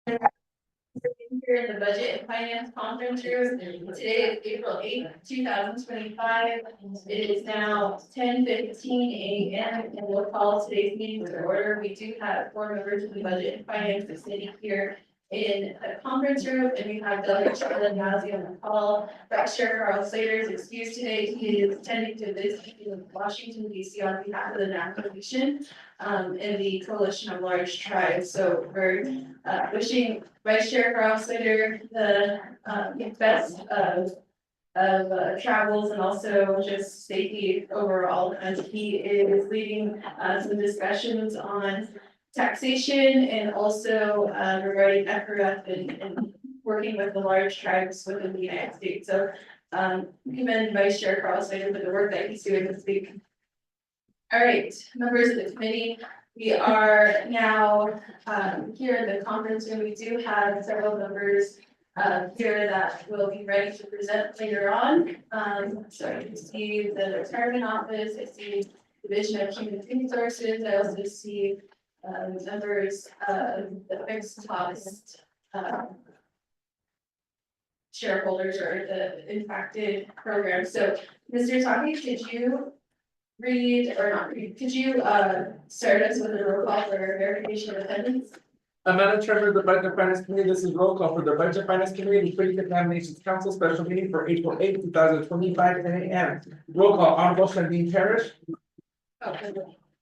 Here in the Budget and Finance Conference Room. Today is April 8th, 2025. It is now 10:15 a.m. and we'll call today's meeting to order. We do have 4 members of the Budget and Finance sitting here in the conference room, and we have Delegate Charlotte Yazzie on the call. Vice Chair Carl Slater is excused today. He is attending to this in Washington, D.C. on behalf of the National Nation and the Coalition of Large Tribes. So we're wishing Vice Chair Carl Slater the best of travels and also just safety overall, as he is leading some discussions on taxation and also regarding EFRF and working with the large tribes within the United States. So commend Vice Chair Carl Slater for the work that he's doing this week. All right, members of the committee, we are now here in the conference room. We do have several members here that will be ready to present later on. So I can see the retirement office, I see Division of Human Resources, I also see members of the fixed cost shareholders or the impacted program. So Mr. Taki, could you read or not read, could you start us with a roll call for verification of attendance? Madam Chairman of the Budget and Finance Committee, this is roll call for the Budget and Finance Committee, the Free Examinations Council special meeting for April 8th, 2025, 10 a.m. Roll call, Honorable Shandine Parrish.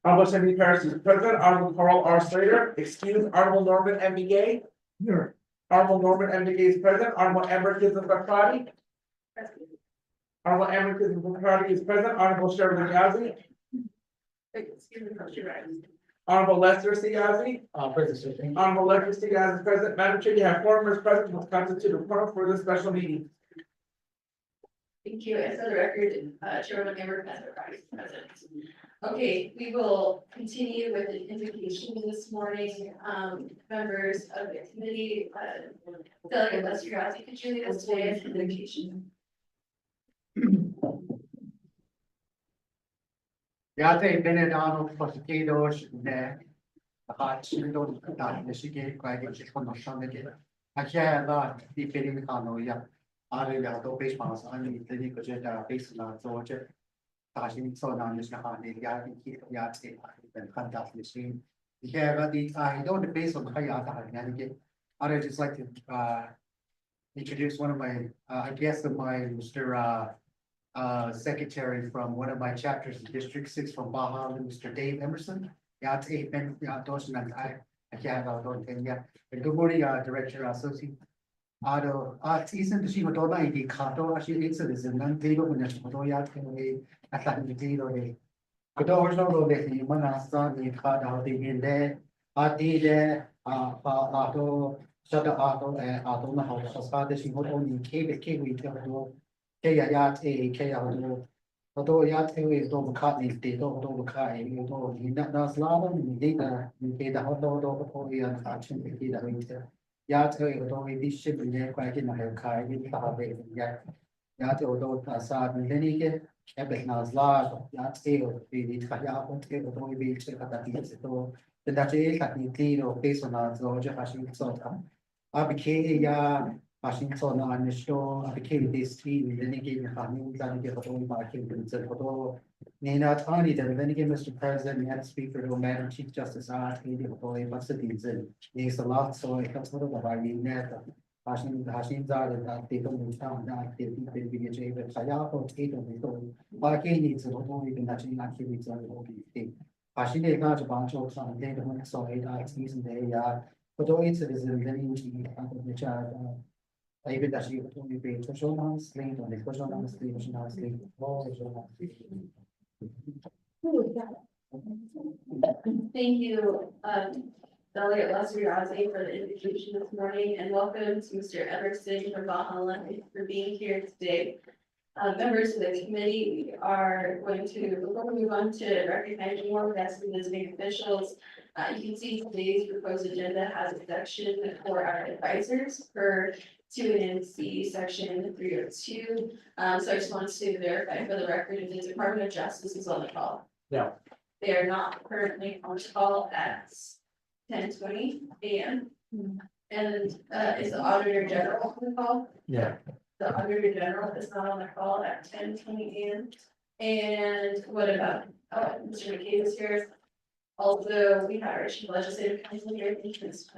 Honorable Shandine Parrish is present. Honorable Carl R. Slater, excused. Honorable Norman M. Begay. Here. Honorable Norman M. Begay is present. Honorable Amber Kizim-Bakrati. Honorable Amber Kizim-Bakrati is present. Honorable Cheryl Yazzie. Honorable Lester C. Yazzie. Present. Honorable Lester C. Yazzie is present. Madam Chair, you have 4 members present, which constitute a quorum for this special meeting. Thank you. And for the record, Chairman Amber Kizim-Bakrati is present. Okay, we will continue with the invocation this morning. Members of the committee, Delegate Lester Yazzie, could you lead us today in invocation? Yate Benedano Positidos ne Hachindo Nishiki Quaggy from the Shamiki. I can't not be fitting the cano ya. I will base mass only the Nicojeta base on Georgia. Tashing so down this Nahani Yaki Yate and contact machine. Yeah, but I know the base on Hayata and again. I just like to introduce one of my I guess of my Mr. Secretary from one of my chapters in District 6 from Baja, Mr. Dave Emerson. Yeah, it's 8 men, yeah, Dawson and I can't don't think, yeah. Good morning, Director Associate. Season the Shima Dona, the Kato, actually, it's a non table when there's Motoya, Atlantic Tilo. Could always know that the Manasa, the Kata, the in there, there, Auto, shut the auto, and Auto, the house, started she would only cable, we tell Kayat, Kayado, although Yat don't cut these days, don't cut, you know, he not does lot of data, you pay the hot dog over and action, the kid that winter. Yat, although we ship in there quite in a haircut, we have a yet. Yat, although Assad and Lenike, Epic Nas Lard, Yat, we need Kayat, although we check out that years ago. The Dutch like clean or based on our Georgia fashion sort of. I became Washington on the show, I became this team, then again, Hamilton, and get a whole market, and said, although, not only that, then again, Mr. President, we had a speaker, or Madam Chief Justice, Lady Boy, but citizen, there's a lot, so it comes sort of about being net. Hashim Zad, and they don't move down, that they think they'll be a J, but Sayako, Tate of the story. But again, it's a little even actually not giving some of the thing. Hashim, they got a bunch of some data, so it's season they are, but though it's a citizen, then you the child. Even that you only pay social non-slate or the social non-slate, non-slate, Thank you, Delegate Lester Yazzie for the invitation this morning, and welcome to Mr. Everson from Valhalla for being here today. Members of the committee, we are going to, before we move on to recognizing more guests and visiting officials, you can see today's proposed agenda has a section for our advisors for 2NC section 302. So I just wanted to verify for the record if the Department of Justice is on the call. No. They are not currently on call at 10:20 a.m. And is the auditor general on the call? Yeah. The auditor general is not on the call at 10:20 AM. And what about, Mr. McCabe is here. Also, we have our chief legislative counsel here, Ms.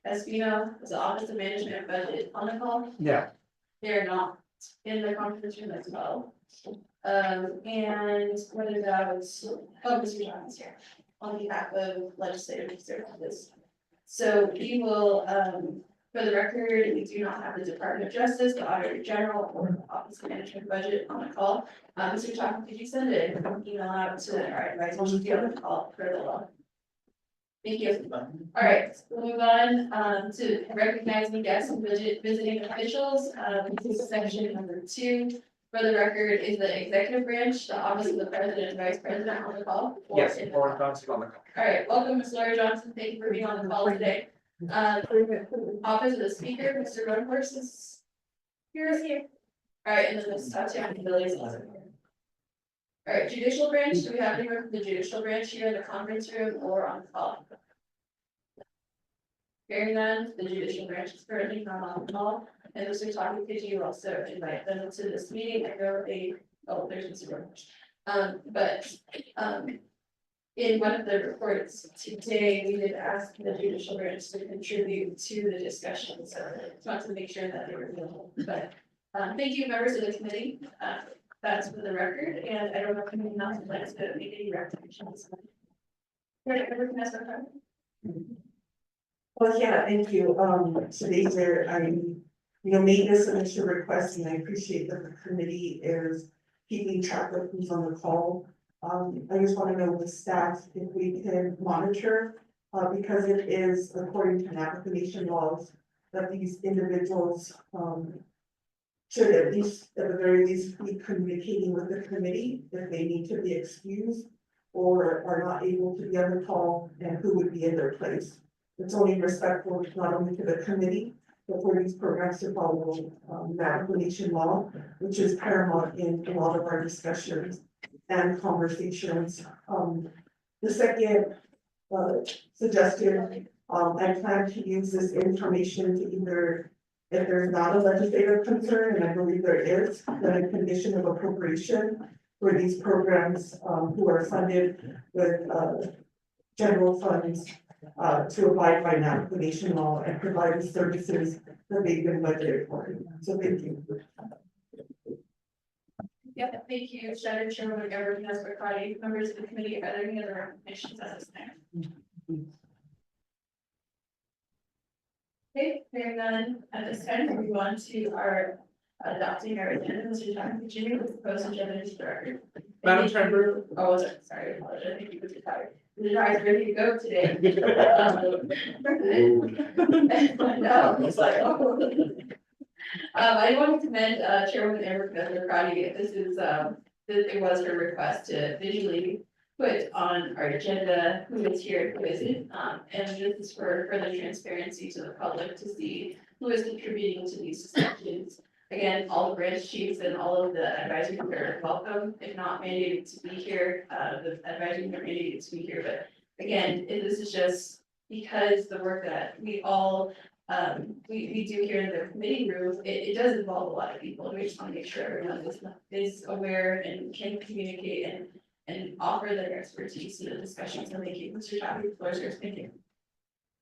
Espino, the Office of Management and Budget on the call. Yeah. They're not in the conference room as well. And what about, Mr. John's here on behalf of legislative services. So we will, for the record, we do not have the Department of Justice, the Auditor General, or the Office of Management and Budget on the call. Mr. Chalker, could you send an email out to our advisors to be on the call for the law? Thank you. All right, we'll move on, to recognizing guests and visiting officials. This is section number 2. For the record, is the executive branch, the Office of the President and Vice President on the call? Yes, Lauren Johnson on the call. All right, welcome, Ms. Laura Johnson. Thank you for being on the call today. Office of the Speaker, Mr. Rodenhorst is here. All right, and then Ms. Tatiana Billy is also here. All right, judicial branch, do we have anyone from the judicial branch here in the conference room or on the call? Hearing none, the judicial branch is currently not on the call. And Mr. Taki, could you also invite them to this meeting? I know there's Mr. Rodenhorst. In one of the reports today, we did ask the judicial branch to contribute to the discussion, so I just want to make sure that they were available, but thank you, members of the committee, that's for the record, and I don't know if anyone else would like to make any recommendations. Well, yeah, thank you. Today's where made this initial request, and I appreciate that the committee is keeping track of who's on the call. I just want to know with staff if we can monitor, because it is according to Navajo Nation laws that these individuals, should at the very least be communicating with the committee if they need to be excused or are not able to be on the call, and who would be in their place. It's only respectful not only to the committee, but for these programs to follow Navajo Nation law, which is paramount in a lot of our discussions and conversations. The second suggestion, I plan to use this information to either, if there's not a legislative concern, and I believe there is, then a condition of appropriation for these programs who are funded with general funds to abide by Navajo Nation law and provide the services that they've been budgeted for. So thank you. Yeah, thank you, Shadow Chairman, Governor Vanessa Friday, members of the committee, are there any other recommendations at this time? Okay, hearing none, at this time, we move on to our adopting our agenda. Mr. John, could you the proposed agenda to the record? Madam Chair. Oh, sorry, I apologize. I think you were tired. The guy's ready to go today. No, it's like, oh. I want to commend Chairwoman Amber Friday. This is it was her request to visually put on our agenda who is here, who isn't, and this is for further transparency to the public to see who is contributing to these discussions. Again, all the branch chiefs and all of the advisory are welcome, if not mandated to be here. The advisory are mandated to be here, but again, this is just because the work that we all we do here in the committee room, it does involve a lot of people. We just want to make sure everyone is aware and can communicate and offer their expertise to the discussions. And thank you, Mr. Chappie, the floor is yours. Thank you.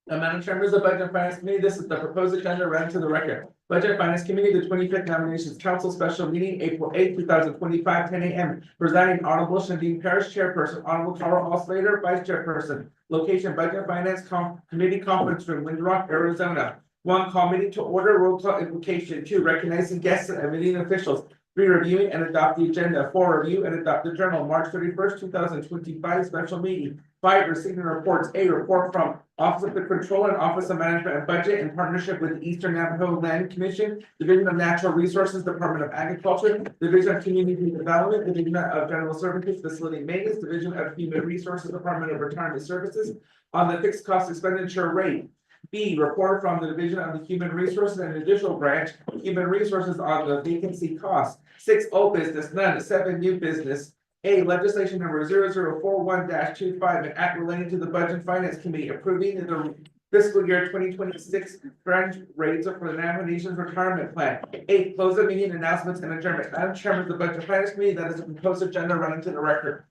Madam Chair, members of the Budget and Finance Committee, this is the proposed agenda read to the record. Budget and Finance Committee, the 25th Nominations Council Special Meeting, April 8, 2025, 10 a.m. Presiding Honorable Shandine Parrish, Chairperson, Honorable Carl Osslater, Vice Chairperson. Location, Budget and Finance Committee Conference Room, Wind Rock, Arizona. 1, call meeting to order, roll call invocation. 2, recognizing guests and meeting officials. 3, reviewing and adopt the agenda. 4, review and adopt the journal, March 31st, 2025, special meeting. 5, receiving reports. A, report from Office of the Controller and Office of Management and Budget in partnership with the Eastern Navajo Land Commission, Division of Natural Resources, Department of Agriculture, Division of Community Development, Division of General Services, Facility Maintenance, Division of Human Resources, Department of Retirement Services on the fixed cost expenditure rate. B, report from the Division of the Human Resources and Judicial Branch, Human Resources on the vacancy cost. 6, old business, none. 7, new business. A, legislation number 0041-25, an act relating to the Budget and Finance Committee approving the fiscal year 2026 grant rates for the Navajo Nation's retirement plan. 8, close the meeting, announcements and adjournment. Madam Chairman of the Budget Finance Committee, that is a proposed agenda running to the record.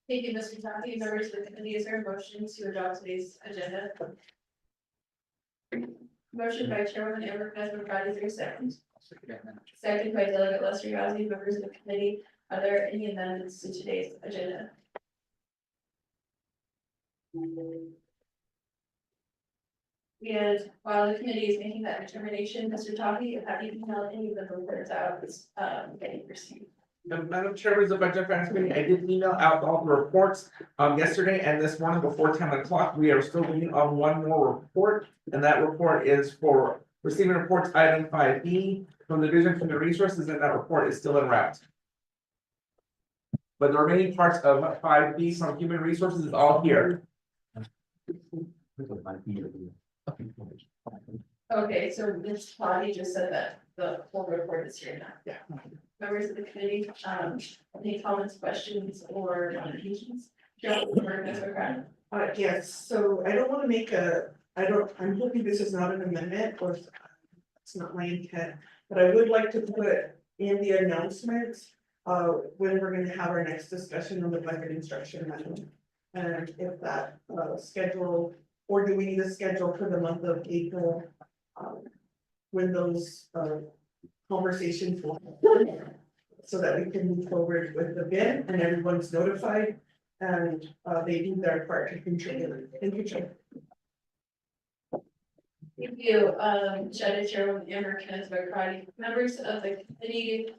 Thank you, Mr. Tati. Members of the committee, is there a motion to adopt today's agenda? Motion by Chairwoman Amber Kness-McCarthy, is there a second? Second by Delegate Lester Yazdi. Members of the committee, are there any amendments to today's agenda? And while the committee is making that determination, Mr. Tati, have you emailed any of the reports out, that you received? Madam Chair, of the Budget Finance Committee, I did email out all the reports yesterday and this morning before 10 o'clock. We are still waiting on one more report, and that report is for receiving reports item 5B from the Division of Human Resources, and that report is still en route. But the remaining parts of 5B from Human Resources is all here. Okay, so Ms. Tati just said that the full report is here now. Yeah. Members of the committee, any comments, questions, or nominations? Joe, or Ms. McCarthy? Yes, so I don't wanna make I'm hoping this is not an amendment, or it's not my intent, but I would like to put in the announcements. When we're gonna have our next discussion on the budget instruction manual. And if that schedule, or do we need a schedule for the month of April? When those conversations will happen, so that we can move forward with the bid and everyone's notified. And they do their part to contribute. Thank you, Chair. Thank you, Shadow Chairwoman Amber Kness-McCarthy. Members of the committee.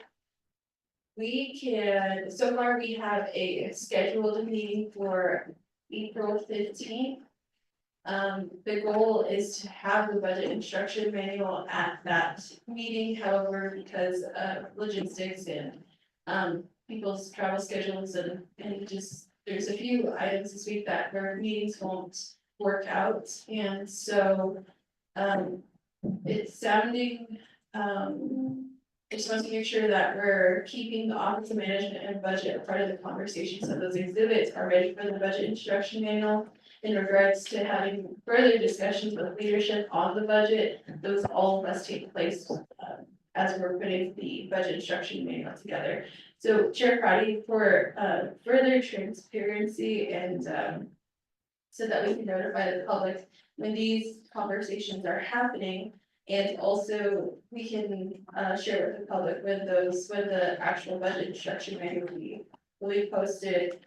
We can, so far we have a scheduled meeting for April 15th. The goal is to have the budget instruction manual at that meeting, however, because of logistics and people's travel schedules and just, there's a few items this week that our meetings won't work out, and so it's sounding, I just want to make sure that we're keeping the Office of Management and Budget a part of the conversation, so those exhibits are ready for the budget instruction manual. In regards to having further discussions with leadership on the budget, those all must take place as we're putting the budget instruction manual together. So Chair Crotty, for further transparency and so that we can notify the public when these conversations are happening. And also we can share with the public when the actual budget instruction manual will be posted.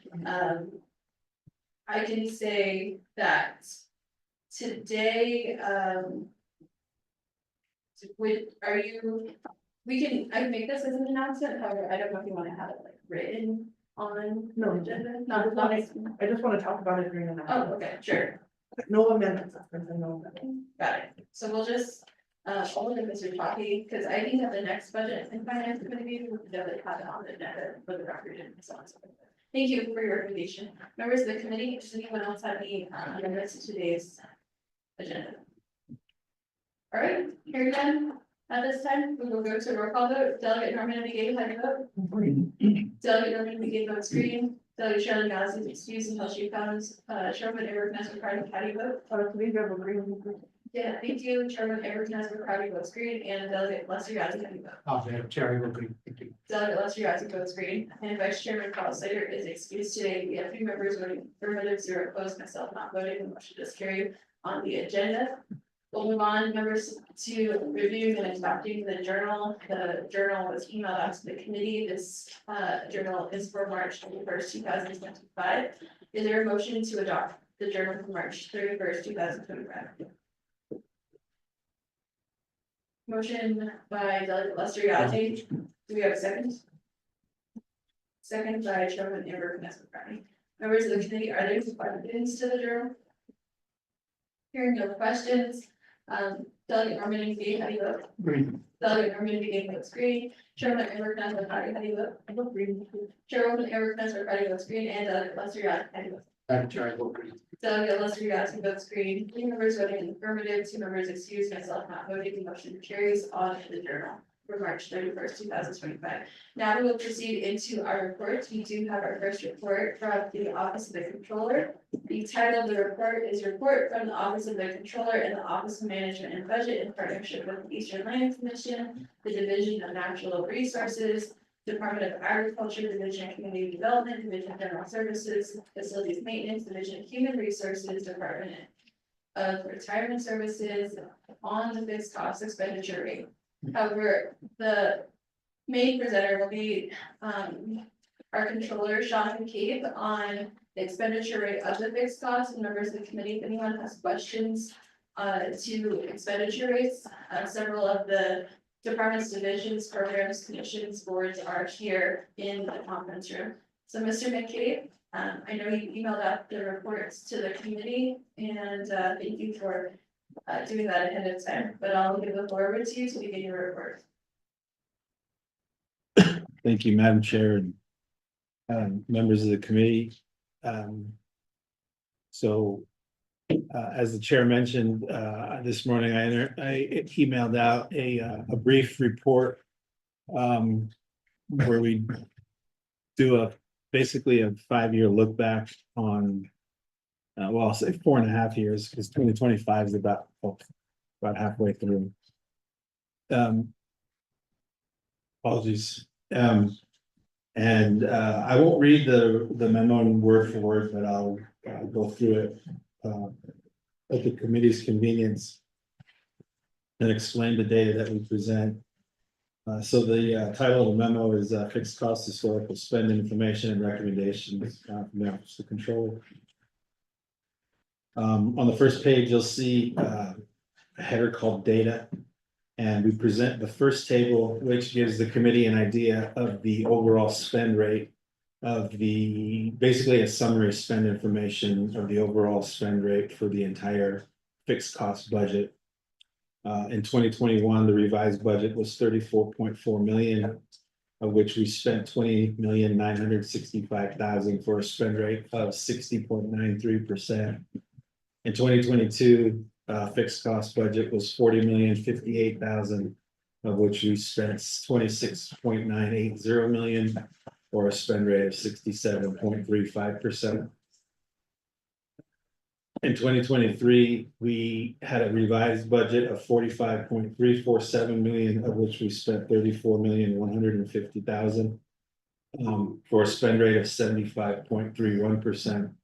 I can say that today, I can make this as an announcement, however, I don't know if you wanna have it like written on the No. agenda, I not. I just wanna talk about it during the. Oh, okay, sure, No amendments, I know that. got it, so we'll just, I'll look at Mr. Talkie, because I think at the next budget and finance committee meeting, we'll definitely have it on the agenda for the record and so on and so forth. Thank you for your recommendation. Members of the committee, does anyone else have any amendments to today's agenda? All right, hearing none, at this time, we will go to roll call vote. Delegate Norman Begay, how do you vote? Delegate Norman Begay votes green. Delegate Shirley Gallus is excused until she comes. Chairman Eric Kness-McCarthy, how do you vote? Please have a green. Yeah, thank you. Chairman Eric Kness-McCarthy votes green, and Delegate Lester Yazdi, how do you vote? Chair will agree. Thank you. Delegate Lester Yazdi votes green, and Vice Chairman Carl Slater is excused today. We have 3 members voting affirmative, 0 opposed, myself not voting. The motion does carry on the agenda. We'll move on, members, to reviewing and adopting the journal. The journal was emailed out to the committee. This journal is for March 21st, 2025. Is there a motion to adopt the journal for March 31st, 2025? Motion by Delegate Lester Yazdi. Do we have a second? Second by Chairman Amber Kness-McCarthy. Members of the committee, are there any questions to the journal? Hearing no questions, Delegate Norman Begay, how do you vote? Green. Delegate Norman Begay votes green. Chairman Amber Kness-McCarthy, how do you vote? I vote green. Chairwoman Amber Kness-McCarthy votes green, and Delegate Lester Yazdi, how do you vote? Chair will agree. Delegate Lester Yazdi votes green. 3 members voting in the affirmative, 2 members excused, myself not voting. The motion carries on the journal. for March 31st, 2025. Now we will proceed into our reports. We do have our first report from the Office of the Controller. The title of the report is Report from the Office of the Controller and the Office of Management and Budget in partnership with the Eastern Land Commission, the Division of Natural Resources, Department of Agriculture, Division of Community Development, Division of General Services, Facilities Maintenance, Division of Human Resources, Department of Retirement Services on the fixed cost expenditure rate. However, the main presenter will be our controller, Sean McCabe, on the expenditure rate of the fixed costs, and members of the committee, if anyone has questions to expenditure rates, several of the departments, divisions, programs, commissions, boards are here in the conference room. So Mr. McCabe, I know you emailed out the reports to the committee, and thank you for doing that ahead of time, but I'll give the floor over to you to begin your report. Thank you, Madam Chair, and members of the committee. So, as the chair mentioned, this morning, I emailed out a brief report where we do basically a 5-year look back on, well, I'll say 4.5 years, because 2025 is about halfway through. Apologies. And I won't read the memo word for word, but I'll go through it at the committee's convenience and explain the data that we present. So the title of the memo is Fixed Cost Historical Spend Information and Recommendations from the Office of the Controller. On the first page, you'll see a header called Data. And we present the first table, which gives the committee an idea of the overall spend rate of basically a summary spend information of the overall spend rate for the entire fixed cost budget. In 2021, the revised budget was 34.4 million, of which we spent 20,965,000 for a spend rate of 60.93%. In 2022, fixed cost budget was 40,058,000, of which we spent 26.980 million, or a spend rate of 67.35%. In 2023, we had a revised budget of 45.347 million, of which we spent 34,150,000, for a spend rate of 75.31%.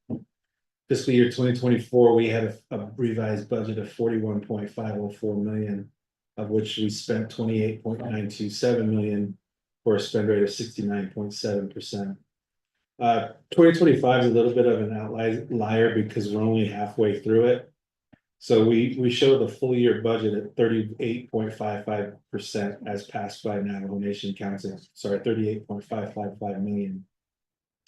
Fiscal year 2024, we had a revised budget of 41.504 million, of which we spent 28.927 million for a spend rate of 69.7%. 2025 is a little bit of an outlier because we're only halfway through it. So we show the full year budget at 38.55% as passed by Navajo Nation Council. Sorry, 38.555 million.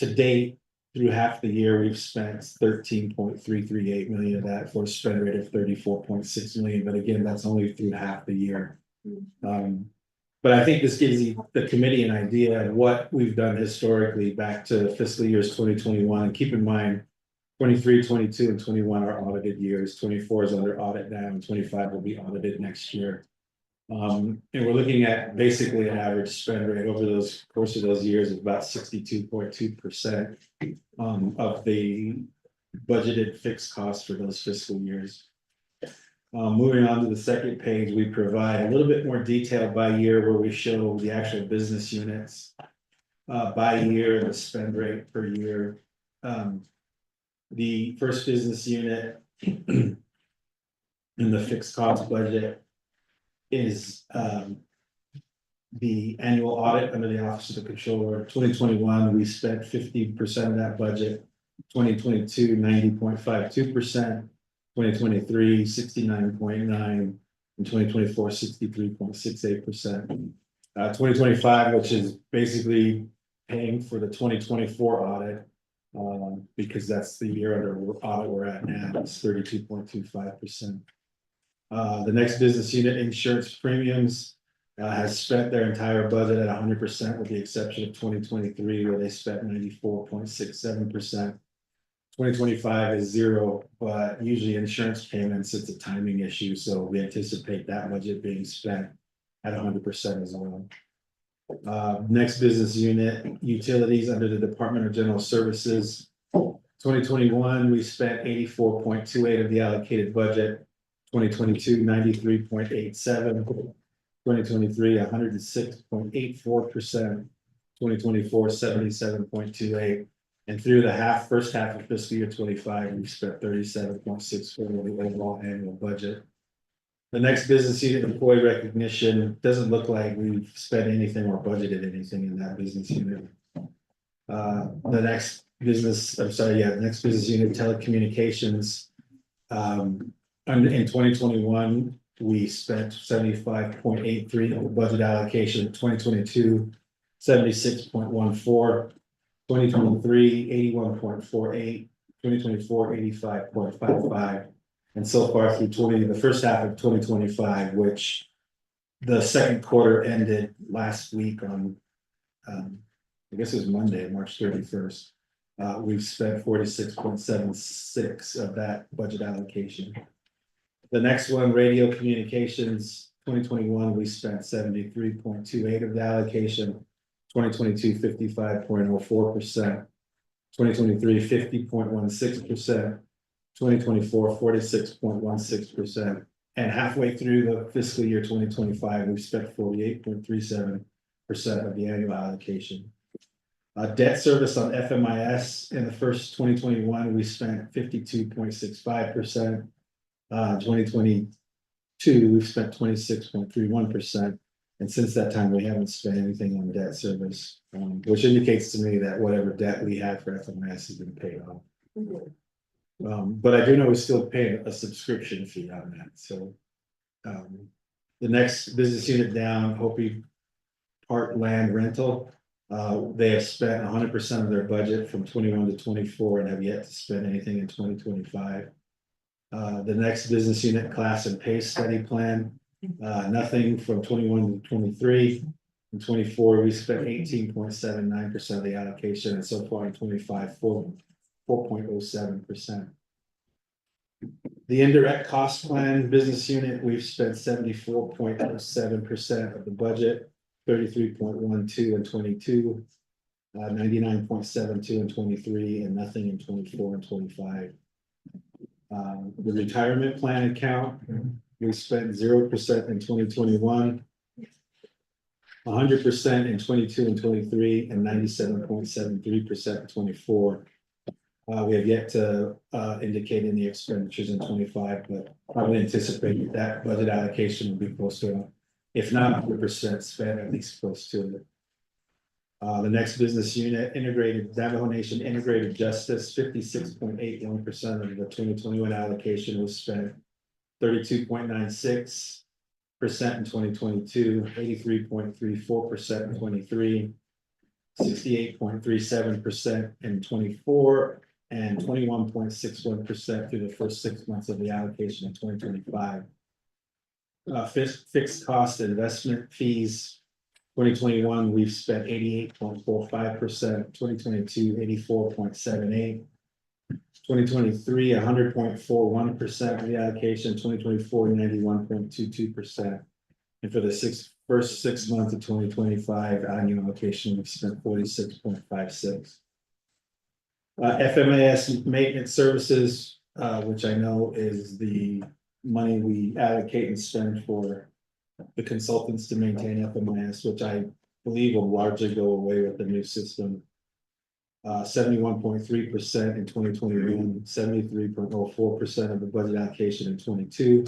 To date, through half the year, we've spent 13.338 million of that for a spend rate of 34.6 million. But again, that's only through half the year. But I think this gives the committee an idea of what we've done historically back to fiscal years 2021. And keep in mind, 23, 22, and 21 are audited years. 24 is under audit now, and 25 will be audited next year. And we're looking at basically an average spend rate over those course of those years of about 62.2% of the budgeted fixed costs for those fiscal years. Moving on to the second page, we provide a little bit more detail by year where we show the actual business units by year and the spend rate per year. The first business unit in the fixed cost budget is the annual audit under the Office of the Controller. 2021, we spent 50% of that budget. 2022, 90.52%. 2023, 69.9%, and 2024, 63.68%. 2025, which is basically paying for the 2024 audit, because that's the year under audit we're at now, it's 32.25%. The next business unit, insurance premiums, has spent their entire budget at 100%, with the exception of 2023, where they spent 94.67%. 2025 is zero, but usually insurance payments, it's a timing issue, so we anticipate that budget being spent at 100% as well. Next business unit, utilities under the Department of General Services. 2021, we spent 84.28 of the allocated budget. 2022, 93.87. 2023, 106.84%. 2024, 77.28. And through the first half of fiscal year 25, we've spent 37.64 of the overall annual budget. The next business unit, employee recognition, doesn't look like we've spent anything or budgeted anything in that business unit. The next business, the next business unit, telecommunications. In 2021, we spent 75.83 of the budget allocation. 2022, 76.14. 2023, 81.48. 2024, 85.55. And so far through the first half of 2025, which the second quarter ended last week on, I guess it was Monday, March 31st. We've spent 46.76 of that budget allocation. The next one, radio communications, 2021, we spent 73.28 of the allocation. 2022, 55.04%. 2023, 50.16%. 2024, 46.16%. And halfway through the fiscal year 2025, we've spent 48.37% of the annual allocation. Debt service on FMIS in the first 2021, we spent 52.65%. 2022, we've spent 26.31%. And since that time, we haven't spent anything on debt service, which indicates to me that whatever debt we had for FMIS has been paid off. But I do know we still pay a subscription fee on that, so. The next business unit down, Hopi Park Land Rental. They have spent 100% of their budget from 21 to 24 and have yet to spend anything in 2025. The next business unit, class and pay study plan. Nothing from 21 to 23. In 24, we spent 18.79% of the allocation, and so far in 25, 4.07%. The indirect cost plan business unit, we've spent 74.07% of the budget, 33.12 in 22, 99.72 in 23, and nothing in 24 and 25. The retirement plan account, we spent 0% in 2021, 100% in 22 and 23, and 97.73% in 24. We have yet to indicate any expenditures in 25, but I would anticipate that budget allocation will be close to, if not 100% spent, at least close to it. The next business unit, Navajo Nation Integrated Justice, 56.81% of the 2021 allocation was spent. 32.96% in 2022, 83.34% in 23, 68.37% in 24, and 21.61% through the first 6 months of the allocation in 2025. Fixed cost investment fees, 2021, we've spent 88.45%, 2022, 84.78%. 2023, 100.41% of the allocation, 2024, 91.22%. And for the first 6 months of 2025 annual allocation, we've spent 46.56. FMAS maintenance services, which I know is the money we allocate and spend for the consultants to maintain FMIS, which I believe will largely go away with the new system. 71.3% in 2021, 73.04% of the budget allocation in 22,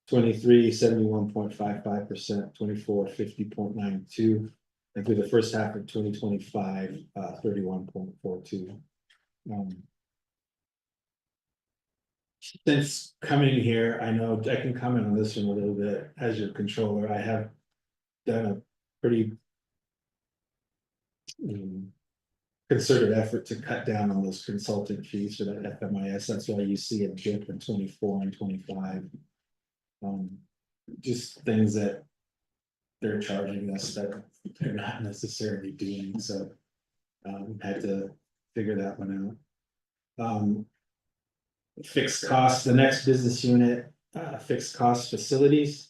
23, 71.55%, 24, 50.92, and through the first half of 2025, 31.42. Since coming here, I know I can comment on this one a little bit as your controller. I have done a pretty concerted effort to cut down on those consultant fees for that FMIS. That's why you see a dip in 24 and 25. Just things that they're charging us that they're not necessarily doing. So had to figure that one out. Fixed costs, the next business unit, fixed cost facilities.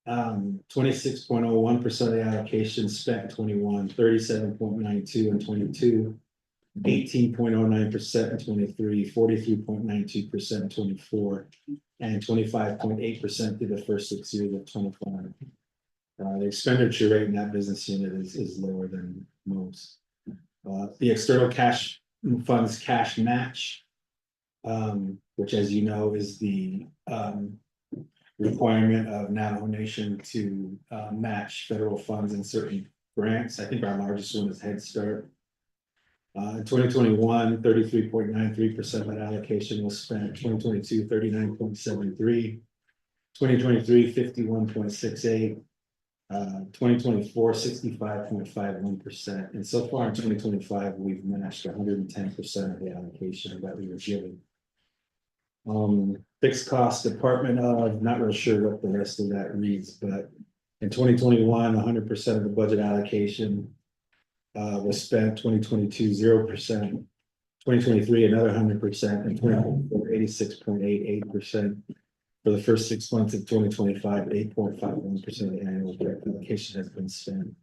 26.01% of the allocation spent in 21, 37.92 in 22. 18.09% in 23, 43.92% in 24, and 25.8% through the first 6 years of 25. The expenditure rate in that business unit is lower than most. The external cash funds cash match. Which, as you know, is the requirement of Navajo Nation to match federal funds in certain grants. I think our largest one is Head Start. In 2021, 33.93% of that allocation was spent. 2022, 39.73. 2023, 51.68. 2024, 65.51%. And so far in 2025, we've matched 110% of the allocation that we were given. Fixed cost department of, not real sure what the rest of that reads, but in 2021, 100% of the budget allocation was spent. 2022, 0%. 2023, another 100%, and 2024, 86.88%. For the first 6 months of 2025, 8.51% of the annual allocation has been spent.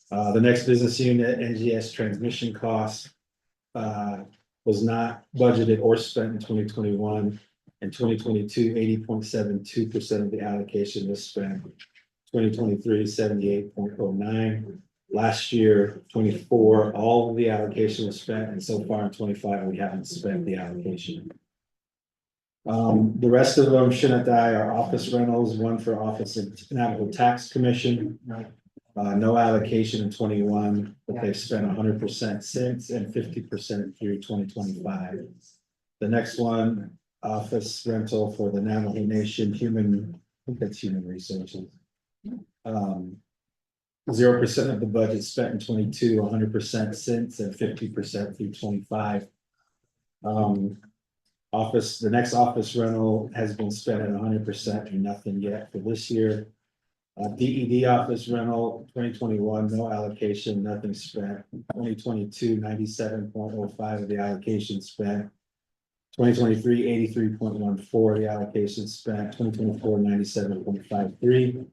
The next business unit, NGS transmission costs, was not budgeted or spent in 2021. In 2022, 80.72% of the allocation was spent. 2023, 78.09. Last year, 24, all of the allocation was spent, and so far in 25, we haven't spent the allocation. The rest of them shouldn't die are office rentals, one for Office of Navajo Tax Commission. No allocation in 21, but they've spent 100% since and 50% through 2025. The next one, office rental for the Navajo Nation I think that's Human Resources. 0% of the budget spent in 22, 100% since and 50% through 25. The next office rental has been spent at 100% and nothing yet for this year. DED office rental, 2021, no allocation, nothing spent. 2022, 97.05 of the allocation spent. 2023, 83.14 of the allocation spent. 2024, 97.53.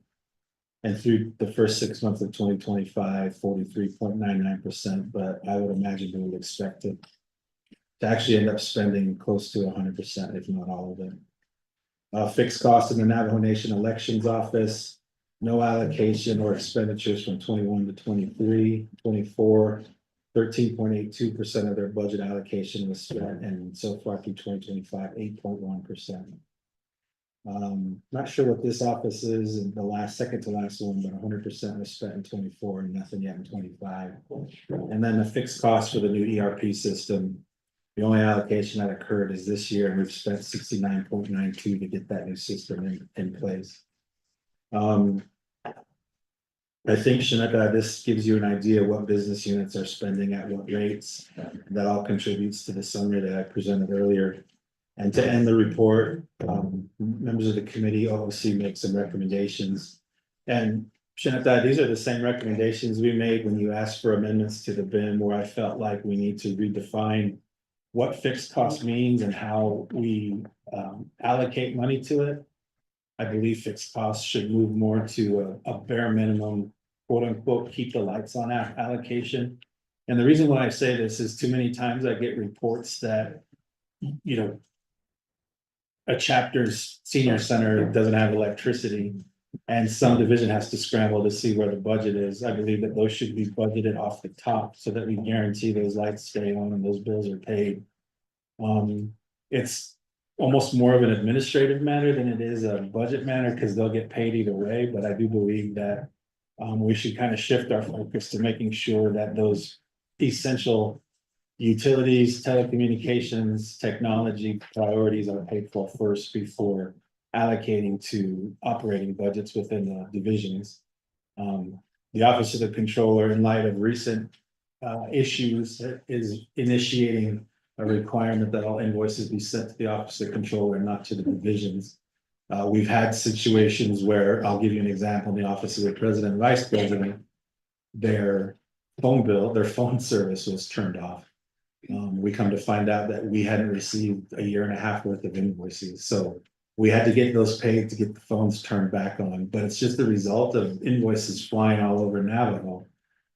And through the first 6 months of 2025, 43.99%, but I would imagine we would expect it to actually end up spending close to 100%, if not all of it. Fixed costs in the Navajo Nation Elections Office, no allocation or expenditures from 21 to 23, 24, 13.82% of their budget allocation was spent, and so far through 2025, 8.1%. Not sure what this office is, and the second to last one, but 100% was spent in 24 and nothing yet in 25. And then the fixed cost for the new ERP system. The only allocation that occurred is this year, and we've spent 69.92 to get that new system in place. I think, Shaneka, this gives you an idea of what business units are spending at what rates. That all contributes to the summary that I presented earlier. And to end the report, members of the committee obviously make some recommendations. And Shaneka, these are the same recommendations we made when you asked for amendments to the BIM, where I felt like we need to redefine what fixed cost means and how we allocate money to it. I believe fixed costs should move more to a bare minimum, quote unquote, keep the lights on allocation. And the reason why I say this is too many times I get reports that, you know, a chapter's senior center doesn't have electricity and some division has to scramble to see where the budget is. I believe that those should be budgeted off the top so that we guarantee those lights stay on and those bills are paid. It's almost more of an administrative matter than it is a budget matter because they'll get paid either way. But I do believe that we should kind of shift our focus to making sure that those essential utilities, telecommunications, technology priorities are paid for first before allocating to operating budgets within the divisions. The Office of the Controller, in light of recent issues, is initiating a requirement that all invoices be sent to the Office of the Controller and not to the divisions. We've had situations where, I'll give you an example, in the Office of the President and Vice President, their phone bill, their phone service was turned off. We come to find out that we hadn't received a year and a half worth of invoices. So We had to get those paid to get the phones turned back on, but it's just the result of invoices flying all over Navajo.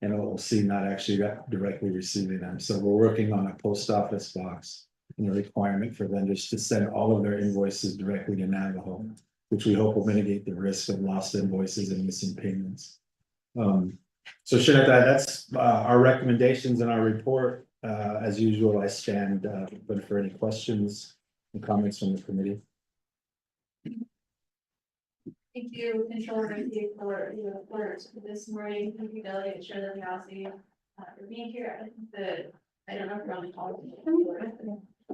And OLC not actually directly receiving them, so we're working on a post office box. And a requirement for vendors to send all of their invoices directly to Navajo, which we hope will mitigate the risk of lost invoices and missing payments. So that's our recommendations in our report. As usual, I stand open for any questions and comments from the committee. Thank you, Controller Garcia, for your report this morning. Thank you, Delegate Shirley Yasi, for being here. I think I don't know if you're on the call.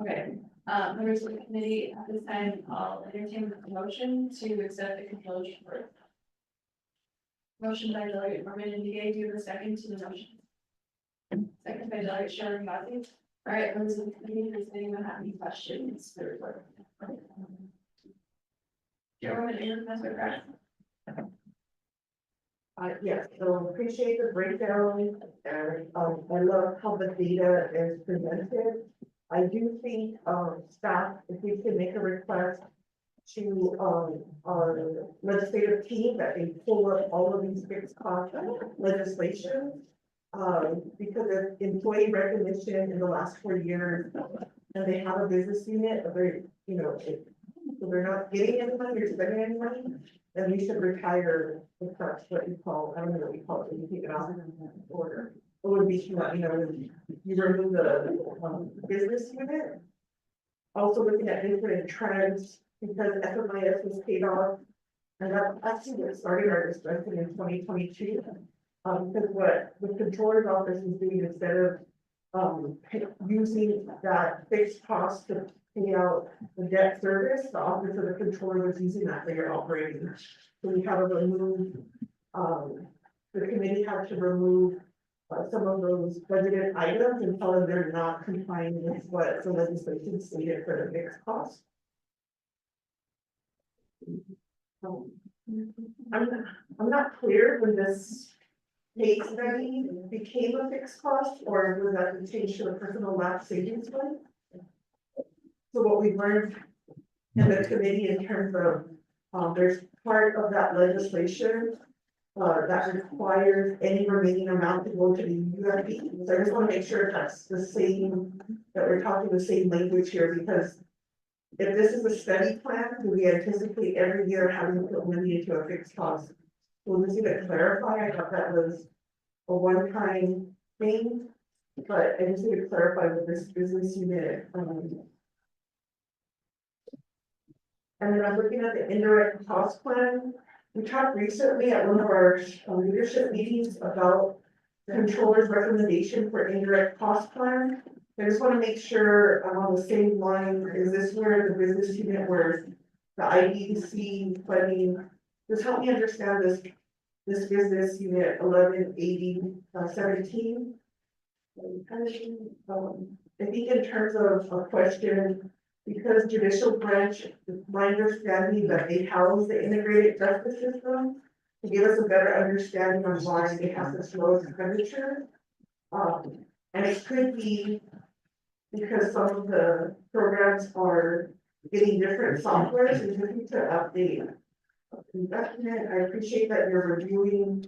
Okay, members of the committee, at this time, I'll entertain the motion to accept the controller's report. Motion by Delegate Mormon and Duguay, do you have a second to the motion? Second by Delegate Shirley Yasi. All right, members of the committee, does anyone have any questions for the report? Chairwoman and Councilor Pratt. Yes, so appreciate the breakdown and, I love how the data is presented. I do think, staff, if we can make a request to, our legislative team that they pull up all of these fixed cost legislation. Because of employee recognition in the last 4 years, and they have a business unit, a very, so they're not getting any money or spending any money, then we should retire if that's what you call, I don't know what you call it, when you take it off in order. It would be, you remove the business unit. Also looking at different trends, because FMIS was paid off. And that actually what started our discussion in 2022. Because what the controller's office is doing instead of using that fixed cost to pay out the debt service, the office of the controller was using that for your operating. So we had to remove, the committee had to remove some of those budgeted items and tell them they're not complying with what the legislation stated for the fixed cost. I'm not clear when this case study became a fixed cost, or was that changed to a personal lapse savings fund? So what we learned in the committee in terms of, there's part of that legislation that requires any remaining amount to go to the UFB. So I just want to make sure that's the same, that we're talking the same language here, because if this is a study plan, do we anticipate every year having to put money into a fixed cost? We'll just need to clarify. I thought that was a one-time thing, but I just need to clarify with this business unit. And then I'm looking at the indirect cost plan. We talked recently at one of our leadership meetings about the controller's recommendation for indirect cost plan. I just want to make sure I'm on the same line. Is this where the business unit, where the IDC funding, just help me understand this business unit 118017. I think in terms of a question, because judicial branch, my understanding that they house the integrated justice system to give us a better understanding on why they have this low expenditure. And it could be because some of the programs are getting different softwares and looking to update investment. I appreciate that you're reviewing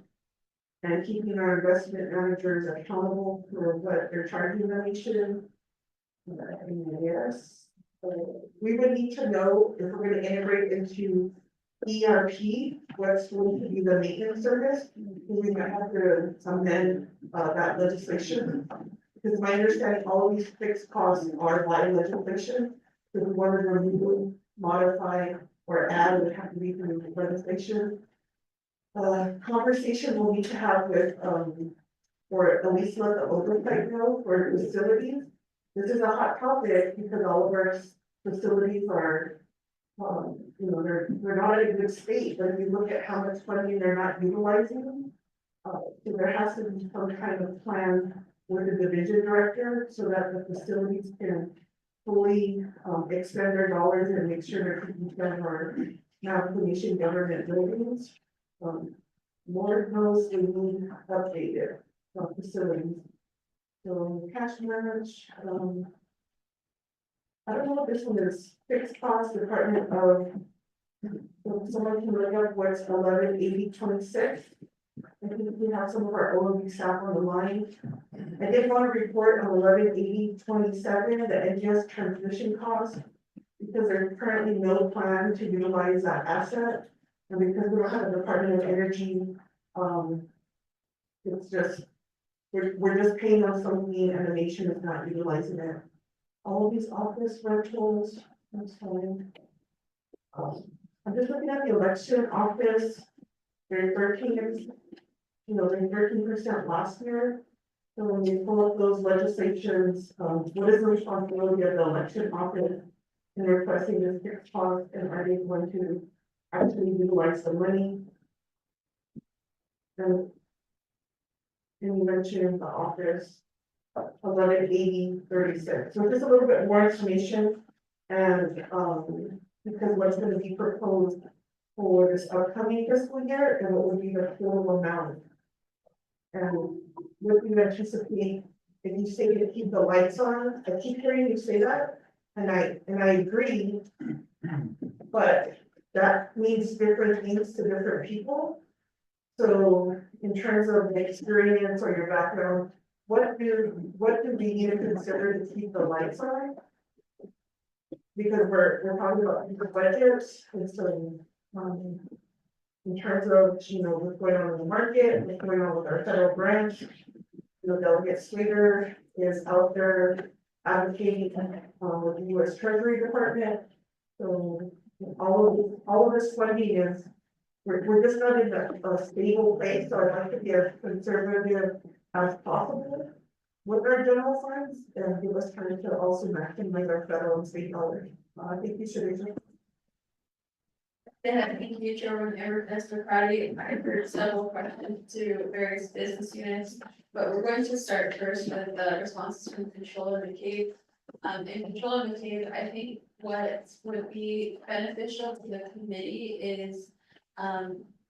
and keeping our investment managers accountable for what they're charging the nation. Yes, we would need to know if we're going to integrate into ERP, what's going to be the maintenance service. We might have to amend that legislation. Because my understanding, all of these fixed costs are by legislation. So if we wanted to remove, modify, or add, it would have to be through legislation. Conversation we'll need to have with, or at least let the oversight know for facilities. This is a hot topic because all of our facilities are, they're not in a good state, but if you look at how much funding they're not utilizing, so there has to be some kind of plan with the division director so that the facilities can fully expend their dollars and make sure they're taking care of our now Nation government buildings. Lord knows we need updated facilities. So cash manage, I don't know if this one is fixed cost, Department of If someone can look up what's 118026. I think we have some of our OLB staff on the line. I did want to report on 118027, the NGS transmission cost. Because there's currently no plan to utilize that asset, and because we don't have a Department of Energy, it's just, we're just paying on something and the nation is not utilizing it. All of these office rentals, that's fine. I'm just looking at the election office, they're 13% last year. So when you pull up those legislations, what is the responsibility of the election office in requesting this fixed cost, and are they going to actually utilize the money? And you mentioned the office, 118036, so just a little bit more information. And, because what's gonna be proposed for this upcoming fiscal year, and what would be the total amount? And what do you anticipate, if you say to keep the lights on, I keep hearing you say that, and I agree. But that means different things to different people. So in terms of the experience or your background, what do we need to consider to keep the lights on? Because we're talking about the budgets, and so, in terms of, what's going on in the market, what's going on with our federal branch. Delegate Slater is out there advocating, with the US Treasury Department. So all of this funding is, we're just not in a stable place, so I'd like to be as conservative as possible with our general funds, and give us time to also maximize our federal and state dollars. I think we should. Yeah, thank you, Chairman Mr. Crowdy. I've heard several questions to various business units, but we're going to start first with the responses from Controller McCabe. In Controller McCabe, I think what would be beneficial to the committee is,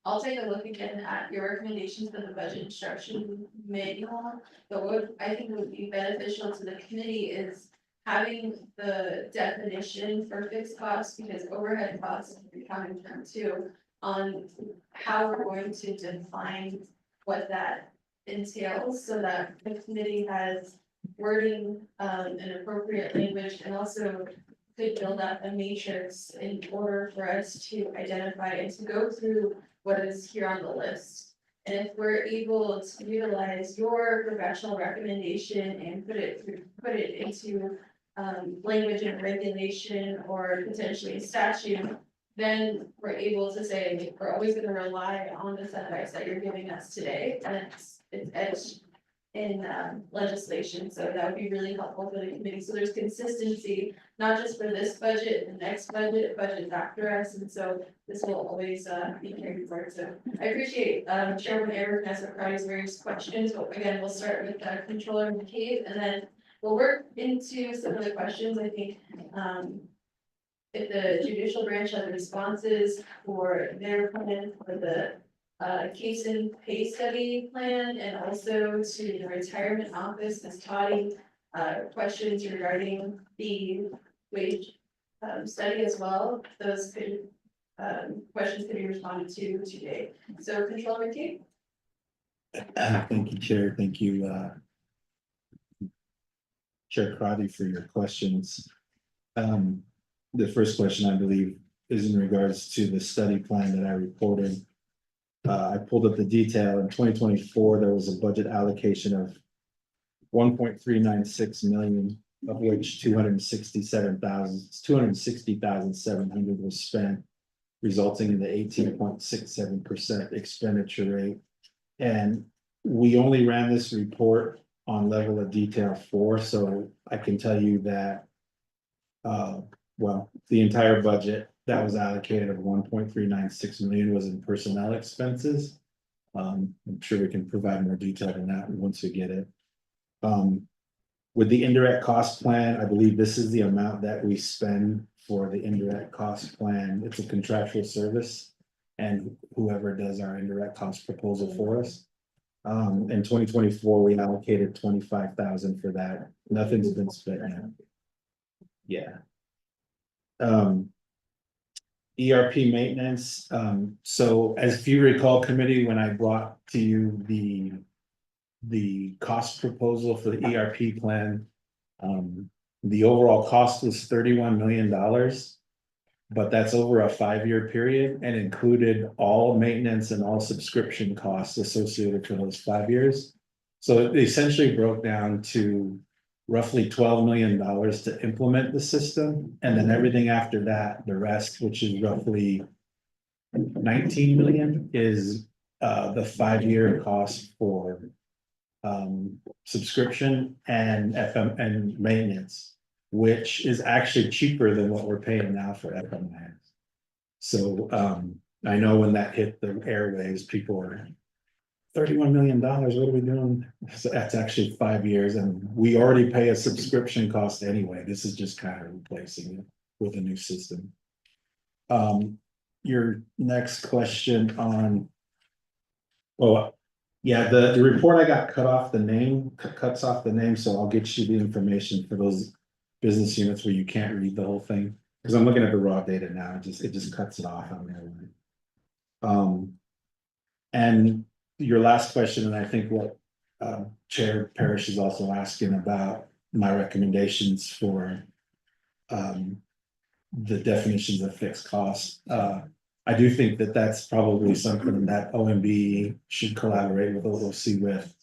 I'll take a look again at your recommendations for the budget instruction manual. But what I think would be beneficial to the committee is having the definition for fixed costs, because overhead costs are becoming term too, on how we're going to define what that entails, so that the committee has wording, and appropriate language, and also could build up a matrix in order for us to identify and to go through what is here on the list. And if we're able to utilize your professional recommendation and put it into language and regulation, or potentially statute, then we're able to say, we're always gonna rely on this advice that you're giving us today, and it's etched in legislation, so that would be really helpful for the committee, so there's consistency, not just for this budget, the next budget, budgets after us, and so this will always be carried forward. So I appreciate Chairman Eric Crowdy's various questions, but again, we'll start with Controller McCabe, and then we'll work into some of the questions. I think if the judicial branch has responses for their plan for the case and pay study plan, and also to the retirement office, Ms. Toddy, questions regarding the wage study as well. Those could questions could be responded to today. So Controller McCabe. Thank you, Chair. Thank you, Chair Crowdy, for your questions. The first question, I believe, is in regards to the study plan that I reported. I pulled up the detail. In 2024, there was a budget allocation of 1.396 million, of which 260,700 was spent, resulting in the 18.67% expenditure rate. And we only ran this report on level of detail 4, so I can tell you that well, the entire budget that was allocated of 1.396 million was in personnel expenses. I'm sure we can provide more detail than that once we get it. With the indirect cost plan, I believe this is the amount that we spend for the indirect cost plan. It's a contractual service, and whoever does our indirect cost proposal for us. In 2024, we allocated 25,000 for that. Nothing's been spent yet. Yeah. ERP maintenance, so as if you recall, committee, when I brought to you the cost proposal for the ERP plan. The overall cost was $31 million. But that's over a 5-year period and included all maintenance and all subscription costs associated for those 5 years. So it essentially broke down to roughly $12 million to implement the system, and then everything after that, the rest, which is roughly 19 million, is the 5-year cost for subscription and FM and maintenance, which is actually cheaper than what we're paying now for FMI. So I know when that hit the airwaves, people were $31 million, what are we doing? So that's actually 5 years, and we already pay a subscription cost anyway. This is just kind of replacing it with a new system. Your next question on. Well, yeah, the report I got cuts off the name, so I'll get you the information for those business units where you can't read the whole thing. Because I'm looking at the raw data now, it just cuts it off on there. And your last question, and I think what Chair Parrish is also asking about my recommendations for the definitions of fixed costs. I do think that that's probably something that OMB should collaborate with OOC with.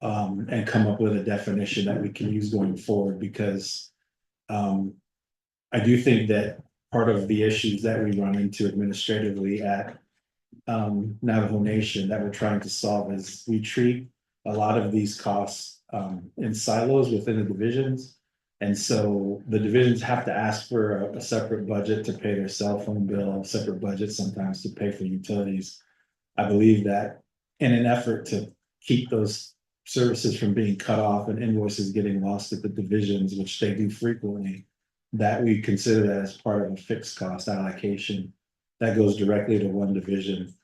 And come up with a definition that we can use going forward, because I do think that part of the issues that we run into administratively at Navajo Nation that we're trying to solve is we treat a lot of these costs in silos within the divisions. And so the divisions have to ask for a separate budget to pay their cell phone bill, a separate budget sometimes to pay for utilities. I believe that in an effort to keep those services from being cut off and invoices getting lost at the divisions, which they do frequently, that we consider that as part of a fixed cost allocation that goes directly to one division.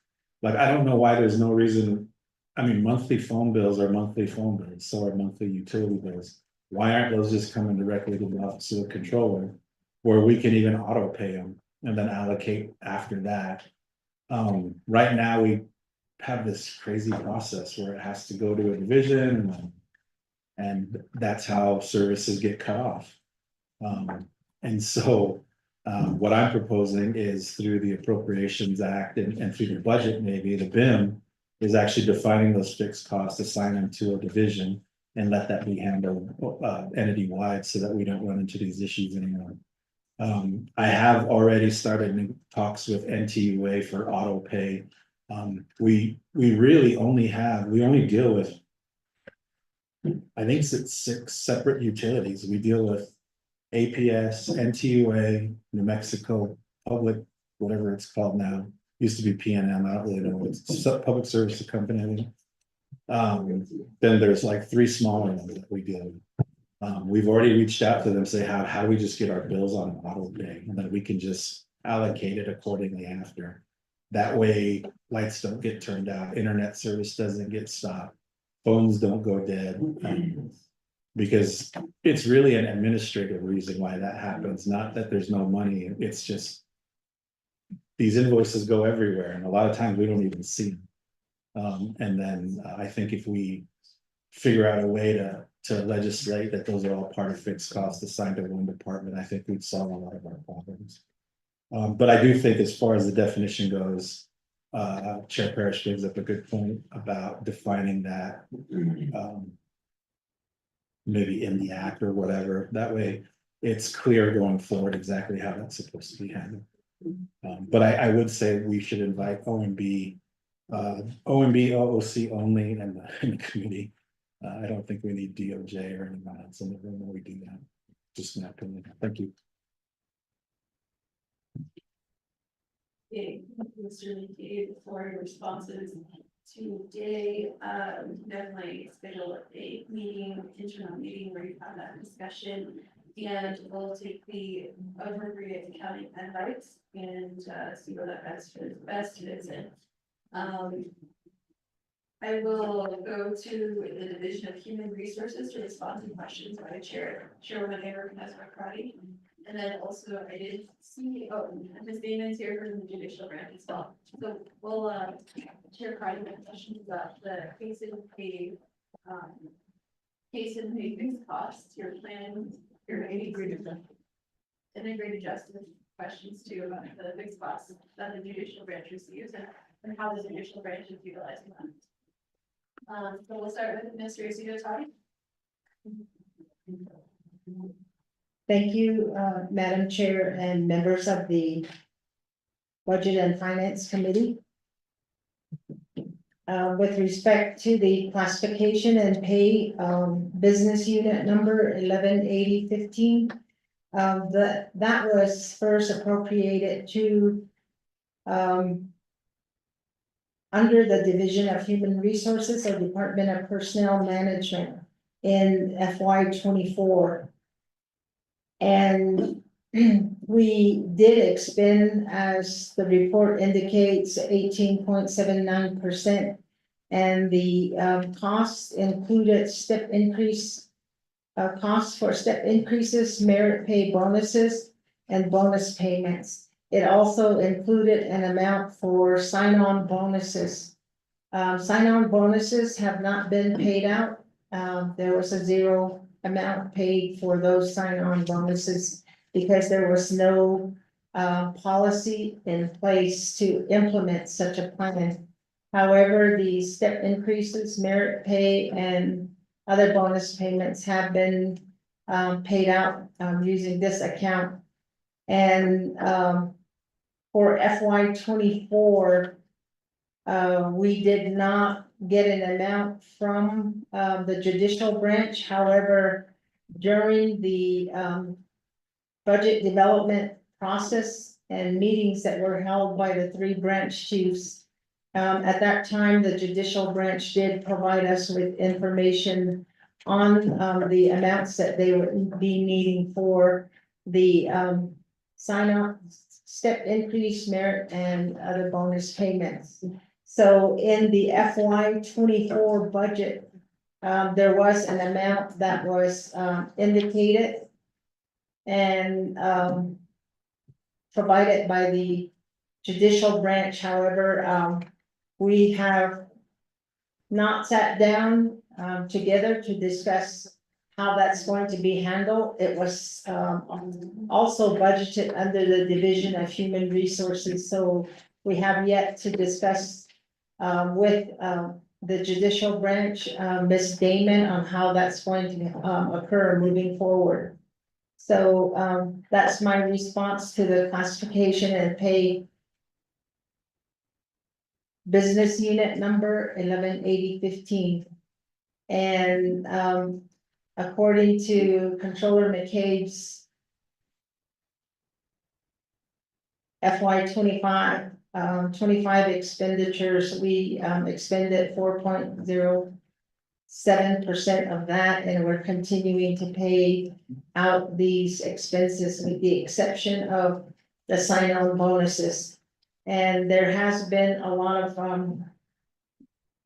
Like, I don't know why there's no reason. I mean, monthly phone bills are monthly phone bills, so are monthly utility bills. Why aren't those just coming directly to the office of the controller, where we can even auto pay them and then allocate after that? Right now, we have this crazy process where it has to go to a division, and that's how services get cut off. And so what I'm proposing is through the Appropriations Act and through the budget, maybe the BIM is actually defining those fixed costs, assign them to a division, and let that be handled entity wide so that we don't run into these issues anymore. I have already started talks with NTUA for auto pay. We really only deal with, I think it's 6 separate utilities. We deal with APS, NTUA, New Mexico Public, whatever it's called now. Used to be PNM. I don't really know. It's a public service company, I think. Then there's like 3 smaller ones that we deal with. We've already reached out to them, say how do we just get our bills on an auto pay, and then we can just allocate it accordingly after. That way lights don't get turned out, internet service doesn't get stopped, phones don't go dead. Because it's really an administrative reason why that happens, not that there's no money. It's just these invoices go everywhere, and a lot of times we don't even see them. And then I think if we figure out a way to legislate that those are all part of fixed costs assigned to one department, I think we'd solve a lot of our problems. But I do think as far as the definition goes, Chair Parrish brings up a good point about defining that. Maybe in the act or whatever, that way it's clear going forward exactly how that's supposed to be handled. But I would say we should invite OMB, OOC only, and the committee. I don't think we need DOJ or anyone else in the room when we do that. Just my opinion. Thank you. Okay, Mr. Lee, before your responses today, definitely schedule a meeting, internal meeting where you have that discussion. And we'll take the appropriate accounting advice and see where that best fits in. I will go to the Division of Human Resources to respond to questions by Chairwoman Eric Nesbitt-Crotty. And then also I did see, Ms. Damon's here from the judicial branch as well. So we'll, Chair Carter, have questions about the case and pay, fixed costs, your plan, your integrated justice questions too about the fixed costs that the judicial branch receives and how the judicial branch is utilizing them. So we'll start with Administrator Sudotati. Thank you, Madam Chair and members of the Budget and Finance Committee. With respect to the classification and pay, business unit number 118015, that was first appropriated to under the Division of Human Resources or Department of Personnel Management in FY 24. And we did expend, as the report indicates, 18.79%. And the costs included step increase, costs for step increases, merit pay bonuses, and bonus payments. It also included an amount for sign-on bonuses. Sign-on bonuses have not been paid out. There was a zero amount paid for those sign-on bonuses because there was no policy in place to implement such a plan. However, the step increases, merit pay, and other bonus payments have been paid out using this account. And for FY 24, we did not get an amount from the judicial branch. However, during the budget development process and meetings that were held by the three branch chiefs, at that time, the judicial branch did provide us with information on the amounts that they would be needing for the sign-on, step increase, merit, and other bonus payments. So in the FY 24 budget, there was an amount that was indicated and provided by the judicial branch. However, we have not sat down together to discuss how that's going to be handled. It was also budgeted under the Division of Human Resources, so we have yet to discuss with the judicial branch, Ms. Damon, on how that's going to occur moving forward. So that's my response to the classification and pay business unit number 118015. And according to Controller McCabe's FY 25 expenditures, we expended 4.07% of that, and we're continuing to pay out these expenses with the exception of the sign-on bonuses. And there has been a lot of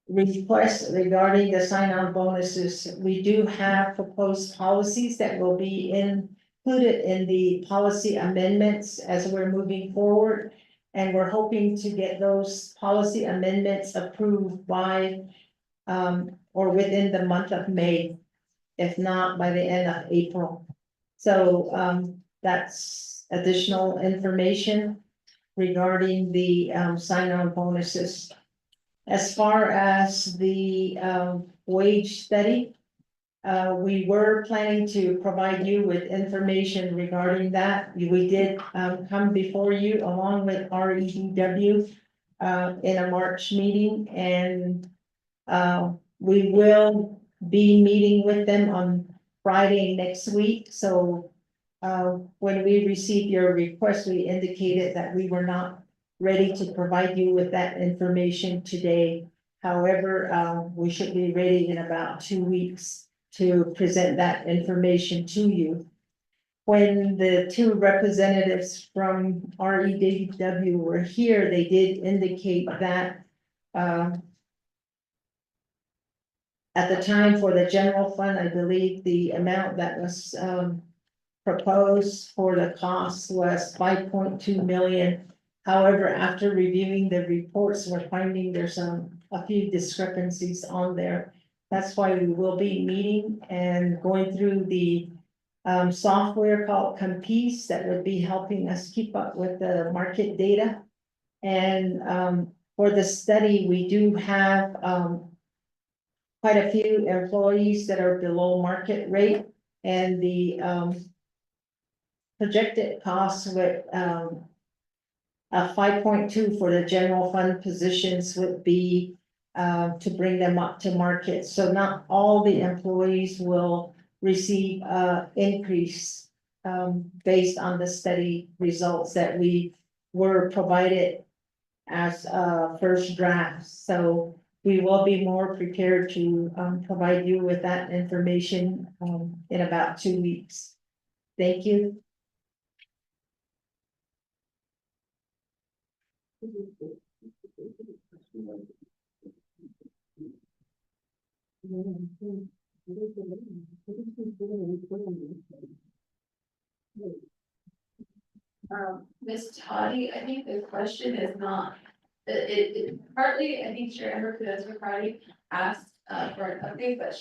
requests regarding the sign-on bonuses. We do have proposed policies that will be included in the policy amendments as we're moving forward. And we're hoping to get those policy amendments approved by or within the month of May, if not by the end of April. So that's additional information regarding the sign-on bonuses. As far as the wage study, we were planning to provide you with information regarding that. We did come before you along with REDW in a March meeting, and we will be meeting with them on Friday next week. So when we received your request, we indicated that we were not ready to provide you with that information today. However, we should be ready in about 2 weeks to present that information to you. When the two representatives from REDW were here, they did indicate that at the time for the general fund, I believe the amount that was proposed for the cost was 5.2 million. However, after reviewing the reports, we're finding there's a few discrepancies on there. That's why we will be meeting and going through the software called Compese that would be helping us keep up with the market data. And for the study, we do have quite a few employees that are below market rate, and the projected costs with 5.2 for the general fund positions would be to bring them up to market. So not all the employees will receive increase based on the study results that we were provided as first draft. So we will be more prepared to provide you with that information in about 2 weeks. Thank you. Ms. Toddy, I think the question is not, partly, I think Chair Amber Friday asked for an update, but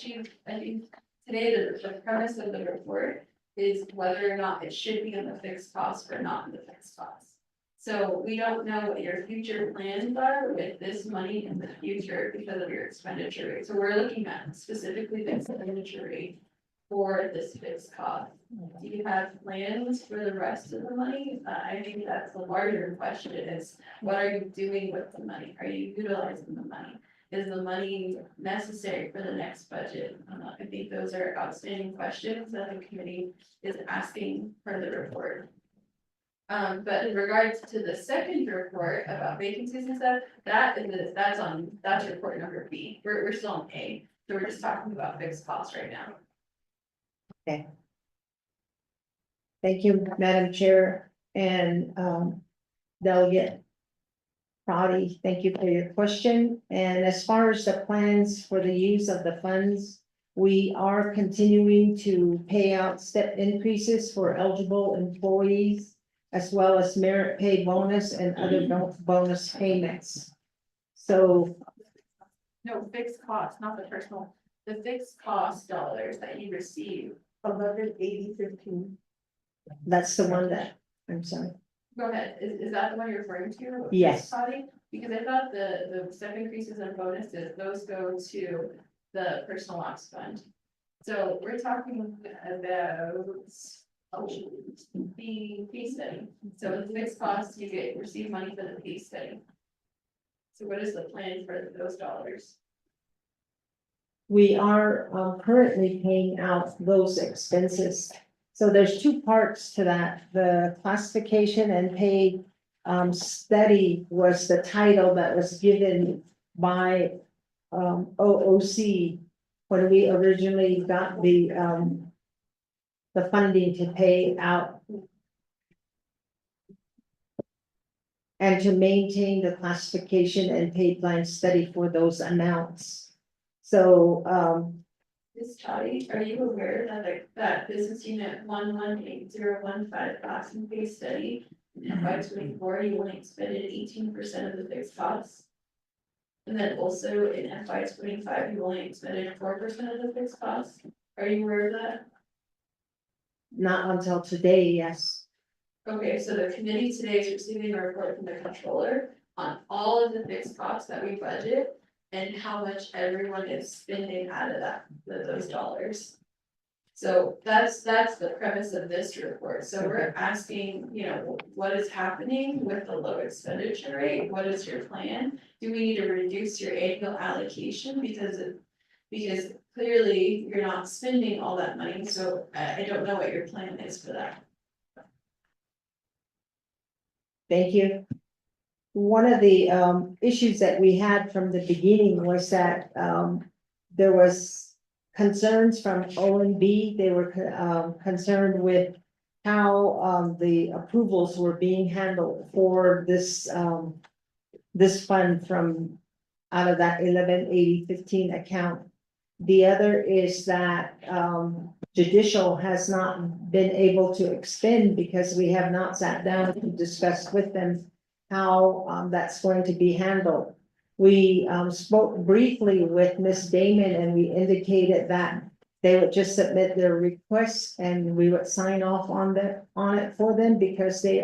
I think today the premise of the report is whether or not it should be in the fixed cost or not in the fixed cost. So we don't know what your future plans are with this money in the future because of your expenditure rate. So we're looking at specifically the expenditure rate for this fixed cost. Do you have plans for the rest of the money? I think that's the larger question is, what are you doing with the money? Are you utilizing the money? Is the money necessary for the next budget? I think those are outstanding questions that the committee is asking for the report. But in regards to the second report about vacancies and stuff, that's report number B. We're still on A, so we're just talking about fixed costs right now. Thank you, Madam Chair and Delegate Prodi, thank you for your question. And as far as the plans for the use of the funds, we are continuing to pay out step increases for eligible employees, as well as merit pay bonus and other bonus payments. So No, fixed costs, not the personal, the fixed cost dollars that you receive. 118015. that's the one that, I'm sorry. Go ahead, is that the one you're referring to? Yes. Toddy? Because I thought the step increases and bonuses, those go to the personal ops fund. So we're talking about the fee study. So the fixed costs, you receive money for the fee study. So what is the plan for those dollars? We are currently paying out those expenses. So there's two parts to that. The classification and pay study was the title that was given by OOC when we originally got the funding to pay out and to maintain the classification and pay plan study for those amounts. So Ms. Toddy, are you aware that business unit 118015 class and pay study in FY 24, you only expended 18% of the fixed costs? And then also in FY 25, you only expended 4% of the fixed costs? Are you aware of that? not until today, yes. Okay, so the committee today is receiving a report from the controller on all of the fixed costs that we budget and how much everyone is spending out of those dollars. So that's the premise of this report. So we're asking, what is happening with the low expenditure rate? What is your plan? Do we need to reduce your annual allocation because clearly you're not spending all that money, so I don't know what your plan is for that. Thank you. One of the issues that we had from the beginning was that there was concerns from OMB. They were concerned with how the approvals were being handled for this fund from out of that 118015 account. The other is that, judicial has not been able to expend because we have not sat down and discussed with them how, that's going to be handled. We, spoke briefly with Ms. Damon and we indicated that they would just submit their requests and we would sign off on it for them because they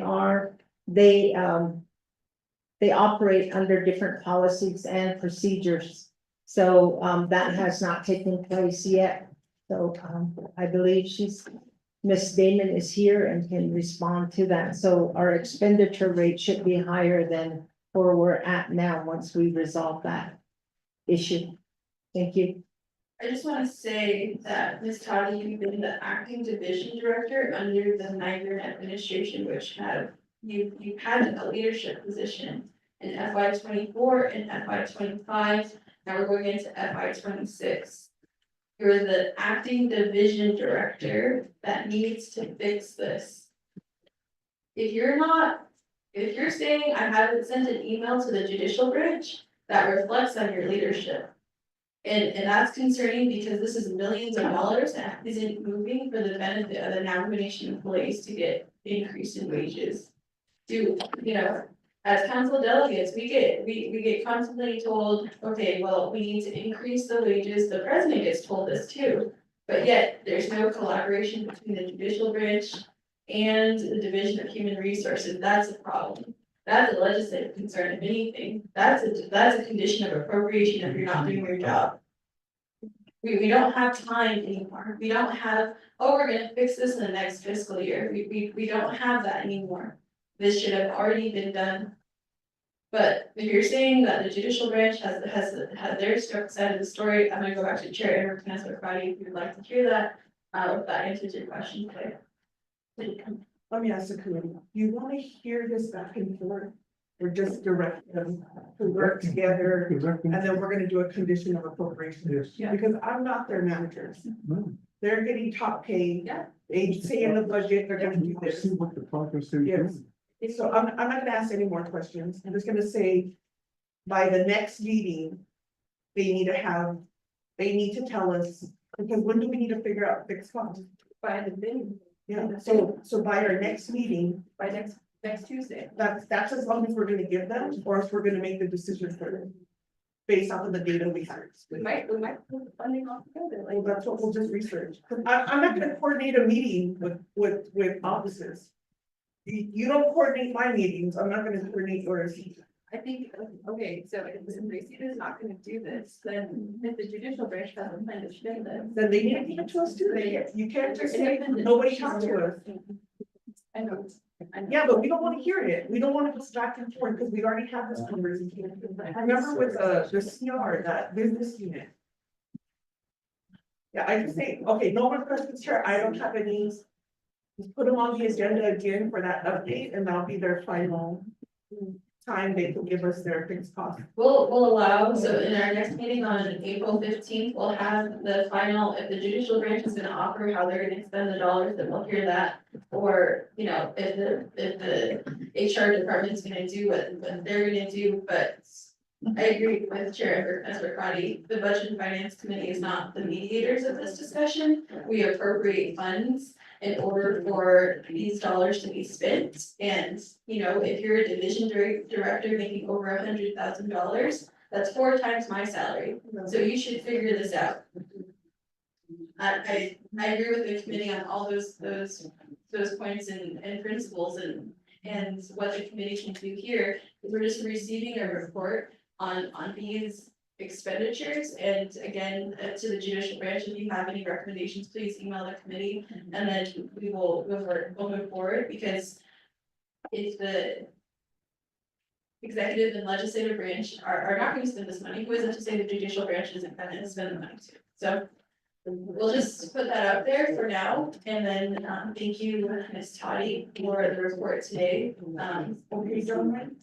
operate under different policies and procedures. So, that has not taken place yet. So, I believe Ms. Damon is here and can respond to that. So our expenditure rate should be higher than where we're at now, once we resolve that issue. Thank you. I just wanna say that Ms. Toddy, you've been the acting division director under the migrant administration, which you've had a leadership position in FY 24 and FY 25, now we're going into FY 26. You're the acting division director that needs to fix this. If you're saying I haven't sent an email to the judicial branch, that reflects on your leadership. And that's concerning because this is millions of dollars that isn't moving for the benefit of the Navigation employees to get increase in wages. As council delegates, we get constantly told, okay, well, we need to increase the wages, the president gets told this too. But yet, there's no collaboration between the judicial branch and the Division of Human Resources, that's a problem. That's a legislative concern, if anything, that's a condition of appropriation if you're not doing your job. We don't have time anymore, we don't have, oh, we're gonna fix this in the next fiscal year, we don't have that anymore. This should have already been done. But if you're saying that the judicial branch has their side of the story, I'm gonna go back to Chair Edward Canesser-Friday, if you'd like to hear that, if that answers your question today. Let me ask the committee, you wanna hear this back and forth? Or just direct them to work together, and then we're gonna do a condition of appropriation? Yeah. Because I'm not their managers, they're getting top pay. Yeah. They say in the budget, they're gonna do this. what the progress is. Yes. So I'm not gonna ask any more questions, I'm just gonna say, by the next meeting, they need to tell us, because when do we need to figure out fixed costs? By the thing, Yeah, so by our next meeting, by next Tuesday. that's as long as we're gonna give them, or if we're gonna make the decision for them. Based off of the data we have. We might put the funding off together, Well, that's what we'll just research. I'm not gonna coordinate a meeting with offices. You don't coordinate my meetings, I'm not gonna coordinate yours. I think, okay, so if Racine is not gonna do this, then if the judicial branch doesn't plan to spend this. Then they need to give it to us too. You can't just say, nobody talked to us. I know. Yeah, but we don't wanna hear it. We don't wanna go back and forth because we already have this conversation. I remember with the CR, that business unit. Yeah, I just say, okay, no more questions here. I don't have any. Just put them on the agenda again for that update and that'll be their final time they can give us their fixed cost. We'll allow, so in our next meeting on April 15th, we'll have the final, if the judicial branch is gonna offer how they're gonna spend the dollars, then we'll hear that. Or, if the HR department's gonna do what they're gonna do, but I agree with Chair Esper-Crotty, the Budget and Finance Committee is not the mediators of this discussion. We appropriate funds in order for these dollars to be spent. And, if you're a division director making over $100,000, that's 4 times my salary. So you should figure this out. I agree with the committee on all those points and principles and what the committee can do here. We're just receiving a report on these expenditures, and again, to the judicial branch, if you have any recommendations, please email the committee, and then we'll move forward, because if the executive and legislative branch are not gonna spend this money, who is it to say the judicial branch isn't gonna spend the money too? So we'll just put that out there for now, and then, thank you, Ms. Toddy, for the report today. Okay, John.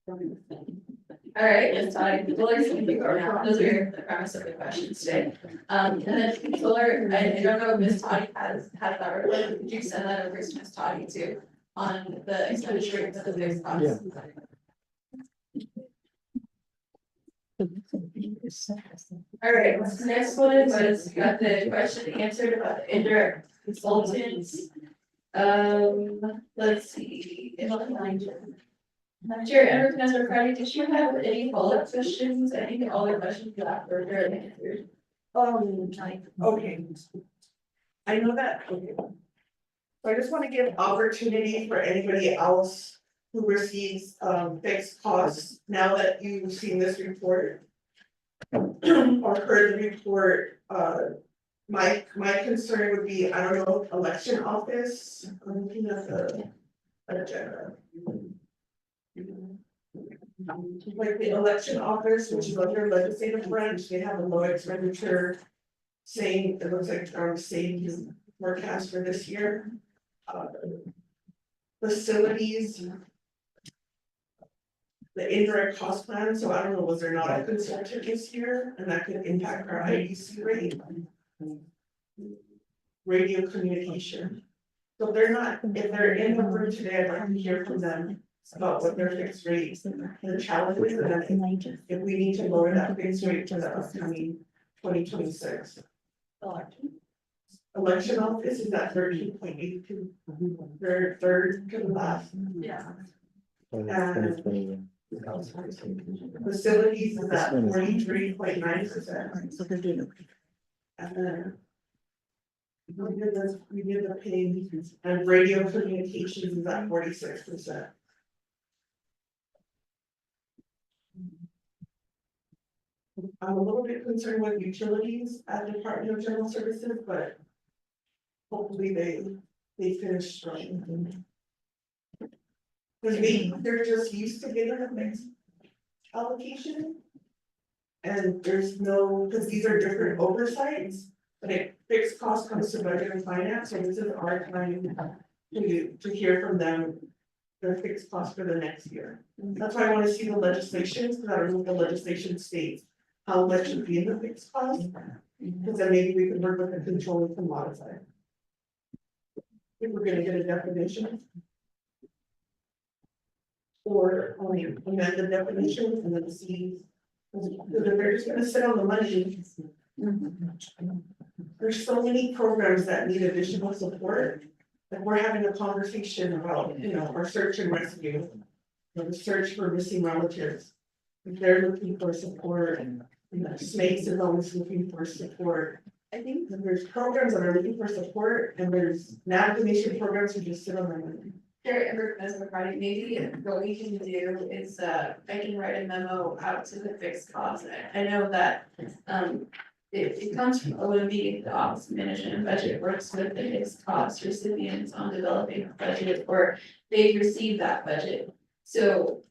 All right, Ms. Toddy, those are the premise of the questions today. And then Controller, I don't know if Ms. Toddy has that report, could you send that over to Ms. Toddy too, on the expenditure of the fixed costs? All All right, the next one was, got the question answered about the indirect consultants. Let's see. Chair Emmer, Councilor Friday, did you have any follow-up questions? I think all the questions you asked were already answered. Okay. I know that, okay. So I just wanna give opportunity for anybody else who receives fixed costs, now that you've seen this report. Or heard the report, my concern would be, I don't know, election office, I'm looking at the agenda. Like the election office, which is under legislative branch, they have a low expenditure. Saying, it looks like same forecast for this year. Facilities. The indirect cost plan, so I don't know, was there not a consultant this year, and that could impact our IDC rate? Radio communication. So if they're not, if they're in the room today, I'd like to hear from them about what their fixed rates and the challenges, and then if we need to lower that fixed rate to the upcoming 2026. Election office is at 13.82. Third to the last. Yeah. Facilities is at 43.9%. So they're doing. And then. We did the pay, and radio communications is at 46%. I'm a little bit concerned with utilities at Department of General Services, but. Hopefully they finish strong. Cause they're just used to getting a fixed allocation. And there's no, cause these are different oversights, but it fixed cost comes to budget and finance, so this is our time to hear from them. Their fixed cost for the next year. That's why I wanna see the legislation, because I don't know if the legislation states how much should be in the fixed cost. Cause then maybe we can work with the control to modify. If we're gonna get a definition. Or amend the definition and then see. Because if they're just gonna sit on the money. There's so many programs that need additional support. Like we're having a conversation about, our search and rescue. The search for missing relatives. If they're looking for support and, Snakes is always looking for support. I think that there's programs that are looking for support and there's navigation programs who just sit on their money. Chair Emmer, Councilor Friday, maybe what we can do is, I can write a memo out to the fixed cost. I know that, it comes from OMB, the Office of Management and Budget works with the fixed cost recipients on developing a budget, or they've received that budget. So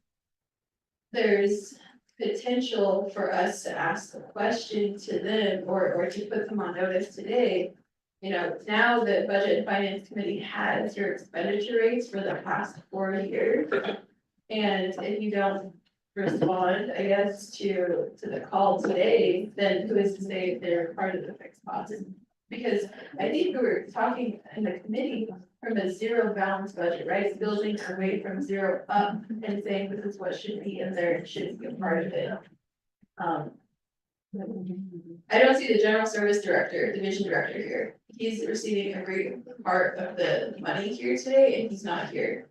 there's potential for us to ask a question to them or to put them on notice today. Now the Budget and Finance Committee has your expenditure rates for the past 4 years. And if you don't respond, I guess, to the call today, then who is to say they're part of the fixed cost? Because I think we were talking in the committee from a zero balance budget, right? Building our way from zero up and saying this is what should be in there, it should be a part of it. I don't see the general service director, division director here. He's receiving a great part of the money here today and he's not here.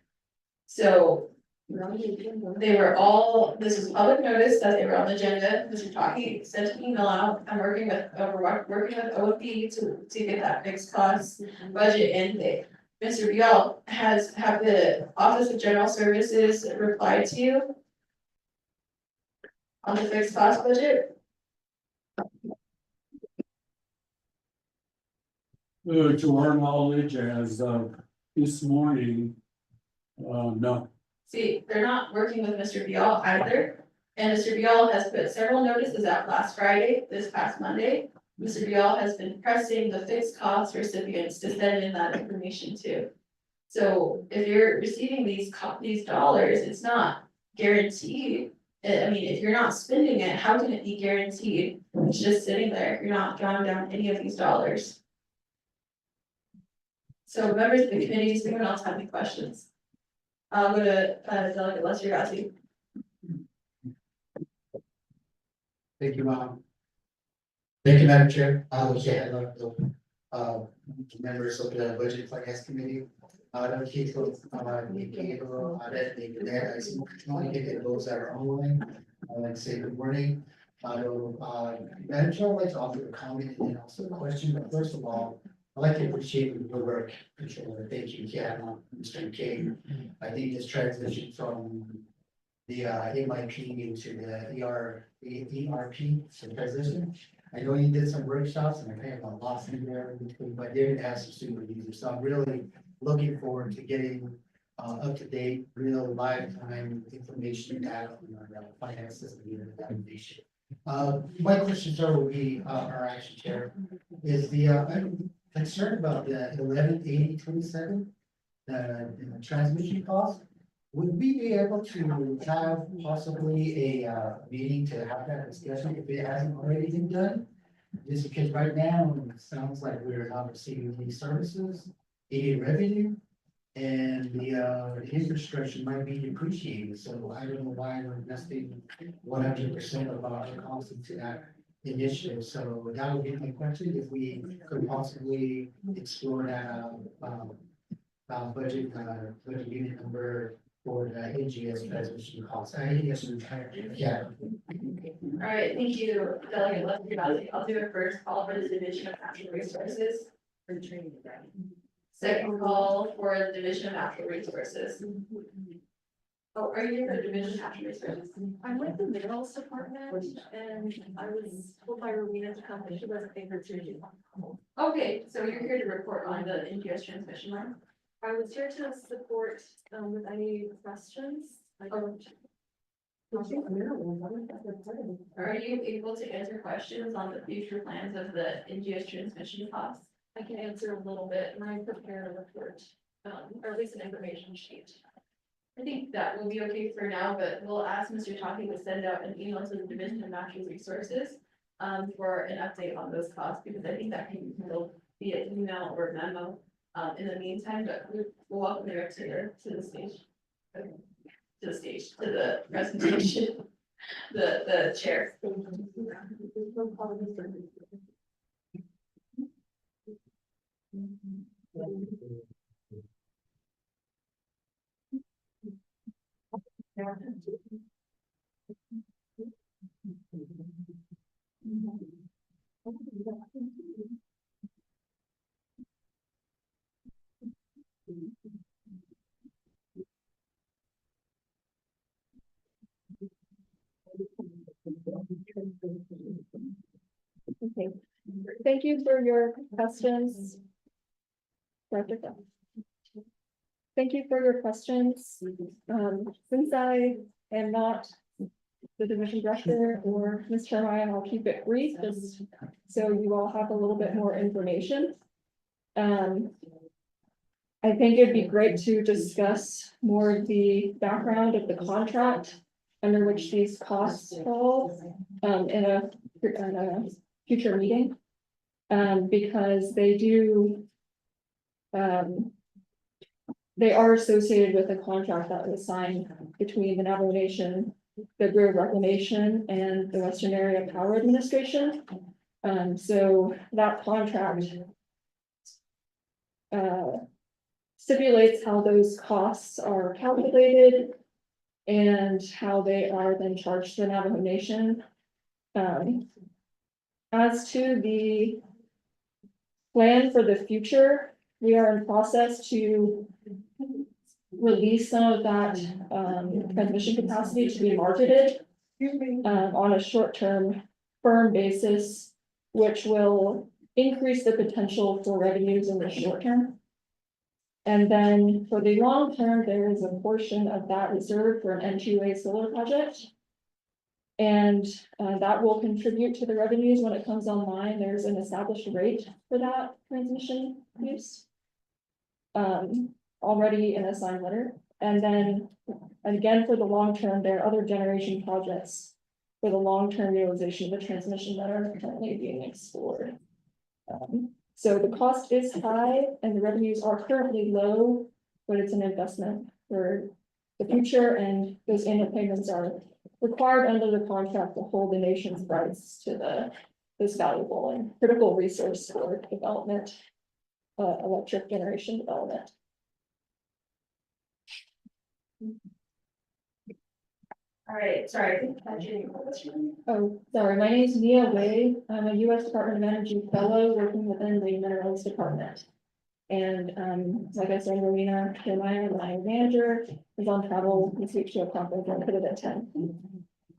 So they were all, this is public notice that they were on the agenda, Mr. Taki sent an email out, I'm working with OFB to get that fixed cost budget in there. Mr. Vial have the Office of General Services replied to you on the fixed cost budget? To our knowledge, as of this morning, no. See, they're not working with Mr. Vial either, and Mr. Vial has put several notices out last Friday, this past Monday. Mr. Vial has been pressing the fixed cost recipients to send in that information too. So if you're receiving these dollars, it's not guaranteed. I mean, if you're not spending it, how can it be guaranteed? It's just sitting there, you're not drawing down any of these dollars. So members of the committee, does anyone else have any questions? I'll go to Delegate Lester Yagowski. Thank you, Mom. Thank you, Madam Chair. Yeah, I'd like to, members of the Budget Finance Committee. Keiko, Nikito, Adet, Nicolette, I see, and those that are online. I'd like to say good morning. Madam Chair, I'd like to offer a comment and also a question, but first of all, I'd like to appreciate your work, Controller. Thank you, Ken, Mr. King. I think this transition from the MIP into the ERP, so transition. I know you did some workshops and I kind of lost in there in between, but David has some super users, so I'm really looking forward to getting up to date, real lifetime information out on our finance system and navigation. My question, sir, will be, our action chair, is I'm concerned about the 118027, the transmission cost. Would we be able to have possibly a meeting to have that discussion if it hasn't already been done? Just because right now, it sounds like we're not receiving any services, any revenue. And the infrastructure might be depreciated, so I don't know why we're investing 100% of our costs into that initiative. So that would be my question, if we could possibly explore that budget unit number for the NGS transmission costs. I guess yeah. All right, thank you, Delegate Lefty. I'll do a first call for the Division of Natural Resources. For training. Second call for the Division of Natural Resources. Oh, are you in the Division of Natural Resources? I'm with the Minerals Department and I was told by Rowena to come, but she wasn't able to. Okay, so you're here to report on the NGS transmission line? I was here to support with any questions. I don't. Are you able to answer questions on the future plans of the NGS transmission costs? I can answer a little bit and I prepare a report, or at least an information sheet. I think that will be okay for now, but we'll ask Mr. Taki to send out an email to the Division of Natural Resources for an update on those costs, because I think that can be handled via email or memo in the meantime, but we'll welcome the rest to the stage. To the presentation, the chair. Okay, thank you for your questions. Thank you for your questions. Since I am not the division director or Ms. Jeremiah, I'll keep it brief, just so you all have a little bit more information. I think it'd be great to discuss more of the background of the contract under which these costs fall in a future meeting. Because they do. They are associated with a contract that was signed between the Navajo Nation, the Bureau of Reclamation, and the Western Area Power Administration. So that contract stipulates how those costs are calculated and how they are then charged to the Navajo Nation. As to the plan for the future, we are in process to release some of that transmission capacity to be marketed on a short-term firm basis, which will increase the potential for revenues in the short term. And then for the long term, there is a portion of that reserved for an N2A solar project. And that will contribute to the revenues when it comes online. There's an established rate for that transmission use. Already in a signed letter. And then again, for the long term, there are other generation projects for the long-term utilization of the transmission that are currently being explored. So the cost is high and the revenues are currently low, but it's an investment for the future, and those annual payments are required under the contract to hold the nation's rights to the this valuable and critical resource for development. Electric generation development. All right, sorry, I think I didn't know what's your name. Oh, sorry, my name is Mia Wei. I'm a U.S. Department of Energy fellow working within the Minerals Department. And, like I said, Rowena Jeremiah, my manager, is on travel this week to a conference and could have attended.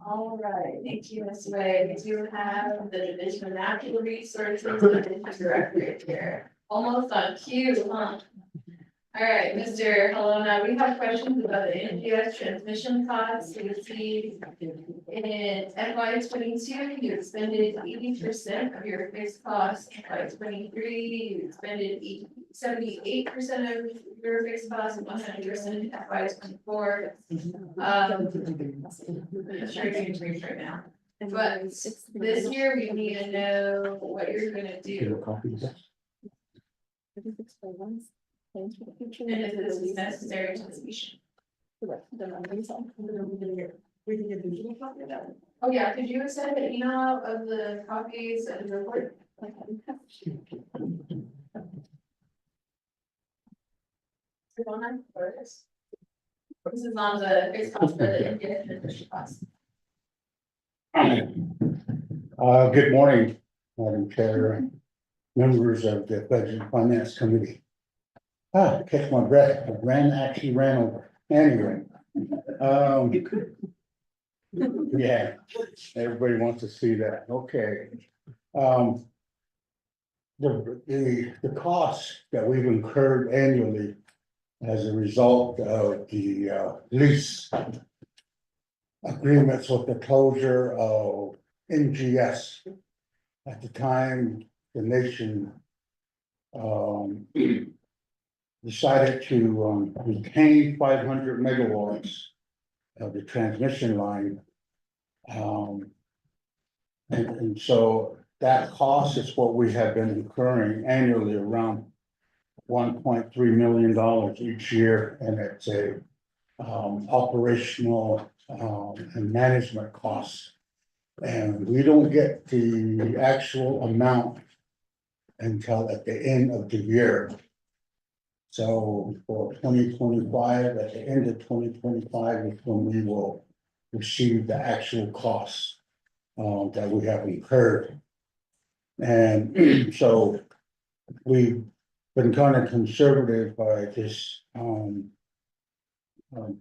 All right, thank you, Ms. Wei. We do have the Division of Natural Resources and the Director here. Almost on cue, huh? All right, Mr. Helena, we have questions about the NGS transmission costs. You see in FY 22, you expended 80% of your fixed costs. FY 23, you expended 78% of your fixed costs, and 100% in FY 24. Just trying to change right now. But this year, we need to know what you're gonna do. Plans for the future. And if this is necessary to the species. Correct, then I'm gonna sell. We can get the copy of that. Oh, yeah, could you send an email out of the copies of the report? This is on the fixed cost for the Indian transmission cost. Good morning, Madam Chair, members of the Budget and Finance Committee. Catch my breath, I actually ran over, anyway. Yeah, everybody wants to see that, okay. The costs that we've incurred annually as a result of the lease agreements with the closure of NGS. At the time, the nation decided to retain 500 megawatts of the transmission line. And so that cost is what we have been incurring annually, around $1.3 million each year, and it's a operational and management costs. And we don't get the actual amount until at the end of the year. So for 2025, at the end of 2025 is when we will receive the actual costs that we have incurred. And so we've been kind of conservative by just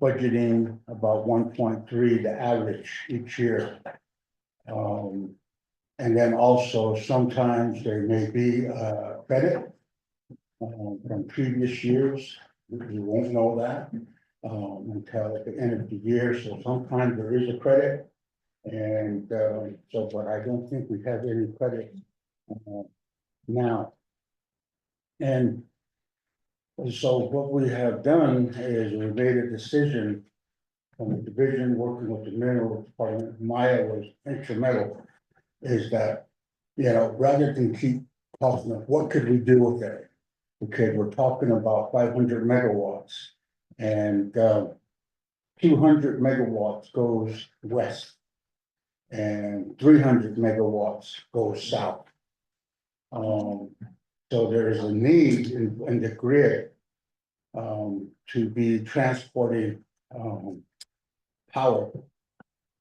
budgeting about 1.3 the average each year. And then also sometimes there may be a credit from previous years. We won't know that until at the end of the year. So sometimes there is a credit. And so, but I don't think we have any credit now. And so what we have done is we made a decision from the division working with the mineral department. Maya was instrumental, is that, you know, rather than keep talking of what could we do with it? Okay, we're talking about 500 megawatts and 200 megawatts goes west and 300 megawatts goes south. So there is a need in the grid to be transporting power.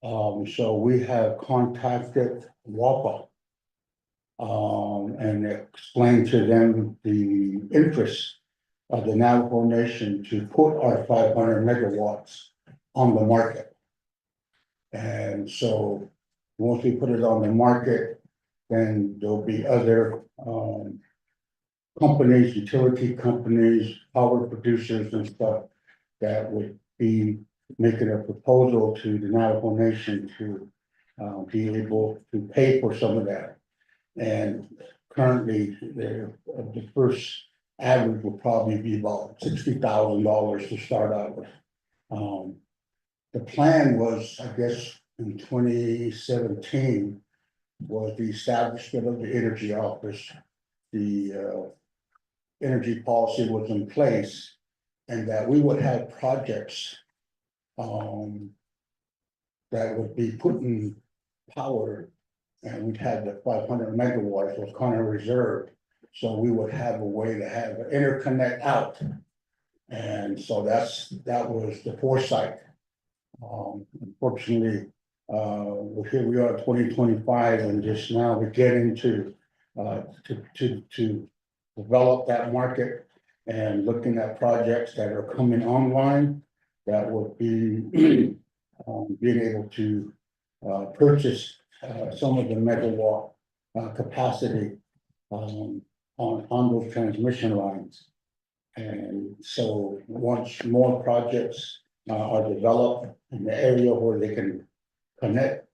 So we have contacted WAPA and explained to them the interest of the Navajo Nation to put our 500 megawatts on the market. And so once we put it on the market, then there'll be other companies, utility companies, power producers and stuff that would be making a proposal to the Navajo Nation to be able to pay for some of that. And currently, the first average will probably be about $60,000 to start out with. The plan was, I guess, in 2017, was the establishment of the energy office. The energy policy was in place, and that we would have projects that would be putting power and we'd had the 500 megawatts was kind of reserved. So we would have a way to have an interconnect out. And so that was the foresight. Unfortunately, here we are 2025 and just now we're getting to develop that market and looking at projects that are coming online that would be being able to purchase some of the megawatt capacity on those transmission lines. And so once more projects are developed in the area where they can connect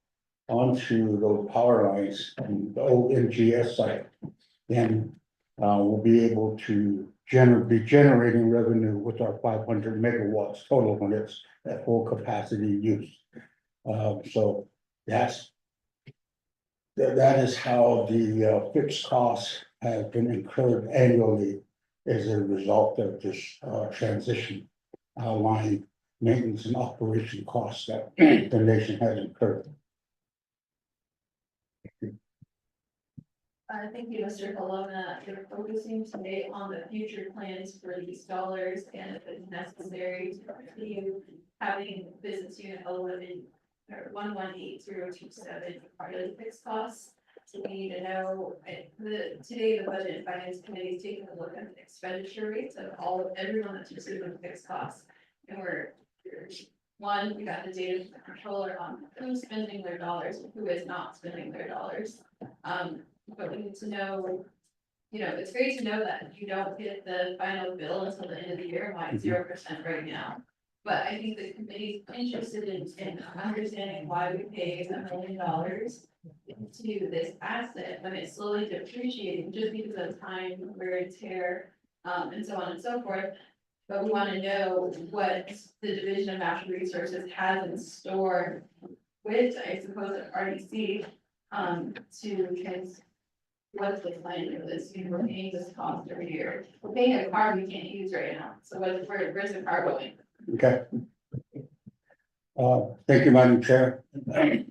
onto those power lines and the old MGS site, then we'll be able to be generating revenue with our 500 megawatts total when it's at full capacity use. So that is how the fixed costs have been incurred annually as a result of this transition line maintenance and operation costs that the nation has incurred. Thank you, Mr. Colonna. You're focusing today on the future plans for these dollars and if it's necessary to continue having business unit 11 or 118027 part of the fixed costs. So we need to know, today the Budget and Finance Committee is taking a look at the expenditure rates of everyone that's receiving fixed costs. And we got the data from the controller on who's spending their dollars and who is not spending their dollars. But we need to know, it's great to know that you don't get the final bill until the end of the year, like 0% right now. But I think the committee's interested in understanding why we pay $1 million into this asset when it's slowly depreciating just because of time, wear and tear, and so on and so forth. But we want to know what the Division of Natural Resources has in store with, I suppose, RDC, what's the plan for this? We're paying this cost every year. We're paying a car we can't use right now. So where's the car going? Okay. Thank you, Madam Chair,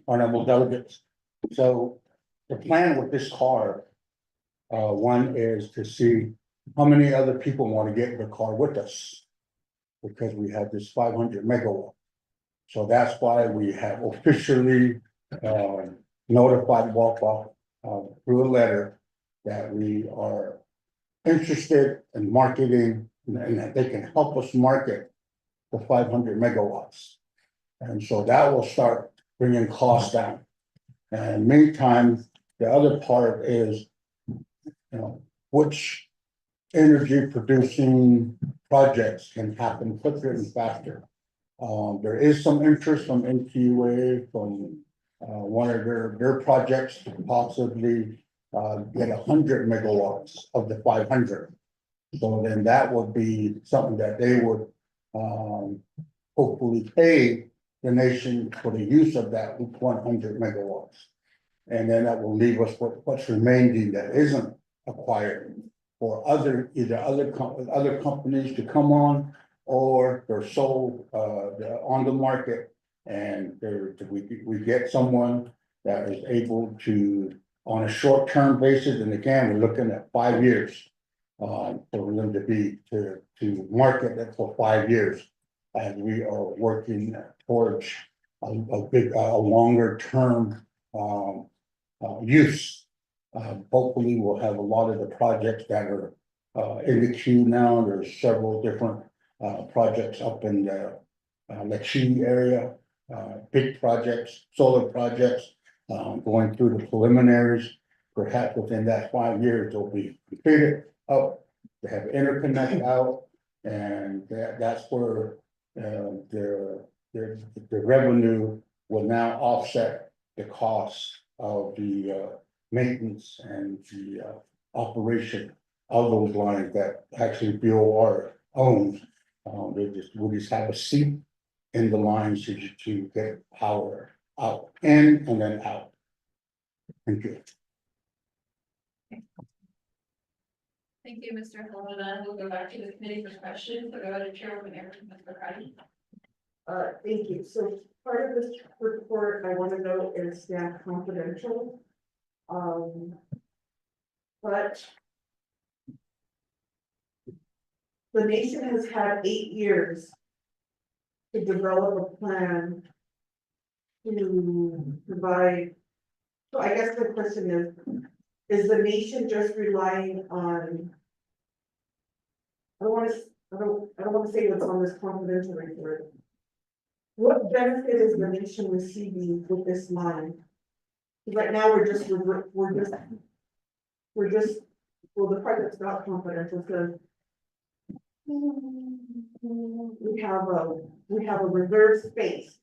honorable delegates. So the plan with this car, one is to see how many other people want to get in the car with us. Because we have this 500 megawatt. So that's why we have officially notified Wapak through a letter that we are interested in marketing and that they can help us market the 500 megawatts. And so that will start bringing costs down. And meantime, the other part is, which energy producing projects can happen quicker and faster. There is some interest from NQA from one of their projects to possibly get 100 megawatts of the 500. So then that would be something that they would hopefully pay the nation for the use of that 100 megawatts. And then that will leave us with what's remaining that isn't acquired for other companies to come on, or they're sold they're on the market, and we get someone that is able to, on a short-term basis, and again, we're looking at 5 years for them to market that for 5 years, and we are working towards a longer term use. Hopefully we'll have a lot of the projects that are in the queue now. There's several different projects up in the Lachine area, big projects, solar projects, going through the preliminaries. Perhaps within that 5 years, they'll be completed up, they have interconnect out, and that's where the revenue will now offset the cost of the maintenance and the operation of those lines that actually BOR owns. We'll just have a seat in the lines to get power out, in and then out. Thank you. Thank you, Mr. Helena. We'll go back to the committee for questions. We'll go to Chairwoman Erickson McCarty. Thank you. So part of this report, I want to know is staff confidential. But the nation has had 8 years to develop a plan to provide. So I guess the question is the nation just relying on? I don't wanna say what's on this confidential report. What benefit is the nation receiving with this line? Right now, we're just, well, the project's not confidential, because we have a reserve space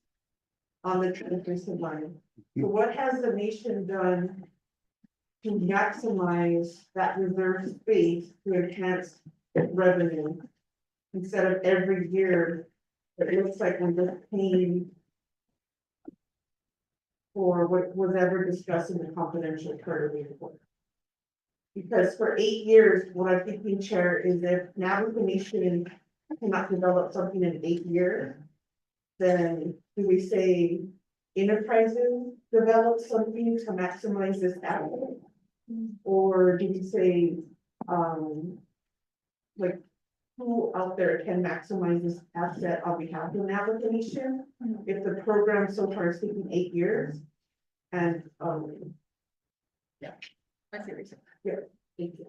on the transmission line. So what has the nation done to maximize that reserve space to enhance revenue? Instead of every year, it looks like we're just paying for what was ever discussed in the confidential part of the report. Because for 8 years, what I'm thinking, Chair, is if now the nation cannot develop something in 8 years, then do we say enterprises develop something to maximize this asset? Or do we say, like, who out there can maximize this asset on behalf of the nation? If the program so far is taking 8 years, and, yeah. I see what you're saying. Yeah, thank you.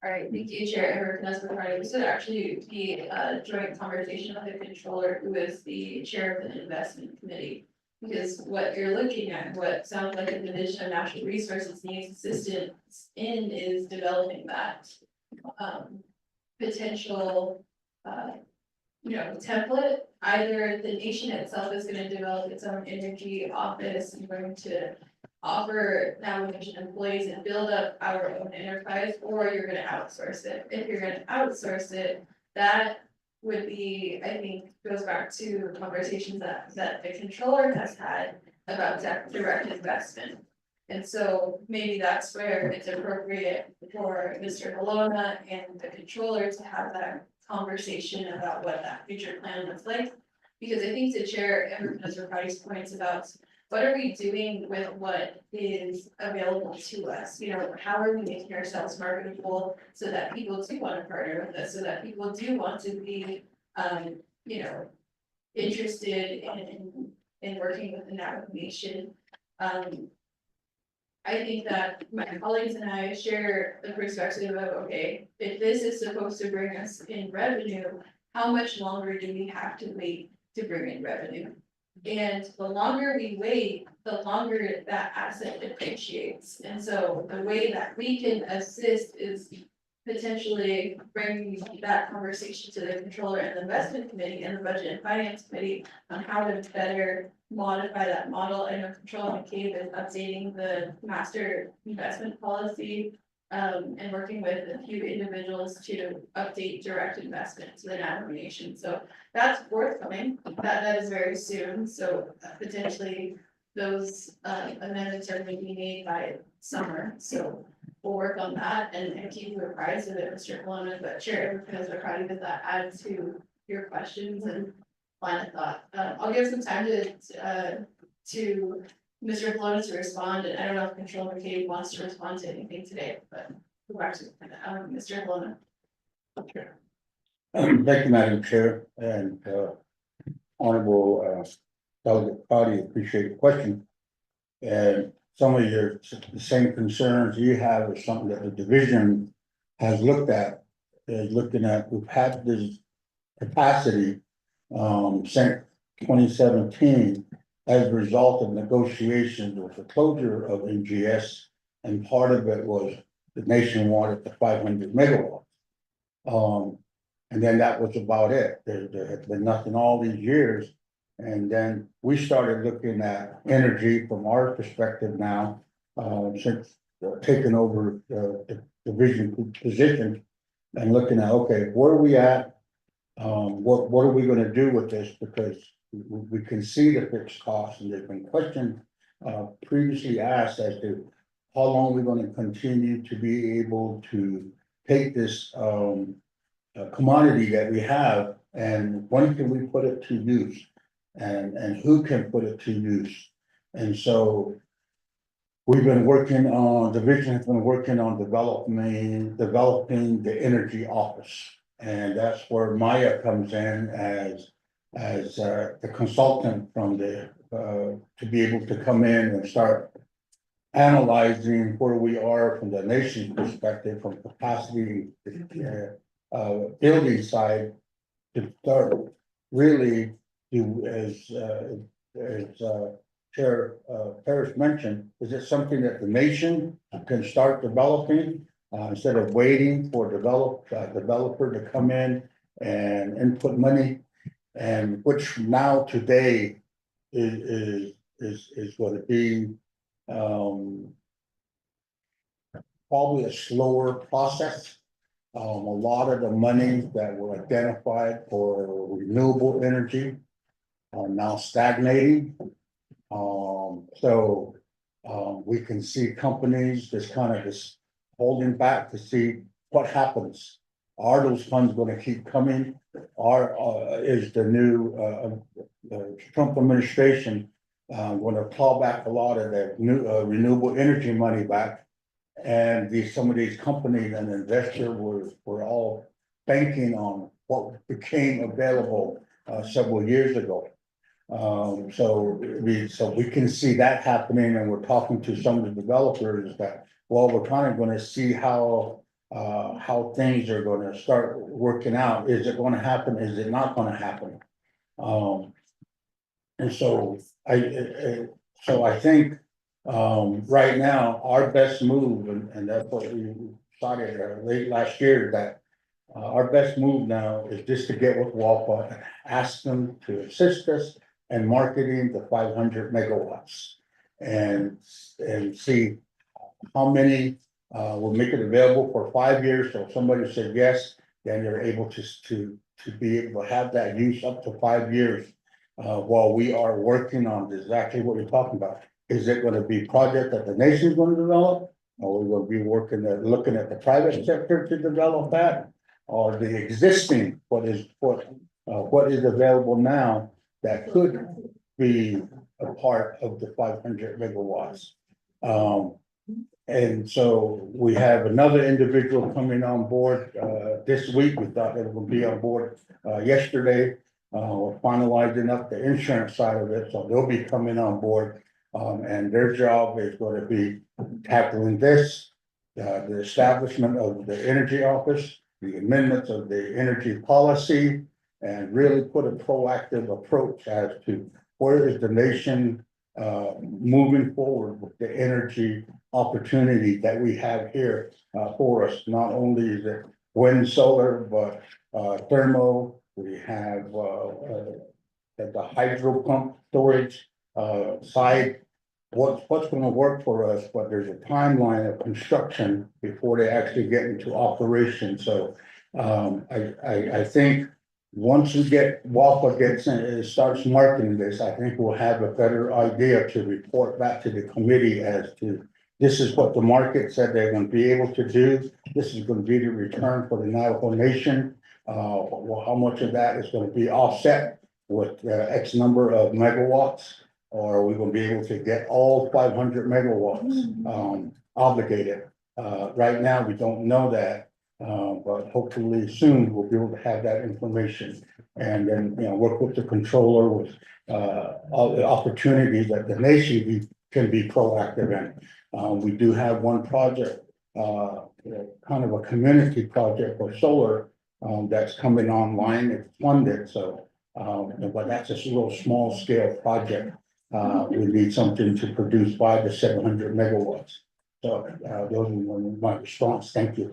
All right, thank you, Chair. I recognize the party. This would actually be a joint conversation with the controller, who is the chair of the investment committee. Because what you're looking at, what sounds like a division of natural resources needs assistance in is developing that. Potential, template. Either the nation itself is gonna develop its own energy office and going to offer navigation employees and build up our own enterprise, or you're gonna outsource it. If you're gonna outsource it, that would be, I think, goes back to conversations that the controller has had about direct investment. And so maybe that's where it's appropriate for Mr. Bologna and the controller to have that conversation about what that future plan looks like. Because I think to Chair Everybody's points about what are we doing with what is available to us? How are we making ourselves marketable so that people do want to partner with us, so that people do want to be, interested in working with the Navajo Nation. I think that my colleagues and I share the perspective of, okay, if this is supposed to bring us in revenue, how much longer do we have to wait to bring in revenue? And the longer we wait, the longer that asset depreciates. And so the way that we can assist is potentially bring that conversation to the controller and the investment committee and the budget and finance committee on how to better modify that model. I know Controller McCabe is updating the master investment policy and working with a few individuals to update direct investment to the Navajo Nation. So that's forthcoming. That is very soon. So potentially those amendments are going to be made by summer. So we'll work on that and keep you apprised of it, Mr. Colonna. But Chair Everett, does that add to your questions and line of thought? I'll give some time to Mr. Colonna to respond, and I don't know if Controller McCabe wants to respond to anything today, but go back to Mr. Colonna. Thank you, Madam Chair, and Honorable Delegate Crowdy, appreciate the question. And some of the same concerns you have is something that the division has looked at, we've had this capacity since 2017 as a result of negotiations with the closure of NGS, and part of it was the nation wanted the 500 megawatts. And then that was about it. There had been nothing all these years. And then we started looking at energy from our perspective now, since taking over the division position and looking at, okay, where are we at? What are we gonna do with this? Because we can see the fixed costs, and there's been questions previously asked as to how long we're gonna continue to be able to take this commodity that we have, and when can we put it to use? And who can put it to use? And so we've been working on, division has been working on developing the energy office. And that's where Maya comes in as the consultant from to be able to come in and start analyzing where we are from the nation's perspective, from capacity, building side, to start really do as Chair Parrish mentioned, is it something that the nation can start developing? Instead of waiting for developer to come in and input money, and which now today is going to be probably a slower process. A lot of the money that were identified for renewable energy are now stagnating. We can see companies just kind of just holding back to see what happens. Are those funds going to keep coming? Is the new Trump administration going to claw back a lot of the new renewable energy money back? And some of these companies and investors were all banking on what became available several years ago. So we can see that happening, and we're talking to some of the developers that, well, we're kind of going to see how things are going to start working out. Is it going to happen? Is it not going to happen? And so I think right now, our best move, and that's what we started late last year, that our best move now is just to get with WAPA and ask them to assist us in marketing the 500 megawatts and see how many will make it available for 5 years. So if somebody said yes, then they're able to be able to have that use up to 5 years while we are working on exactly what you're talking about. Is it going to be a project that the nation's going to develop? Or we're going to be looking at the private sector to develop that? Or the existing, what is available now that could be a part of the 500 megawatts? And so we have another individual coming on board this week. We thought they would be on board yesterday. We're finalizing up the insurance side of it, so they'll be coming on board. And their job is going to be tackling this, the establishment of the energy office, the amendments of the energy policy, and really put a proactive approach as to where is the nation moving forward with the energy opportunity that we have here for us. Not only is it wind, solar, but thermo. We have the hydro pump storage side. What's going to work for us, but there's a timeline of construction before they actually get into operation. So I think once we WAPA starts marketing this, I think we'll have a better idea to report back to the committee as to this is what the market said they're going to be able to do. This is going to be the return for the Navajo Nation. How much of that is going to be offset with X number of megawatts? Or are we going to be able to get all 500 megawatts obligated? Right now, we don't know that, but hopefully soon we'll be able to have that information. And then, work with the controller with all the opportunities that the nation can be proactive in. We do have one project, kind of a community project for solar that's coming online. It's funded, so but that's a little small scale project. We need something to produce 500 to 700 megawatts. So those are my response. Thank you.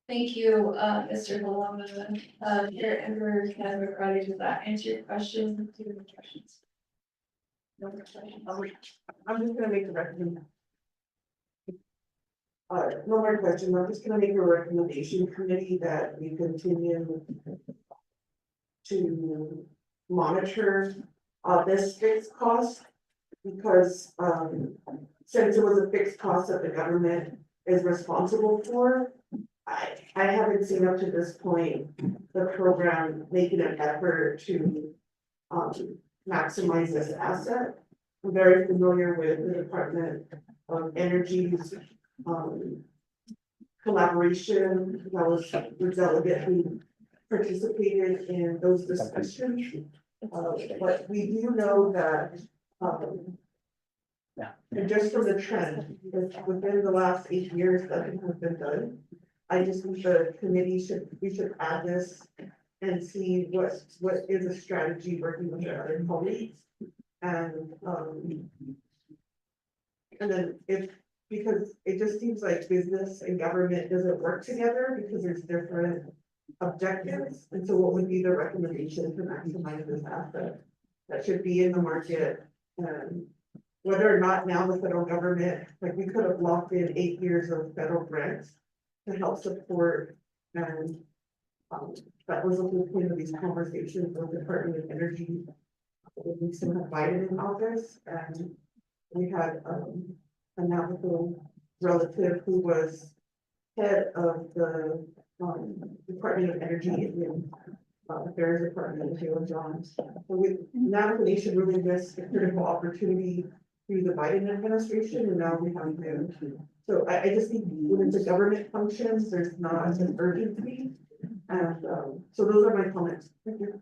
Thank you, Mr. Malama. Chair Ember Kazim, does that answer your question? Do you have any questions? No more questions? I'm just gonna make a recommendation. No more questions. I'm just gonna make a recommendation committee that we continue to monitor this fixed cost. Because since it was a fixed cost that the government is responsible for, I haven't seen up to this point the program making an effort to maximize this asset. I'm very familiar with the Department of Energy's, collaboration. I was the delegate who participated in those discussions. But we do know that, and just from the trend, within the last 8 years, nothing has been done. I just think the committee we should add this and see what is a strategy working with our other colleagues. And then because it just seems like business and government doesn't work together because there's different objectives. And so what would be the recommendation to maximize this asset that should be in the market? Whether or not now the federal government, like we could have locked in 8 years of federal grants to help support and that was the whole point of these conversations with the Department of Energy. We still have Biden in office and we had a Navajo relative who was head of the Department of Energy in Affairs Department, Taylor Johns. So Navajo Nation really missed a critical opportunity through the Biden administration, and now we have to. So I just think when it's a government functions, there's not an urgency. And so those are my comments. Thank you.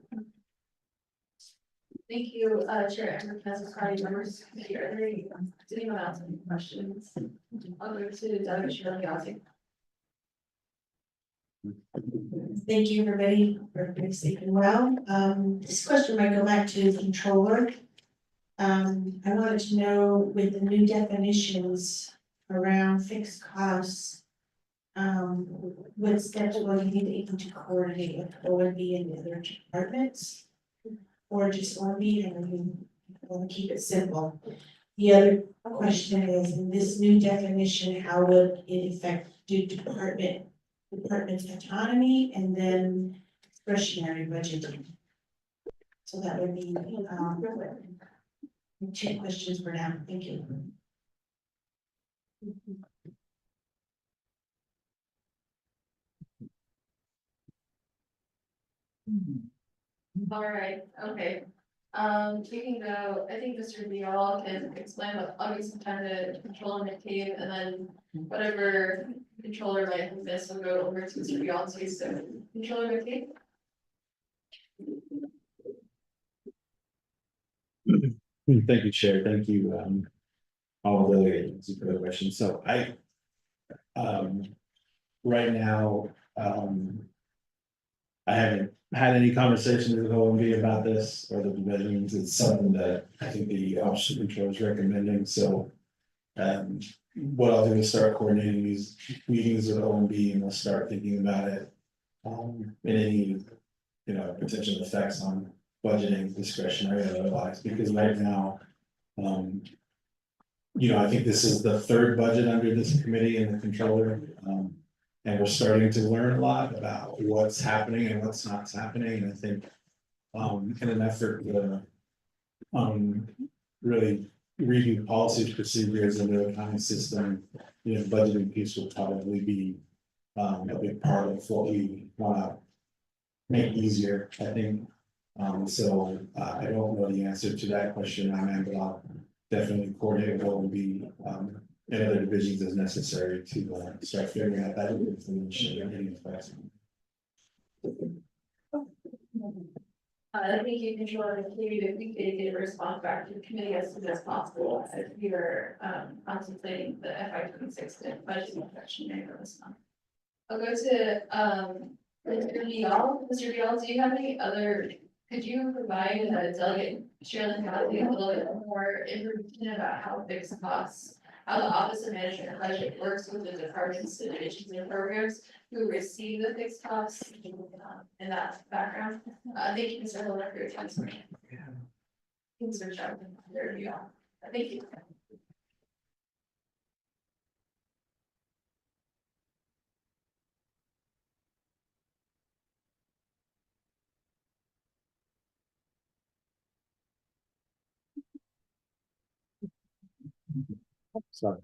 Thank you, Chair and Professor Cardi, members. Does anyone else have any questions? I'll go to Doug Shirley. Thank you, everybody, for being safe and well. This question might go back to the controller. I wanted to know with the new definitions around fixed costs, what steps will you be able to coordinate with OMB and the other departments? Or just OMB, and we want to keep it simple. The other question is, in this new definition, how would it affect department's autonomy and then discretionary budgeting? So that would be, 2 questions for now. Thank you. All right, okay. We can go, I think Mr. Leal can explain, but I'll give some time to Controller McCabe, and then whatever controller might have missed, we'll go over to Mr. Leal too, so Controller McCabe. Thank you, Chair. Thank you, all the delegates for the question. So right now, I haven't had any conversations with OMB about this or the divisions. It's something that I think the Office of Control is recommending, so. What I'll do is start coordinating these meetings with OMB and we'll start thinking about it. And any, potential effects on budgeting, discretionary or otherwise, because right now. I think this is the 3rd budget under this committee and the controller. And we're starting to learn a lot about what's happening and what's not happening, and I think. In an effort to. Really review policies, procedures and the accounting system, the budgeting piece will probably be. A big part of what we wanna. Make easier, I think. So I don't know the answer to that question, but I'll definitely coordinate what will be, in other divisions as necessary to start figuring out that information and getting effects. I think you Controller McCabe, if we could get a response back to the committee as soon as possible, as we are contemplating the FY26 budget section for this month. I'll go to Mr. Leal. Mr. Leal, do you have any other, could you provide Delegate Shirley Hadley a little bit more information about how fixed costs, how the Office of Management and Budget works with the departments, divisions and programs who receive the fixed costs in that background? Thank you, Mr. Hiller, for your time. Mr. Sharp, there you go. Thank you. Sorry.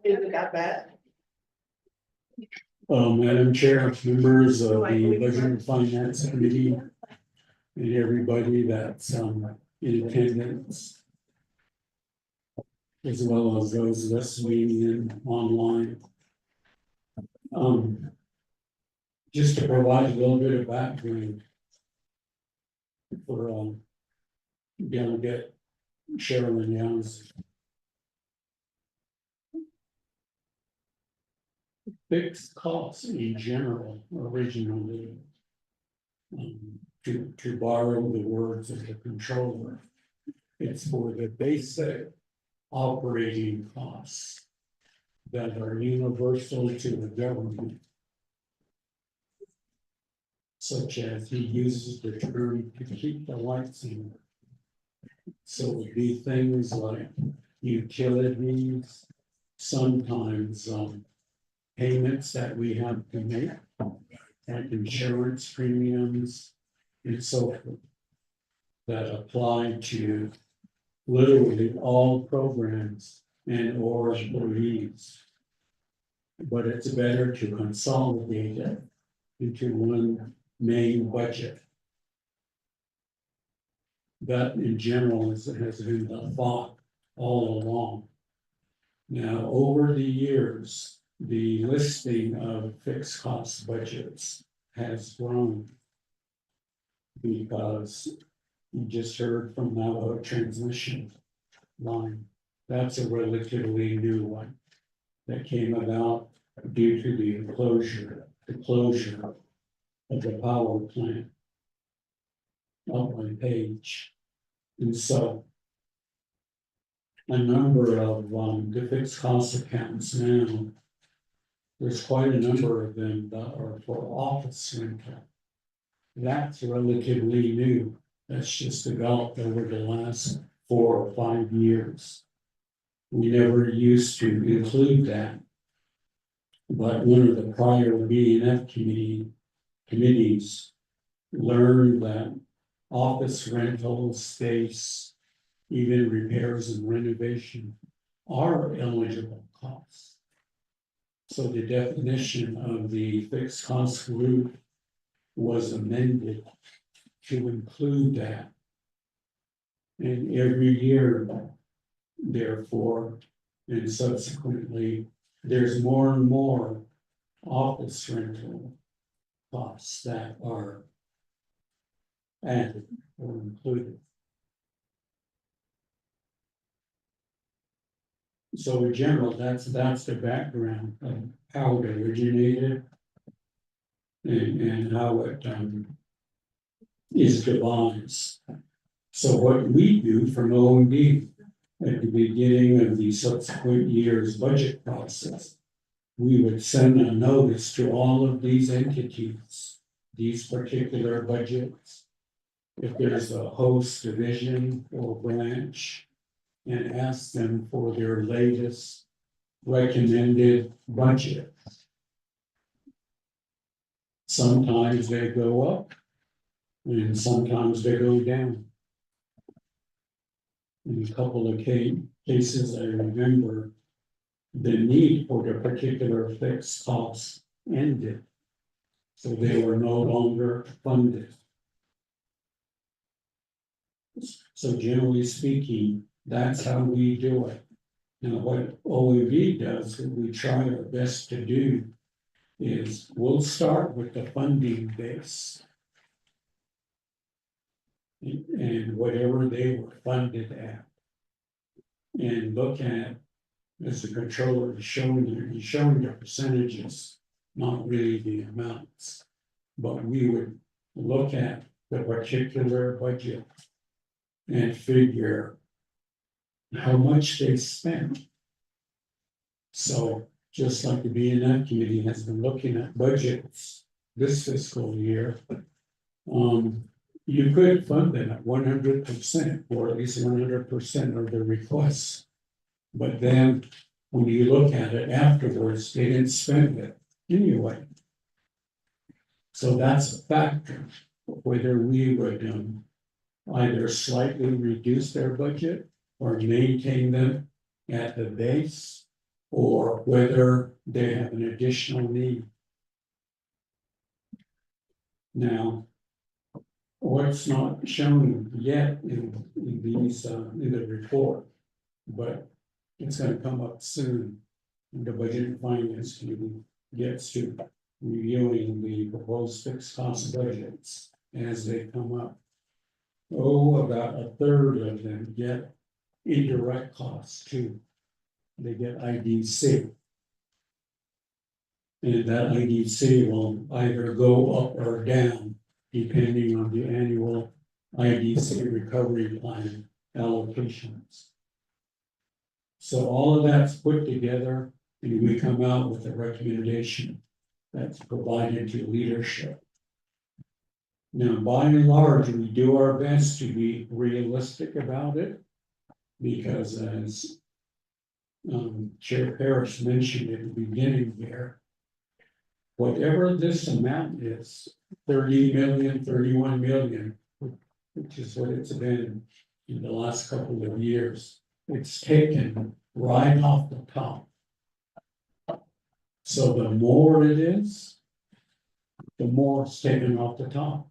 Is it that bad? Madam Chair, members of the Budget and Finance Committee. And everybody that's in attendance. As well as those listening in online. Just to provide a little bit of background. For delegate Sherilyn Young's. Fixed costs in general originally. To borrow the words of the controller. It's for the basic operating costs. That are universal to the government. Such as he uses the term to keep the lights on. So it would be things like utilities, sometimes payments that we have to make. Like insurance premiums and so forth. That apply to literally all programs and or employees. But it's better to consolidate it into one main budget. That in general has been the thought all along. Now, over the years, the listing of fixed cost budgets has grown. Because you just heard from Navajo transmission line, that's a relatively new one. That came about due to the closure of the power plant. On my page. And so. A number of the fixed cost accounts now. There's quite a number of them that are for office rental. That's relatively new. That's just developed over the last 4 or 5 years. We never used to include that. But one of the prior BNF committees learned that office rental space, even repairs and renovation are eligible costs. So the definition of the fixed cost group was amended to include that. And every year, therefore, and subsequently, there's more and more office rental costs that are added or included. So in general, that's the background of how it originated. And how it is devised. So what we do from OMB at the beginning of the subsequent year's budget process, we would send a notice to all of these entities, these particular budgets. If there's a host, division, or branch, and ask them for their latest recommended budget. Sometimes they go up, and sometimes they go down. In a couple of cases, I remember the need for the particular fixed costs ended. So they were no longer funded. So generally speaking, that's how we do it. Now, what OEB does, what we try our best to do, is we'll start with the funding base. And whatever they were funded at. And look at, as the controller is showing you, he's showing the percentages, not really the amounts. But we would look at the particular budget and figure how much they spent. So just like the BNF committee has been looking at budgets this fiscal year, you could fund them at 100%, or at least 100% of the requests. But then when you look at it afterwards, they didn't spend it anyway. So that's a factor, whether we would either slightly reduce their budget or maintain them at the base or whether they have an additional need. Now, what's not shown yet in these, in the report, but it's gonna come up soon. when The Budget and Finance Committee gets to reviewing the proposed fixed cost budgets as they come up. Oh, about a third of them get indirect costs too. They get IDC. And that IDC will either go up or down depending on the annual IDC recovery plan allocations. So all of that's put together and we come out with a recommendation that's provided to leadership. Now, by and large, we do our best to be realistic about it. Because as Chair Parrish mentioned at the beginning here, whatever this amount is, 30 million, 31 million, which is what it's been in the last couple of years, it's taken right off the top. So the more it is, the more it's taken off the top.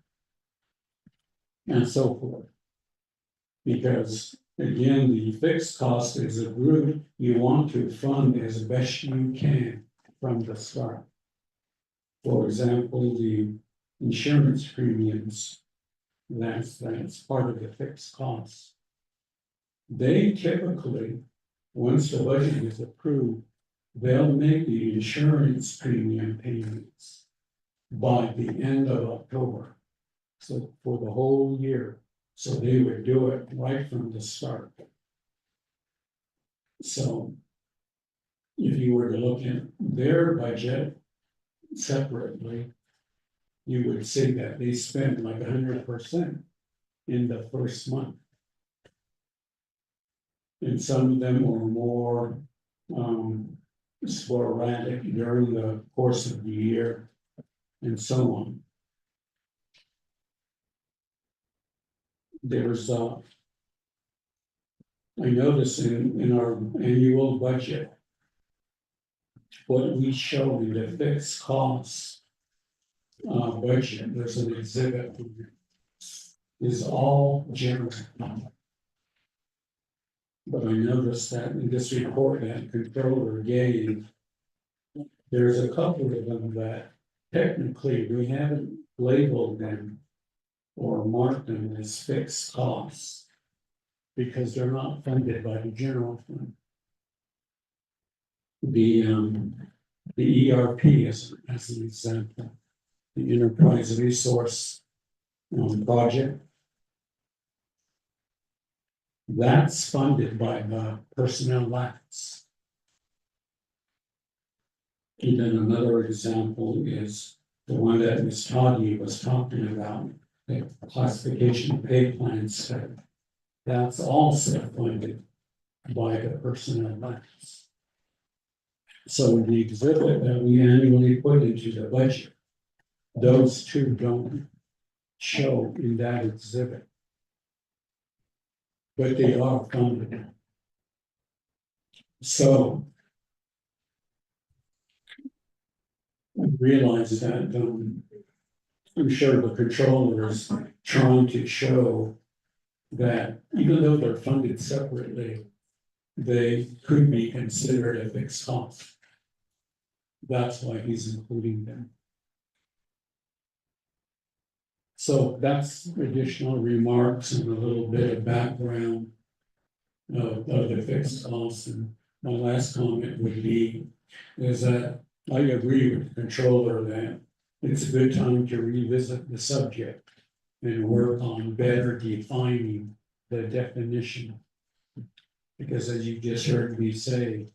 And so forth. Because again, the fixed cost is a group you want to fund as best you can from the start. For example, the insurance premiums, that's part of the fixed costs. They typically, once the budget is approved, they'll make the insurance premium payments by the end of October. So for the whole year, so they would do it right from the start. So if you were to look at their budget separately, you would see that they spend like 100% in the first month. And some of them are more sporadic during the course of the year and so on. There's I notice in our annual budget, what we show in the fixed costs budget, there's an exhibit is all general. But I noticed that in this report that controller gave, there's a couple of them that technically we haven't labeled them or marked them as fixed costs because they're not funded by the general fund. The ERP as an example, the enterprise resource project. That's funded by the personnel lapse. And then another example is the one that Ms. Toddy was talking about, the classification pay plan study. That's also funded by the personnel lapse. So in the exhibit that we annually put into the budget, those two don't show in that exhibit. But they are funded. So I realize that I'm sure the controller is trying to show that even though they're funded separately, they could be considered a fixed cost. That's why he's including them. So that's additional remarks and a little bit of background of the fixed costs. And my last comment would be is that I agree with the controller that it's a good time to revisit the subject and work on better defining the definition. Because as you just heard me say,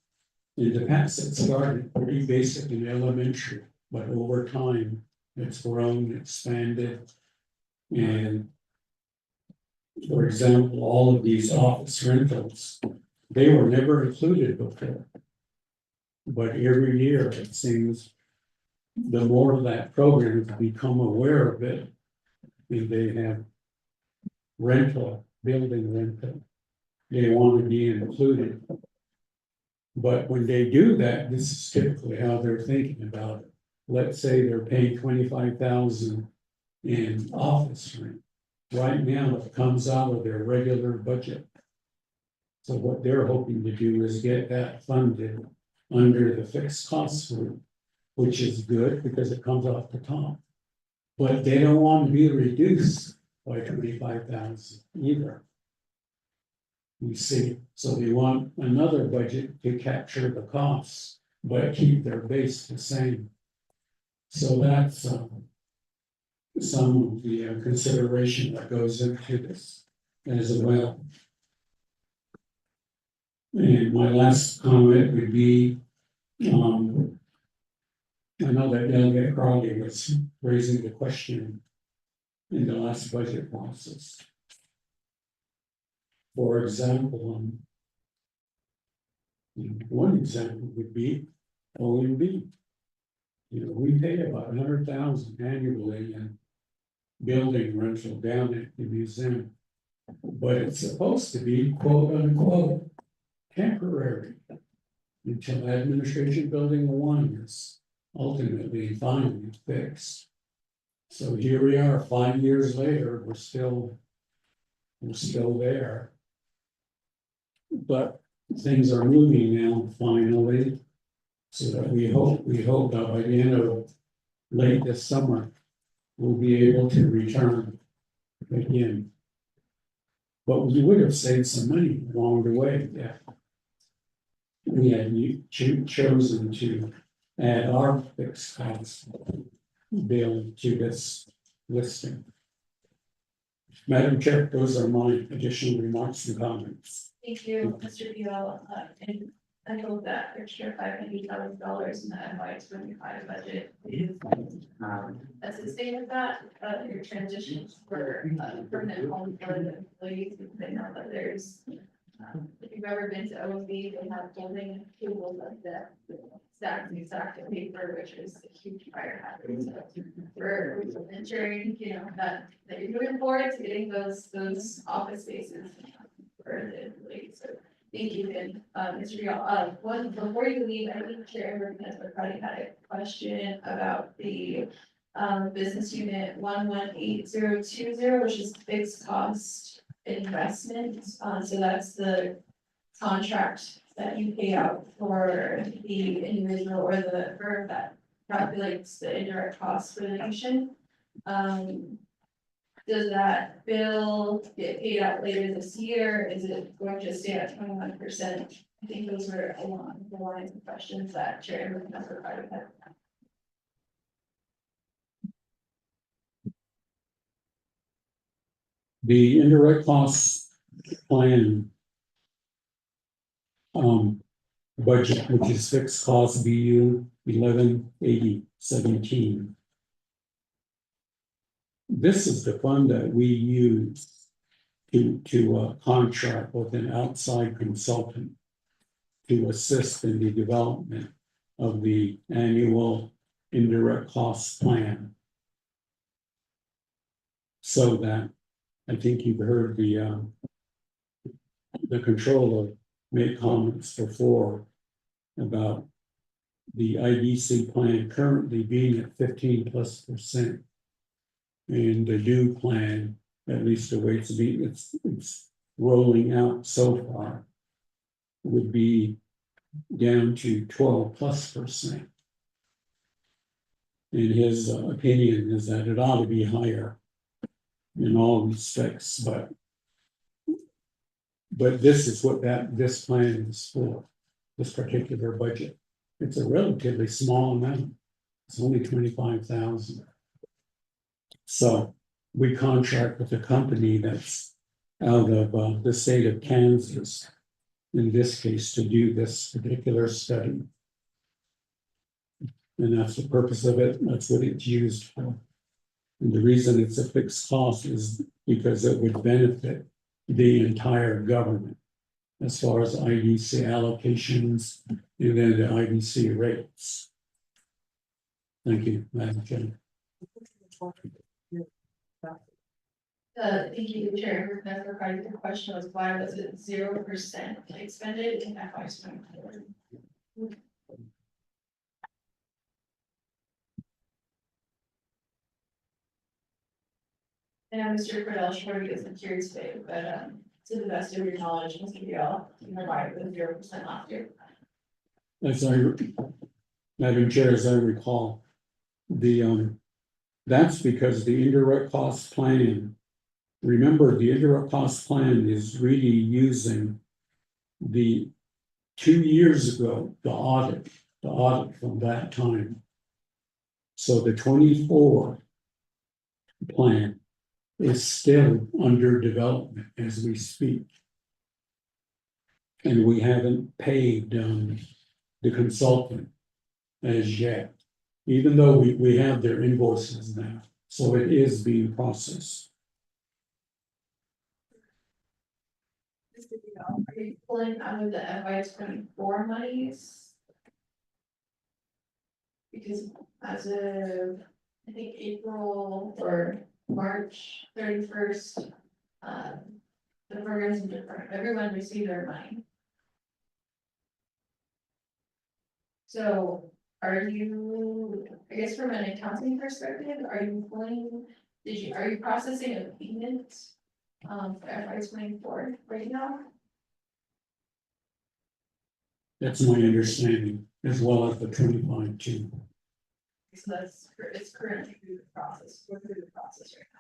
in the past it started pretty basic and elementary, but over time it's grown, expanded. And for example, all of these office rentals, they were never included before. But every year it seems the more that programs become aware of it, and they have rental, building rental, they want to be included. But when they do that, this is typically how they're thinking about it. Let's say they're paying 25,000 in office rent. Right now, it comes out of their regular budget. So what they're hoping to do is get that funded under the fixed cost group, which is good because it comes off the top. But they don't want to be reduced by 25,000 either. You see, so they want another budget to capture the costs, but keep their base the same. So that's some of the consideration that goes into this as well. And my last comment would be, I know that Delegate Crowley was raising the question in the last budget process. For example, one example would be OMB. We pay about 100,000 annually in building rental down at the museum. But it's supposed to be quote unquote temporary until administration building 1 is ultimately finally fixed. So here we are, 5 years later, we're still there. But things are moving now finally. So that we hope that by the end of late this summer, we'll be able to return again. But we would have saved some money along the way, yeah. We had chosen to add our fixed cost bill to this listing. Madam Chair, those are my additional remarks and comments. Thank you, Mr. Buell, and I hope that extra $500,000 in the FY 25 budget is a sustain with that, your transitions for permanent home for the employees, because I know that there's if you've ever been to OMB, they have folding tables of the stacked paper, which is a huge fire hazard. So we're ensuring, that you're moving forward to getting those office spaces for the employees. So thank you, and Mr. Buell, before you leave, I think Chair McCarty had a question about the business unit 118020, which is fixed cost investment. So that's the contract that you pay out for the individual or the firm that calculates the indirect costs for the nation. Does that bill get paid out later this year? Is it going to stay at 21%? I think those were along the lines of questions that Chair McCarty had. The indirect costs plan budget, which is fixed cost BU 118017. This is the fund that we use to contract with an outside consultant to assist in the development of the annual indirect costs plan. So that I think you've heard the controller make comments before about the IDC plan currently being at 15+%. And the new plan, at least the way it's rolling out so far, would be down to 12+%. And his opinion is that it ought to be higher in all respects, but this is what this plan is for, this particular budget. It's a relatively small amount. It's only 25,000. So we contract with a company that's out of the state of Kansas, in this case, to do this particular study. And that's the purpose of it. That's what it's used for. And the reason it's a fixed cost is because it would benefit the entire government as far as IDC allocations and then the IDC rates. Thank you, Madam Chair. Thank you, Chair, that's regarding the question was why was it 0% expended in FY 24? And Mr. Cordell, sure he isn't here today, but, to the best of your knowledge, Mr. Bill, you know why it was 0% last year? As Madam Chair, as I recall, that's because the indirect cost plan. Remember, the indirect cost plan is really using the 2 years ago, the audit from that time. So the 24 plan is still under development as we speak. And we haven't paid the consultant as yet, even though we have their invoices now, so it is being processed. Mr. Bill, are you pulling out of the FY 24 monies? Because as of, I think, April or March 31st, the programs are different, everyone received their money. So are you, I guess from an accounting perspective, are you pulling, are you processing a payment for FY 24 right now? That's my understanding, as well as the 25 too. So it's currently through the process, we're through the process right now.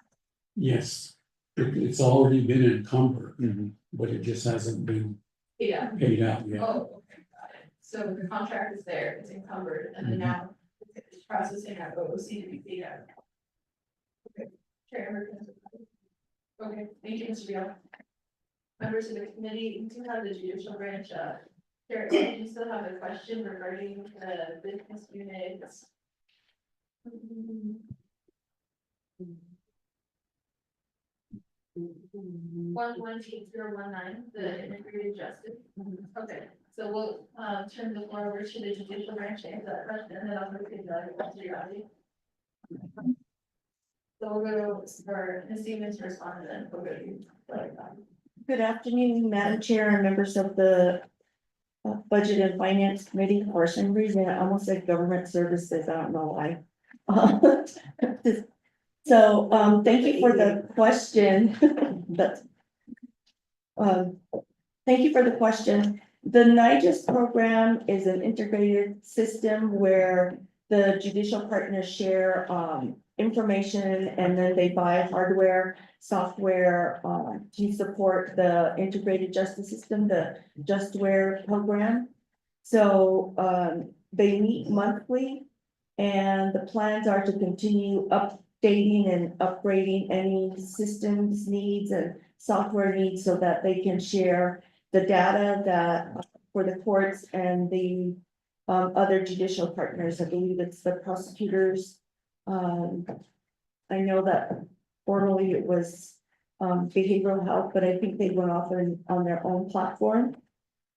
Yes, it's already been encumbered, Mhm. but it just hasn't been Yeah. paid out yet. Oh, okay, got it. So the contract is there, it's encumbered, and then now it's processing at OOC to be paid out. Okay, Chair. Okay, thank you, Mr. Beal. Members of the committee, you do have the judicial branch, Chair, do you still have a question regarding the business units? 118019, the integrated justice. Okay, so we'll turn the floor over to the judicial branch to answer that question, and then I'll move to the audience. So we'll go for Ms. Stevens to respond, and then we'll go to you. Good afternoon, Madam Chair and members of the Budget and Finance Committee. For some reason, I almost said government services, I don't know why. So, thank you for the question. But, thank you for the question. The NIGIS program is an integrated system where the judicial partners share information, and then they buy hardware, software to support the integrated justice system, the Justware program. So they meet monthly, and the plans are to continue updating and upgrading any systems needs and software needs so that they can share the data that for the courts and the other judicial partners. I believe it's the prosecutors. I know that formerly it was behavioral health, but I think they went off on their own platform.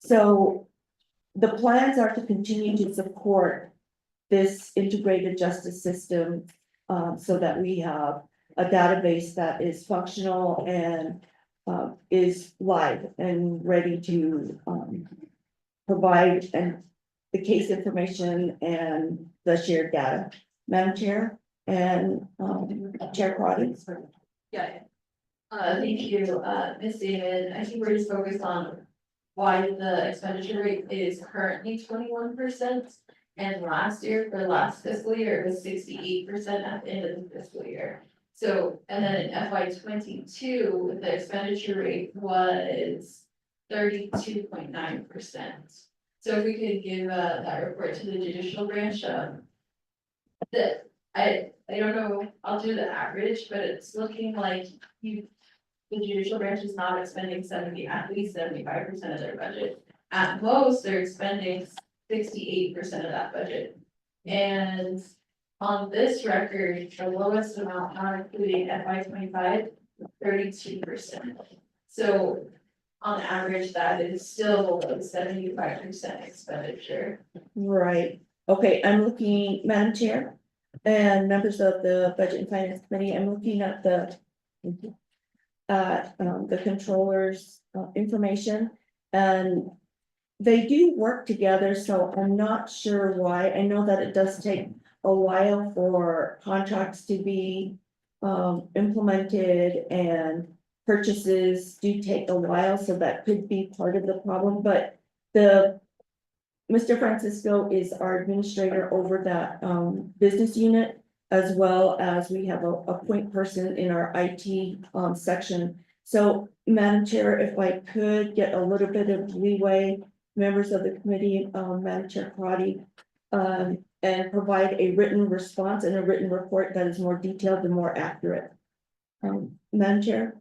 So the plans are to continue to support this integrated justice system so that we have a database that is functional and is live and ready to provide the case information and the shared data. Madam Chair and Chair Crotty. Yeah. Thank you, Ms. David. I think we're just focused on why the expenditure rate is currently 21%. And last year, for last fiscal year, it was 68% at the end of the fiscal year. So, and then in FY 22, the expenditure rate was 32.9%. So if we could give that report to the judicial branch, that I don't know, I'll do the average, but it's looking like the judicial branch is not expending at least 75% of their budget. At most, they're expending 68% of that budget. And on this record, the lowest amount, not including FY 25, 32%. So on average, that is still below 75% expenditure. Right, okay, I'm looking, Madam Chair and members of the Budget and Finance Committee, I'm looking at the at, the controller's, information. And they do work together, so I'm not sure why. I know that it does take a while for contracts to be implemented, and purchases do take a while, so that could be part of the problem, but Mr. Francisco is our administrator over that business unit, as well as we have a point person in our IT section. So, Madam Chair, if I could get a little bit of leeway, members of the committee, Madam Chair Crotty, and provide a written response and a written report that is more detailed and more accurate. Madam Chair?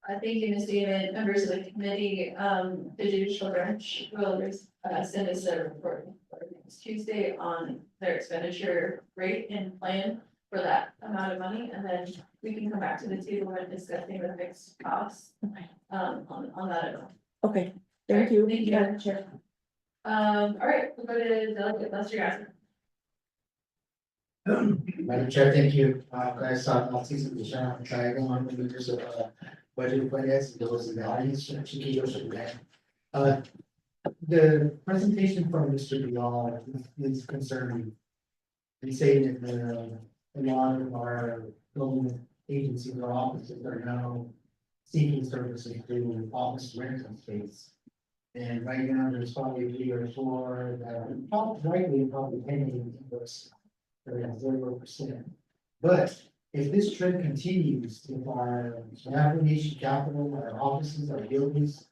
Thank you, Ms. David, members of the committee, the judicial branch will send us a report for next Tuesday on their expenditure rate and plan for that amount of money, and then we can come back to the table when discussing the fixed costs, on that amount. Okay, thank you. Thank you. Madam Chair. All right, we'll go to Delegate Lester Gasser. Madam Chair, thank you. Guys, I'll see some additional triangle on the members of budget finance, those in the audience, Chiquillos and that. The presentation from Mr. Bilal is concerning. He's saying that a lot of our government agencies or offices are now seeking services through office rental space. And right now, there's probably 3 or 4 that are probably paying invoice. 0%. But if this trend continues, if our navigation capital, our offices, our buildings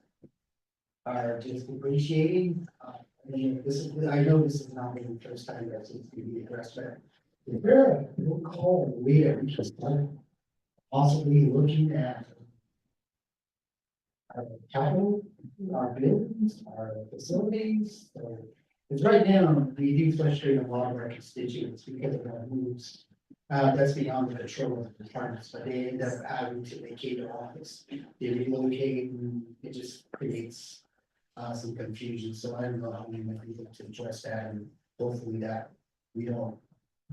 are just depreciating, I mean, this is, I know this is not the first time that it's to be addressed, but if there a call we that we can start possibly looking at our capital, our buildings, our facilities, because right now, we do frustrate a lot of our constituents because of our moves. That's beyond the control of the departments, but they end up having to vacate their office. They relocate, and it just creates some confusion, so I don't know how we might be able to address that, and hopefully that we don't,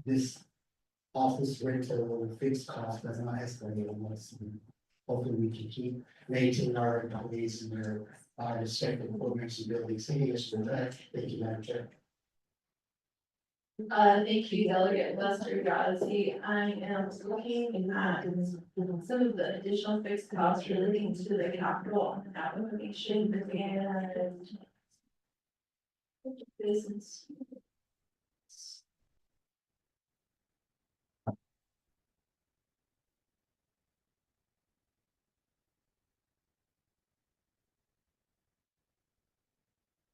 this office rental fixed cost does not escalate on us. Hopefully we can keep maintaining our employees and their respective programs and buildings. Thank you for that. Thank you, Madam Chair. Thank you, Delegate Lester Yazzie. I am looking at some of the additional fixed costs relating to the capital application and business.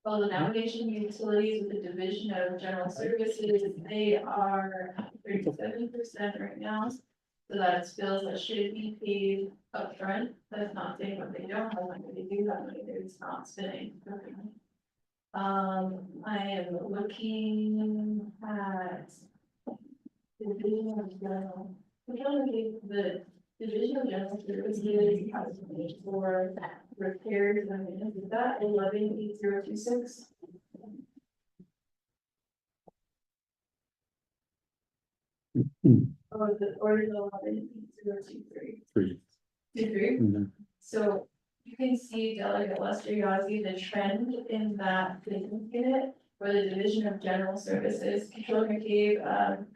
Well, the navigation utilities with the Division of General Services, they are 37% right now. So that's bills that should be paid upfront. That's not saying what they don't have, money they do have money, they're just not spending. I am looking at the Division of General. The Division of General Services has money for repairs and maintenance. Is that 118026? Or the 118023? 23? Mhm. So you can see Delegate Lester Yazzie, the trend in that business unit for the Division of General Services. Controller McCabe,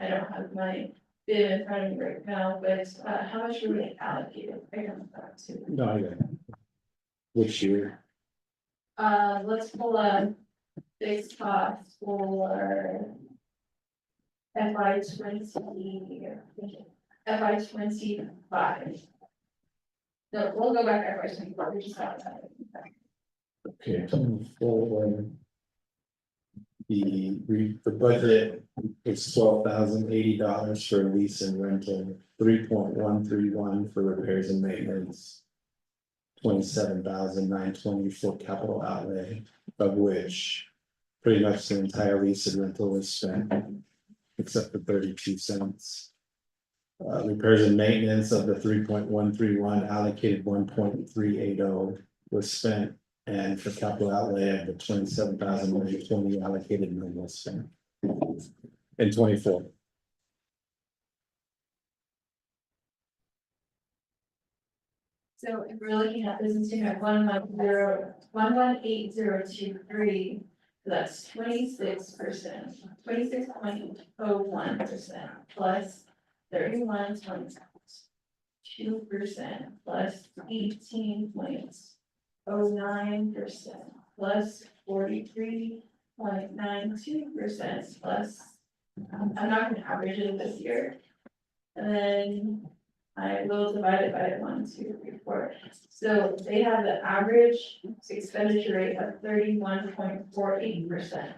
I don't have my bid in front of me right now, but how much were we allocated? I don't know that too. No, I got it. Which year? Let's pull up fixed costs for FY 25. No, we'll go back to FY 24, we just got that. Okay, 24. The budget is $12,080 for lease and rental, 3.131 for repairs and maintenance. 27,920 for capital outlay, of which pretty much the entire lease and rental was spent, except for 32 cents. Repairs and maintenance of the 3.131 allocated 1.380 was spent, and for capital outlay of the 27,920 allocated none was spent in 24. So, So if we're looking at business unit 118023, that's 26%, 26.01% plus 31.2% plus 18.09% plus 43.92% plus. I'm not gonna average it this year. And then I will divide it by 1, 2, 3, 4. So they have the average expenditure rate of 31.48%.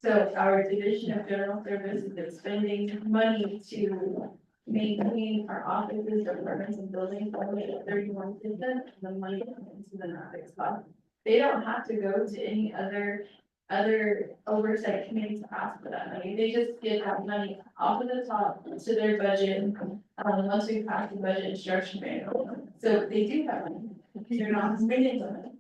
So our division of general services is spending money to maintain our offices, departments and buildings only at 31%, and the money comes into the fixed cost. They don't have to go to any other oversight committee to ask for that money. They just get that money off of the top to their budget. Once we pass the budget instruction manual, so they do have money, they're not spending the money.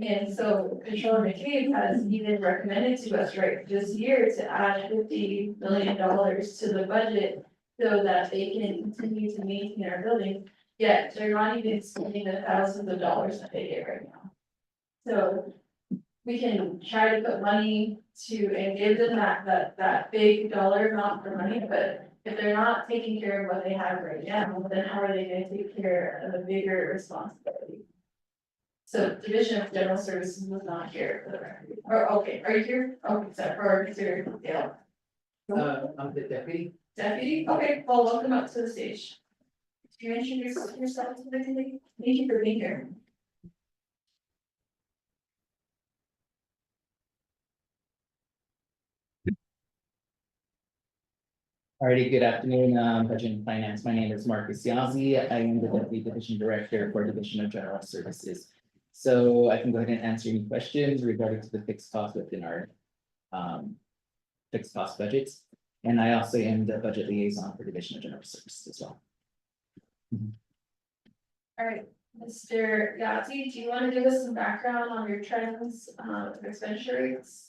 And so Controller McCabe has even recommended to us right this year to add $50 million to the budget so that they can continue to maintain our building, yet they're not even spending the thousands of dollars that they get right now. So we can try to put money to and give them that big dollar amount for money, but if they're not taking care of what they have right now, then how are they gonna take care of a bigger responsibility? So Division of General Services was not here for the record. Or, okay, are you here? Okay, so for Mr. Dale. I'm the deputy. Deputy, okay, well, welcome up to the stage. Do you introduce yourself to the committee? Thank you for being here. Alrighty, good afternoon, Budget and Finance. My name is Marcus Yazzie. I am the Deputy Division Director for Division of General Services. So I can go ahead and answer any questions regarding to the fixed cost within our fixed cost budgets. And I also am the budget liaison for Division of General Services as well. All right, Mr. Yazzie, do you want to give us some background on your trends, of expenditure rates?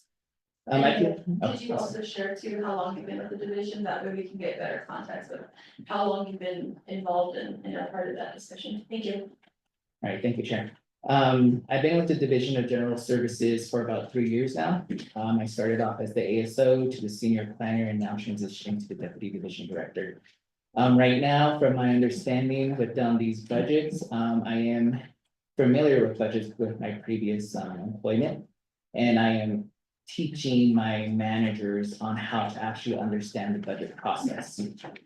I can. Did you also share too how long you've been with the division? That way we can get better context of how long you've been involved in a part of that discussion. Thank you. All right, thank you, Chair. I've been with the Division of General Services for about 3 years now. I started off as the ASO to the senior planner and now transitioning to the Deputy Division Director. Right now, from my understanding with these budgets, I am familiar with budgets with my previous employment. And I am teaching my managers on how to actually understand the budget process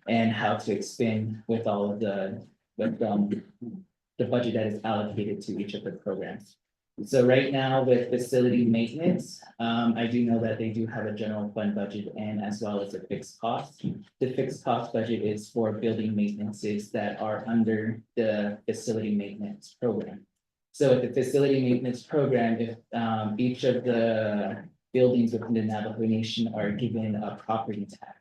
and how to expend with all of the budget that is allocated to each of the programs. So right now with facility maintenance, I do know that they do have a general fund budget and as well as a fixed cost. The fixed cost budget is for building maintenances that are under the facility maintenance program. So with the facility maintenance program, if each of the buildings within the Navajo Nation are given a property tag.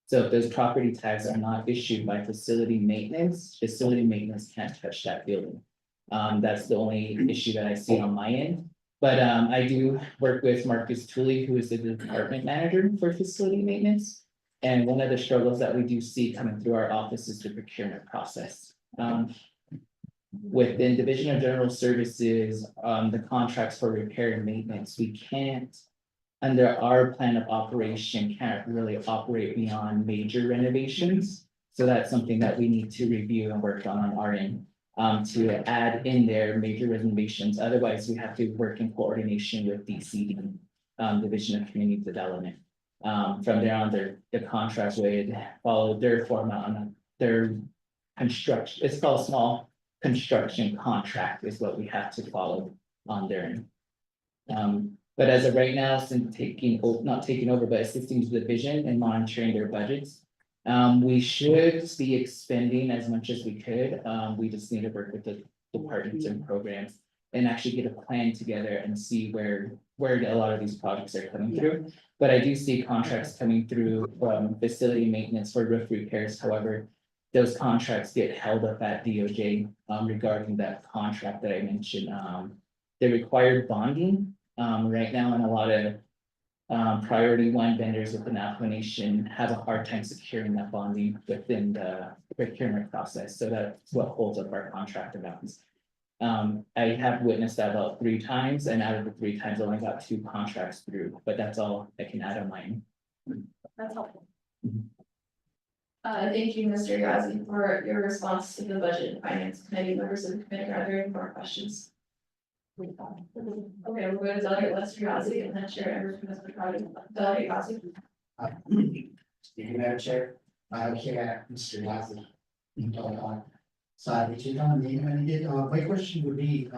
So if those property tags are not issued by facility maintenance can't touch that building. That's the only issue that I see on my end. But I do work with Marcus Tooley, who is the department manager for facility maintenance. And one of the struggles that we do see coming through our office is the procurement process. Within Division of General Services, the contracts for repair and maintenance, we can't, under our plan of operation, can't really operate beyond major renovations. So that's something that we need to review and work on our end, to add in there major renovations. Otherwise, we have to work in coordination with DCD, Division of Community Development. From there on, the contracts would follow their format on their construction. It's called small construction contract is what we have to follow on their end. But as of right now, since not taking over, but assisting the division and monitoring their budgets, we should be expending as much as we could. We just need to work with the departments and programs and actually get a plan together and see where a lot of these projects are coming through. But I do see contracts coming through from facility maintenance for roof repairs. However, those contracts get held up at DOJ regarding that contract that I mentioned. They require bonding. Right now, and a lot of priority one vendors within Navajo Nation have a hard time securing that bonding within the procurement process. So that's what holds up our contract amounts. I have witnessed that about 3 times, and out of the 3 times, I only got 2 contracts through, but that's all I can add on mine. That's helpful. Mhm. Thank you, Mr. Yazzie, for your response to the budget and finance committee. Members of the committee, are there any more questions? Okay, we'll go to Delegate Lester Yazzie and then Chair Evers, Mr. Crowdy. Delegate Yazzie. Thank you, Madam Chair. Here, Mr. Yazzie. Sorry, Chief, my question would be,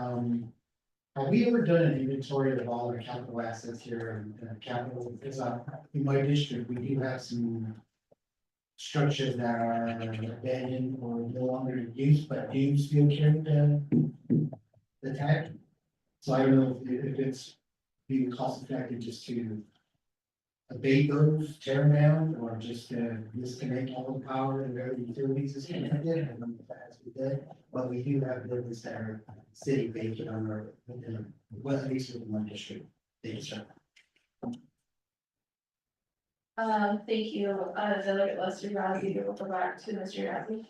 have we ever done an inventory of all our capital assets here in capital? Because in my district, we do have some structures that are abandoned or no longer in use, but do still carry the tag. So I don't know if it's being cost effective just to abate those, tear them down, or just disconnect all the power and where the utilities is connected, and then as we did, but we do have buildings that are sitting vacant on our, well, at least within one district. Thank you, sir. Thank you, Delegate Lester Yazzie. We'll go back to Mr. Yazzie.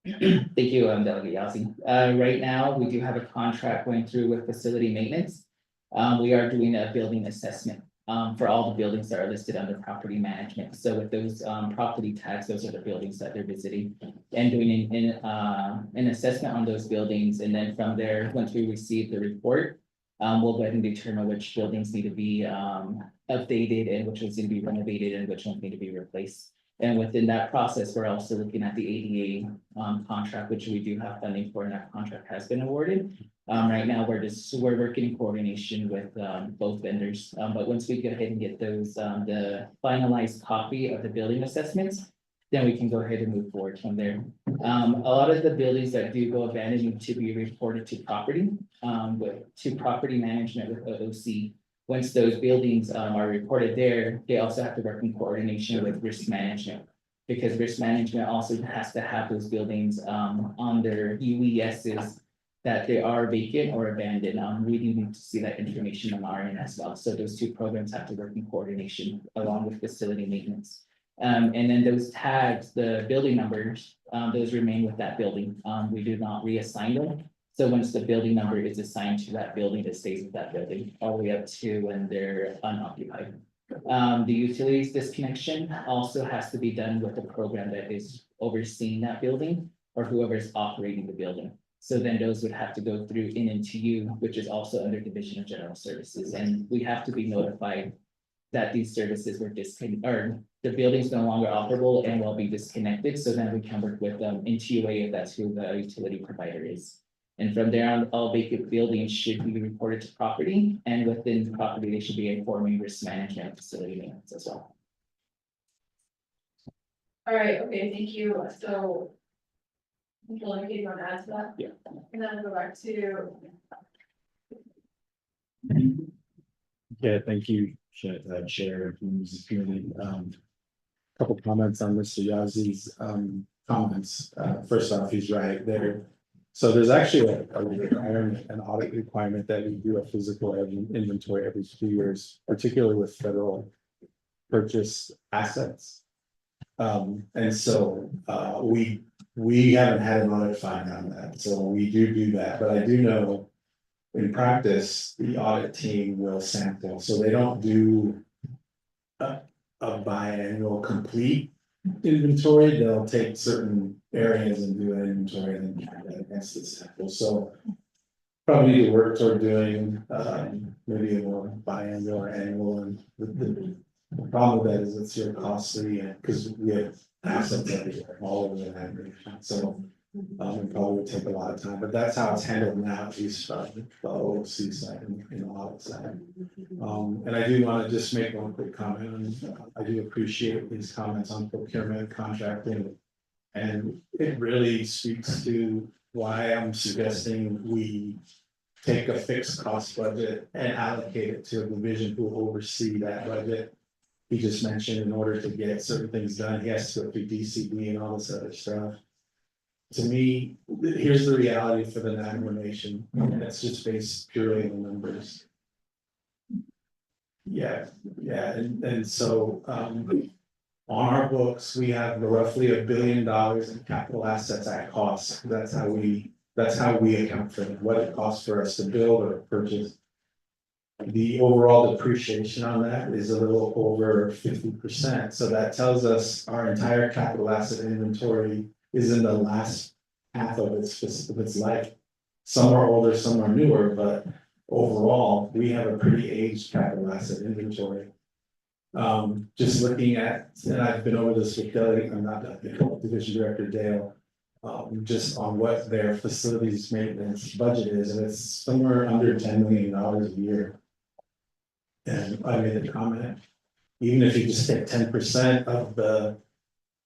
Thank you, Delegate Yazzie. Right now, we do have a contract going through with facility maintenance. We are doing a building assessment for all the buildings that are listed under property management. So with those property tags, those are the buildings that they're visiting and doing an assessment on those buildings. And then from there, once we receive the report, we'll go ahead and determine which buildings need to be updated and which ones need to be renovated and which ones need to be replaced. And within that process, we're also looking at the ADA contract, which we do have funding for, and that contract has been awarded. Right now, we're working in coordination with both vendors, but once we go ahead and get those, the finalized copy of the building assessments, then we can go ahead and move forward from there. A lot of the buildings that do go abandoned need to be reported to property management with OOC. Once those buildings are reported there, they also have to work in coordination with risk management. Because risk management also has to have those buildings on their UESs that they are vacant or abandoned. We do need to see that information on our end as well. So those 2 programs have to work in coordination along with facility maintenance. And then those tags, the building numbers, those remain with that building. We do not reassign them. So once the building number is assigned to that building, it stays with that building all the way up to when they're unoccupied. The utilities disconnection also has to be done with the program that is overseeing that building or whoever is operating the building. So then those would have to go through INNTU, which is also under Division of General Services, and we have to be notified that these services were disconnected, or the building's no longer operable and will be disconnected, so then we can work with them in TUA if that's who the utility provider is. And from there on, all vacant buildings should be reported to property, and within the property, they should be informing risk management and facility maintenance as well. All right, okay, thank you. So. Delegate, you want to add to that? Yeah. And then we'll go back to. Yeah, thank you, Chair, members of the committee. Couple comments on Mr. Yazzie's comments. First off, he's right there. So there's actually a requirement, an audit requirement that we do a physical inventory every 2 years, particularly with federal purchase assets. And so we haven't had an audit find on that, so we do that, but I do know. In practice, the audit team will sample, so they don't do a biannual complete inventory. They'll take certain areas and do an inventory and then compare that against the sample. So probably need to work toward doing maybe a more biannual or annual. And the problem with that is it's your costly, because we have assets everywhere, all over the country. So it probably would take a lot of time, but that's how it's handled now, at least the OOC side and the audit side. And I do want to just make one quick comment. I do appreciate these comments on procurement, contracting. And it really speaks to why I'm suggesting we take a fixed cost budget and allocate it to a division who will oversee that budget. He just mentioned in order to get certain things done, he has to go through DCB and all this other stuff. To me, here's the reality for the Navajo Nation, and it's just based purely on the numbers. Yeah, and so on our books, we have roughly $1 billion in capital assets at cost. That's how we That's how we account for what it costs for us to build or purchase. The overall depreciation on that is a little over 50%, so that tells us our entire capital asset inventory is in the last half of its life. Some are older, some are newer, but overall, we have a pretty aged capital asset inventory. Just looking at, and I've been over this with Kelly, I'm not the Division Director Dale. Just on what their facilities maintenance budget is, and it's somewhere under $10 million a year. And I made a comment, even if you just take 10% of the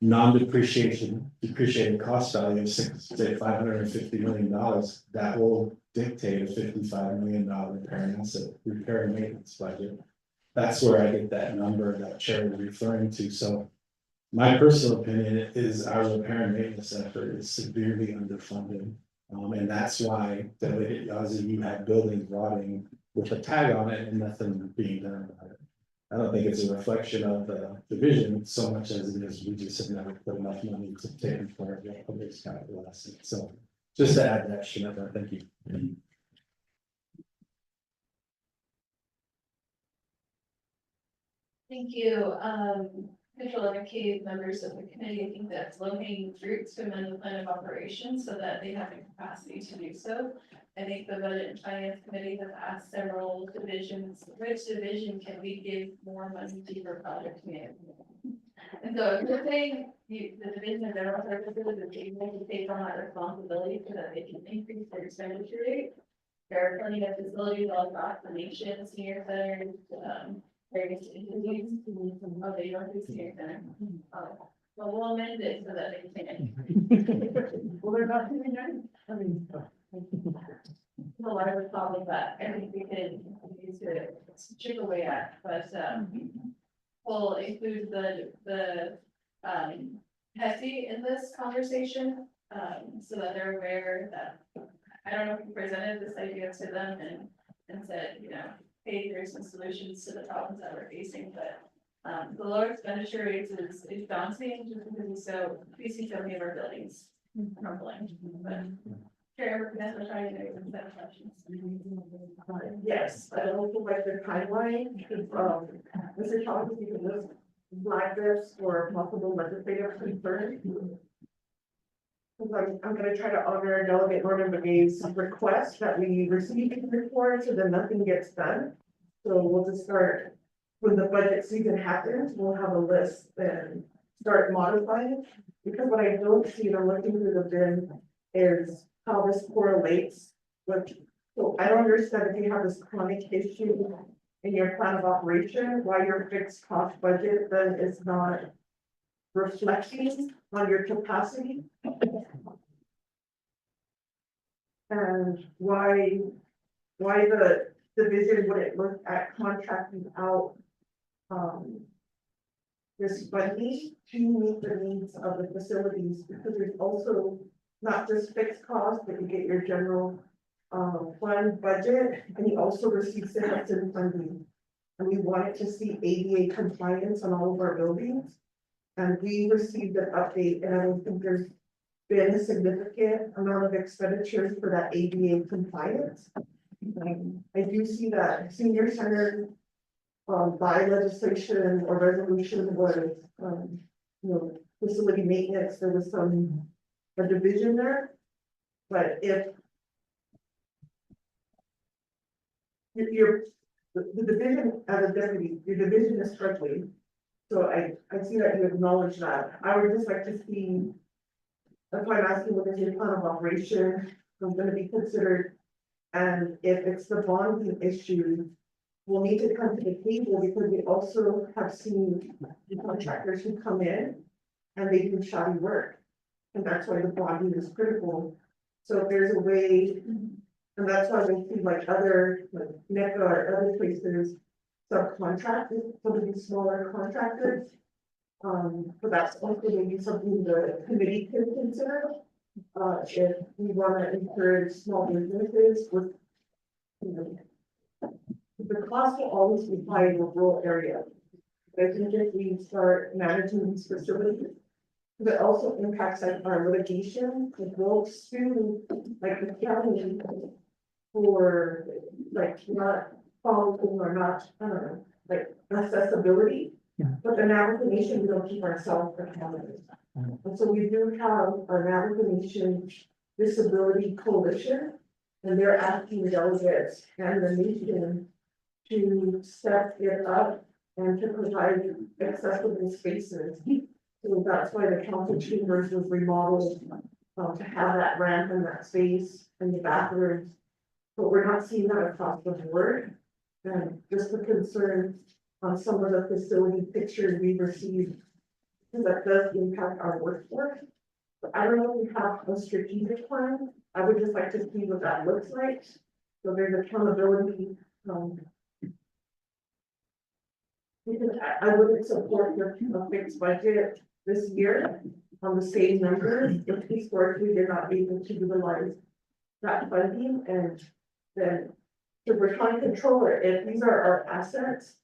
depreciated cost value of say $550 million, that will dictate a $55 million repair and maintenance budget. That's where I get that number that Chair was referring to, so. My personal opinion is our repair and maintenance effort is severely underfunded. And that's why you have buildings rotting with a tag on it and nothing being done about it. I don't think it's a reflection of the division so much as it is, we just have never put enough money to take care of the public's capital assets. So just to add that, Shanetta, thank you. Thank you, Controller McCabe, members of the committee. I think that's low hanging fruit to amend the plan of operations so that they have the capacity to do so. I think the Budget and Finance Committee has asked several divisions, which division can we give more money to for project management? And so if you're saying the Division of General Services is able to take on that responsibility so that they can increase their expenditure rate. There are plenty of facilities all across the nation, senior centers, various entities. Oh, they don't do senior center. Well, we'll amend it so that they can. Well, they're not doing that. I mean. A lot of the problem that I think we can use to chip away at, but we'll include the HESI in this conversation, so that they're aware that, I don't know if you presented this idea to them and said, you know, hey, there's some solutions to the problems that we're facing, but the lower expenditure rates is daunting just because we see so many of our buildings crumbling, but. Chair, we're trying to make some questions. Yes, I don't think like the timeline, because, Mr. Thomas, you can list flag this for possible legislative concern. Because I'm gonna try to honor Delegate Norman Begay's request that we receive these reports, so then nothing gets done. So we'll just start, when the budget season happens, we'll have a list and start modifying. Because what I don't see, and I'm looking through the bin, is how this correlates with, so I don't understand if you have this chronic issue in your plan of operation, why your fixed cost budget then is not reflecting on your capacity. And why the division wouldn't look at contracting out this funding to meet the needs of the facilities, because there's also not just fixed costs, but you get your general fund budget, and you also receive citizen funding. And we wanted to see ADA compliance on all of our buildings. And we received an update, and I don't think there's been a significant amount of expenditures for that ADA compliance. I do see that senior center by legislation or resolution was, facility maintenance, there was a division there. But if the division as a deputy, your division is struggling. So I see that you acknowledge that. I would just like to see, that's why I'm asking what is your plan of operation is going to be considered. And if it's the bonding issue, we'll need to come to the table, because we also have seen the contractors who come in and they do shoddy work. And that's why the bonding is critical. So if there's a way, and that's why we see like other, like NECA or other places, subcontracted, some of these smaller contractors. But that's also maybe something the committee could consider. If we want to encourage small businesses with, the cost will always be high in the rural area. I think if we start managing these facilities, But also impacts like our litigation, it goes to like the county for like not following or not, I don't know, like accessibility. But the navigation, we don't keep ourselves accountable. And so we do have a navigation disability coalition. And they're asking the delegates and the nation to step it up and to provide accessible spaces. So that's why the council chambers was remodeled, to have that ramp and that space and the bathrooms. But we're not seeing that across the board. And just the concern on some of the facility pictures we received, because that does impact our workforce. But I don't know if we have a strategic plan. I would just like to see what that looks like. So there's accountability, because I wouldn't support a fixed budget this year on the same numbers if historically they're not able to utilize that funding. And then if we're trying to control it, if these are our assets,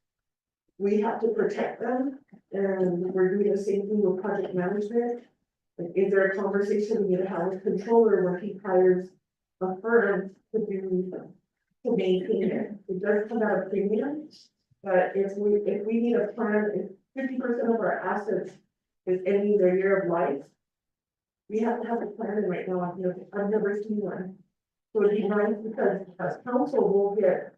we have to protect them. And we're doing the same thing with project management. Like, is there a conversation we need to have with controller when he hires a firm to maintain it? It does come out of premium. But if we need a plan, if 50% of our assets is ending their year of life, we have to have a plan in right now. I've never seen one. So it'd be nice because as council, we'll get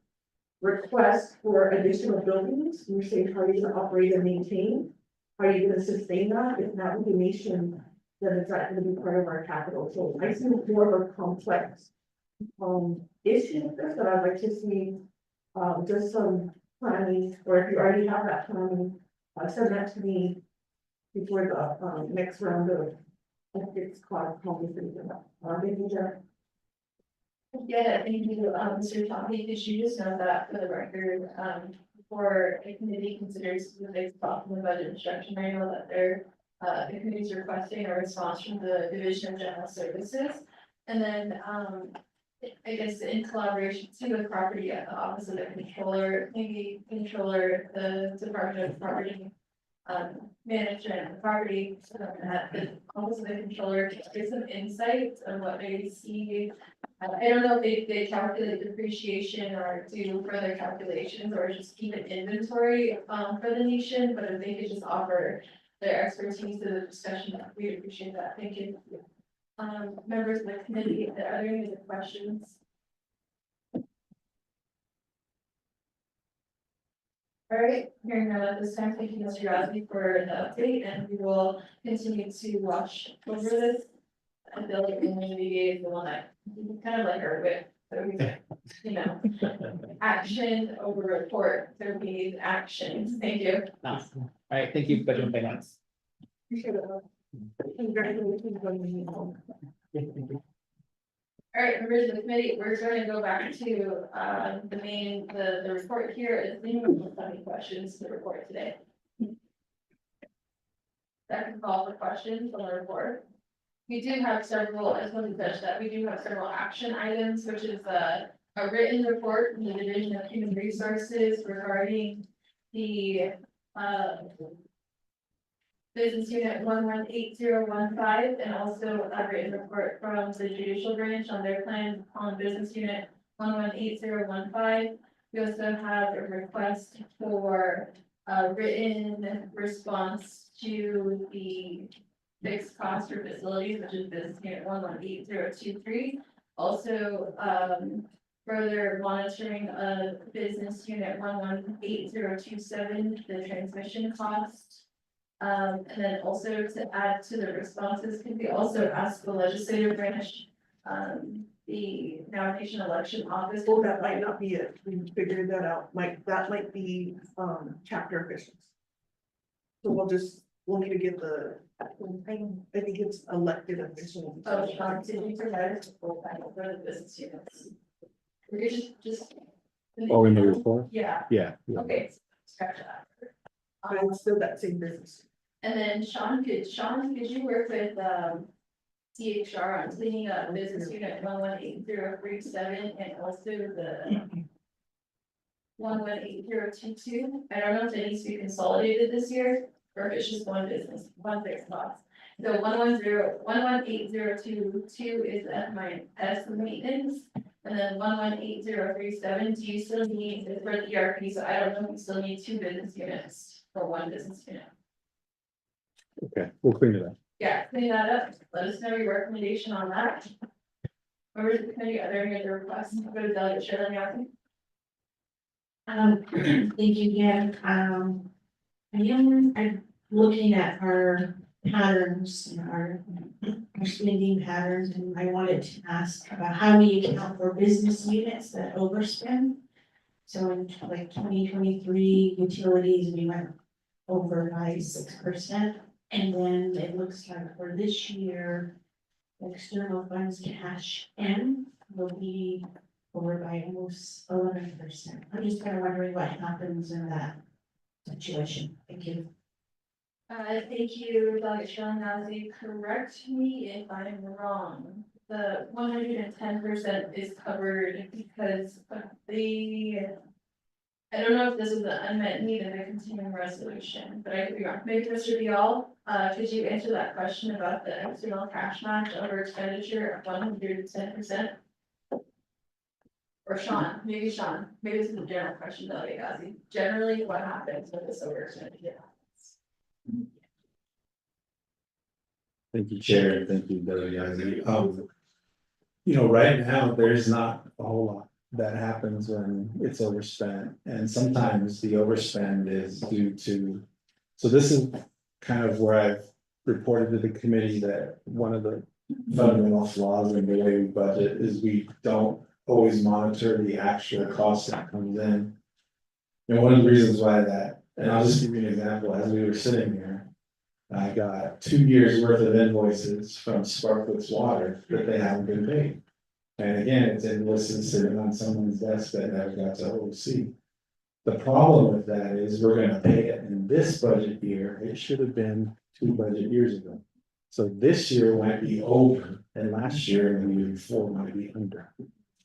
requests for additional buildings. We're saying, how are you gonna operate and maintain? How are you gonna sustain that? If not with the nation, then it's not gonna be part of our capital. So I see more of a complex issue with this, that I'd like to see just some planning, or if you already have that planning, send that to me before the next round of fixed cost conversation. Thank you, Jeff. Yeah, thank you, Mr. Tommy, could you just note that for the record, for a committee considers the big spot in the budget instruction manual that they're, the committee's requesting a response from the Division of General Services. And then, I guess in collaboration to the property at the office of the controller, maybe controller, the Department of Property management, property, at the office of the controller, to get some insight on what they see. I don't know if they calculate depreciation or do further calculations or just keep an inventory for the nation, but if they could just offer their expertise to the discussion, we'd appreciate that. Thank you. Members of the committee, are there any other questions? All right, hearing none at this time, thank you, Mr. Rossi, for the update, and we will continue to watch over this. I feel like the community is the one that kind of like our whip, so we, you know, action over report, so we need actions. Thank you. Awesome. All right, thank you, Budget and Finance. Congratulations on the All right, members of the committee, we're going to go back to the main, the report here is minimum funding questions to the report today. That can call for questions on the report. We do have several, I just want to touch that, we do have several action items, which is a written report from the Division of Human Resources regarding the business unit 118015, and also a written report from the judicial branch on their plan on business unit 118015. We also have a request for a written response to the fixed cost for facilities, which is business unit 118023. Also, further monitoring of business unit 118027, the transmission cost. And then also to add to the responses, can we also ask the legislative branch, the navigation election office? Well, that might not be it. We figured that out. That might be chapter officials. So we'll need to get the, I think it's elected officials. Oh, Sean, did you provide us a full panel for the business units? We could just. Oh, in the report? Yeah, Yeah. okay, scratch that. But it's still that same business. And then Sean, could you work with CHR on cleaning up business unit 118037 and also the 118022? I don't know if it needs to be consolidated this year or if it's just one business, one fixed cost. So 11802 is FMIS maintenance, and then 118037, do you still need, it's for the ERP, so I don't know if you still need 2 business units or 1 business unit. Okay, we'll clean it up. Yeah, clean that up, let us know your recommendation on that. Members of the committee, are there any other requests? Go to Delegate Shirley Yasi. Thank you again. I'm looking at our patterns and our spending patterns, and I wanted to ask about how we account for business units that overspend. So in like 2023 utilities, we went over by 6%. And then it looks like for this year, external funds cash in will be over by almost 11%. I'm just kind of wondering what happens in that situation. Thank you. Thank you, Delegate Shirley Yasi. Correct me if I'm wrong. The 110% is covered because of I don't know if this is the unmet need in the continuing resolution, but I could be wrong. Maybe Mr. Vial, could you answer that question about the external cash match over expenditure of 110%? Or Sean, maybe this is a general question, Delegate Gazi. Generally, what happens with this over expenditure? Thank you, Chair. Thank you, Delegate. You know, right now, there's not a whole lot that happens when it's overspent. And sometimes the overspend is due to, so this is kind of where I've reported to the committee that one of the fundamental flaws in the way we budget is we don't always monitor the actual cost that comes in. And one of the reasons why that, and I'll just give you an example, as we were sitting here, I got 2 years worth of invoices from Sparklets Water that they haven't been paid. And again, it's invoices sitting on someone's desk that never got to oversee. The problem with that is we're gonna pay it in this budget year. It should have been 2 budget years ago. So this year might be over, and last year and the year before might be under.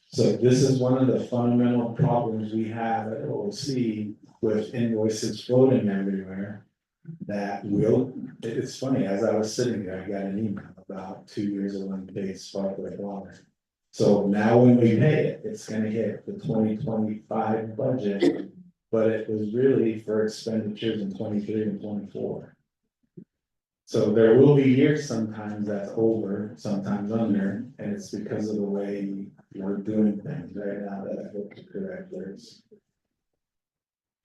So this is one of the fundamental problems we have at OOC with invoices floating everywhere. That will, it's funny, as I was sitting there, I got an email about 2 years of unpaid Sparklet Water. So now when we pay it, it's gonna hit the 2025 budget, but it was really for expenditures in 23 and 24. So there will be years sometimes that's over, sometimes under, and it's because of the way we're doing things right now that I hope to correct there's.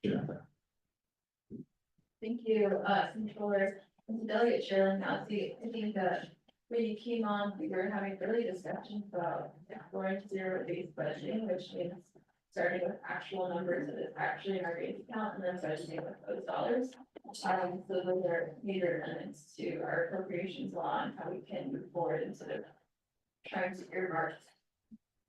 Yeah. Thank you, Controller. Delegate Shirley Yasi, I think that when you came on, we were having early discussions about exploring zero-based budgeting, which means starting with actual numbers that is actually in our base account and then budgeting with those dollars. So those are major elements to our appropriations law and how we can move forward instead of trying to earmark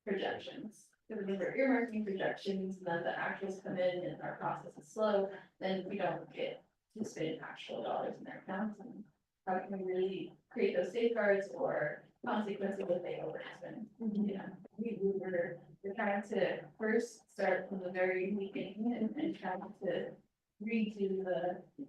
projections. Because when we're earmarking projections, then the actuals come in and our process is slow, then we don't get to spend actual dollars in their accounts. And how can we really create those safeguards or consequences if they overspend? Yeah, we're trying to first start from the very beginning and trying to redo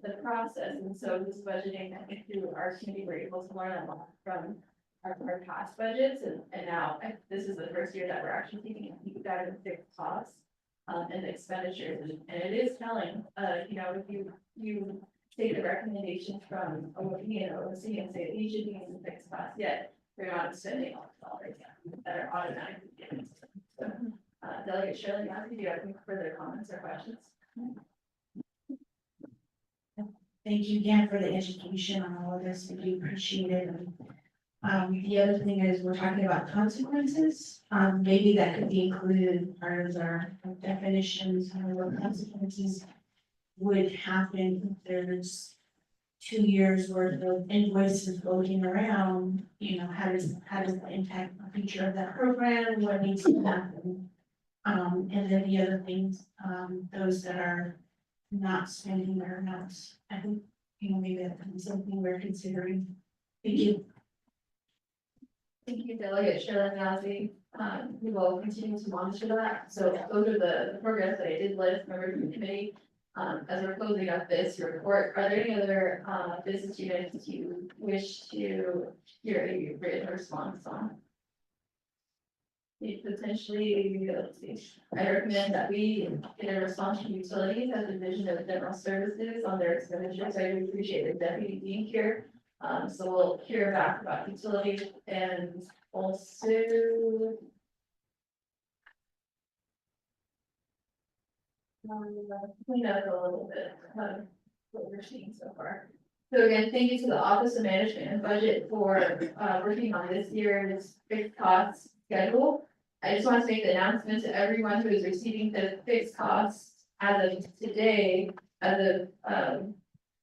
the process. And so this budgeting, I think through our committee, we're able to learn a lot from our past budgets, and now this is the first year that we're actually taking a deep dive into fixed costs and expenditures, and it is telling, you know, if you take the recommendations from OOP and OOC and say these should be in fixed costs, yet they're not spending all the dollars that are automatically given. So, Delegate Shirley Yasi, do you have any further comments or questions? Thank you again for the education on all of this. We do appreciate it. And, the other thing is we're talking about consequences. Maybe that could be included as part of our definitions, what consequences would happen if there's 2 years worth of invoices floating around. You know, how does that impact the future of that program? What needs to happen? And then the other things, those that are not spending their amounts. I think, you know, maybe that could be something we're considering. Thank you. Thank you, Delegate Shirley Yasi. We will continue to monitor that. So those are the programs that I did list, members of the committee. as we're closing up this report, are there any other, business units you wish to hear a written response on? Potentially, let's see, I recommend that we get a response from utilities as a division of general services on their expenditures. I do appreciate the deputy being here. So we'll hear back about utilities and also. Clean up a little bit, what we're seeing so far. So again, thank you to the Office of Management and Budget for, working on this year's fixed costs schedule. I just want to make the announcement to everyone who is receiving the fixed costs as of today, as of,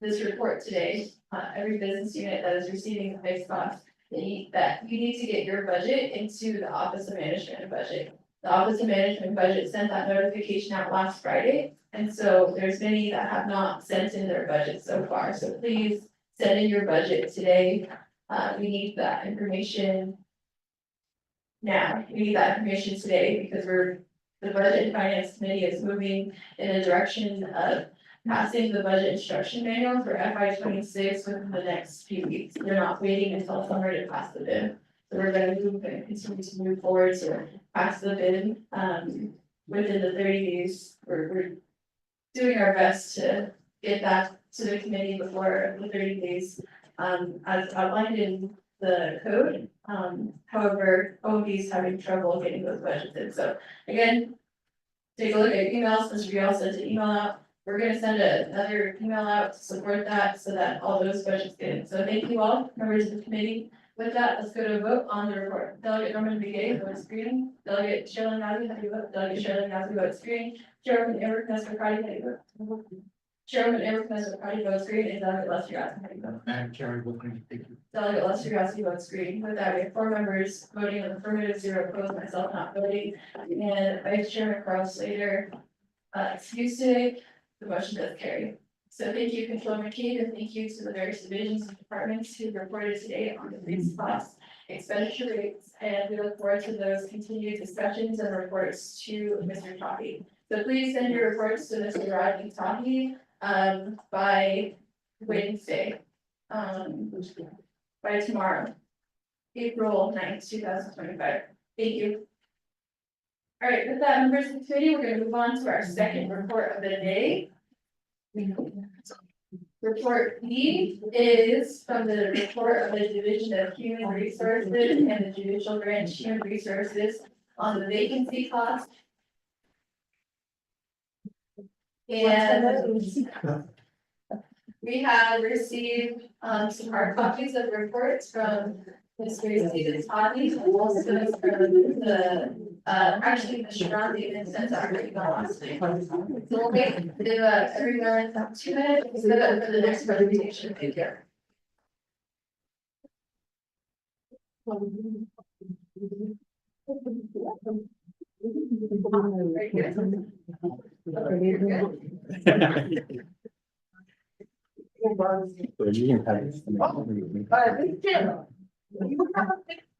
this report today, every business unit that is receiving the fixed costs, that you need to get your budget into the Office of Management and Budget. The Office of Management and Budget sent that notification out last Friday, and so there's many that have not sent in their budget so far, so please send in your budget today. We need that information now. We need that information today because the Budget and Finance Committee is moving in a direction of passing the budget instruction manual for FY 26 within the next few weeks. They're not waiting until summer to pass the bid. So we're gonna continue to move forward to pass the bid, within the 30 days. We're doing our best to get that to the committee before the 30 days, as outlined in the code. However, OMB is having trouble getting those budgets in. So again, take a look at emails, since we all sent an email out. We're gonna send another email out to support that so that all those budgets get in. So thank you all, members of the committee. With that, let's go to a vote on the report. Delegate Norman Begay, votes green. Delegate Sherilyn Nazi, how do you vote? Delegate Sherilyn Nazi, votes green. Chairman Eric Nestor Cardi, how do you vote? Chairman Eric Nestor Cardi, votes green, and Delegate Lester Yasi, how do you vote? Madam Chair, we're going to thank you. Delegate Lester Yasi, votes green. With that, we have 4 members voting in affirmative, 0 opposed, myself not voting. And Vice Chairman Carl Slater, excused today. The motion does carry. So thank you, Controller McKee, and thank you to the various divisions and departments who reported today on the fixed costs, expenditure rates, and we look forward to those continued discussions and reports to Mr. Toffee. So please send your reports to Mr. Rodney Toffee, by Wednesday, by tomorrow, April 9th, 2025. Thank you. All right, with that, members of the committee, we're gonna move on to our second report of the day. Report B is from the report of the Division of Human Resources and the Judicial Branch Human Resources on the vacancy cost. And we have received some hard copies of reports from Ms. Gracie Tati, and also from the actually, Mr. Brown even sent out an email last night. So we'll wait, if everyone have 2 minutes, set up for the next presentation. Thank you. Very good.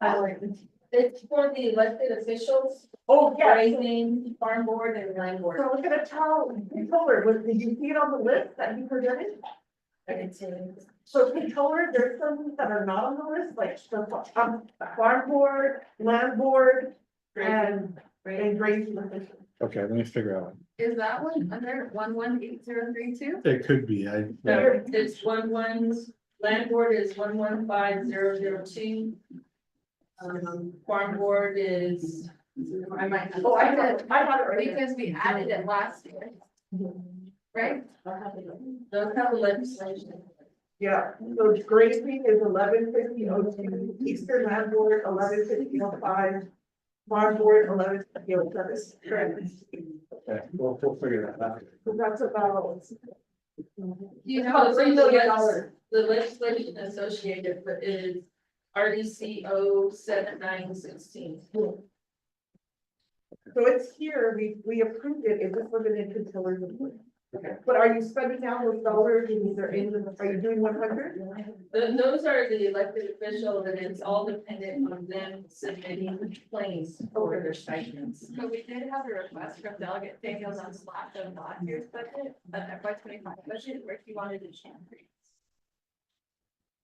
Very good. It's for the elected officials. Oh, yeah. Raising farm board and land board. So I was gonna tell controller, did you see it on the list that you presented? I didn't see it. So controller, there's some that are not on the list, like the farm board, land board, and grazing official. Okay, let me figure out. Is that one under 118032? It could be, I. No, it's land board is 115002. Farm board is, I might. Oh, I had it right there. Because we added it last year. Right? They'll have the legislation. Yeah, so grazing is 115002, Eastern Land Board 115005, farm board 115007. Correct. Okay, we'll figure that out. So that's about. You About $3 million. The legislation associated with is RDCO 7916. So it's here, we approved it, it just wasn't in controllers. Okay, but are you spending now those dollars and these are in, are you doing 100? Those are the elected officials, and it's all dependent on them submitting claims for their stipends. So we did have a request from Delegate Daniels on Slack of last year's budget, FY 25 budget, where he wanted to change.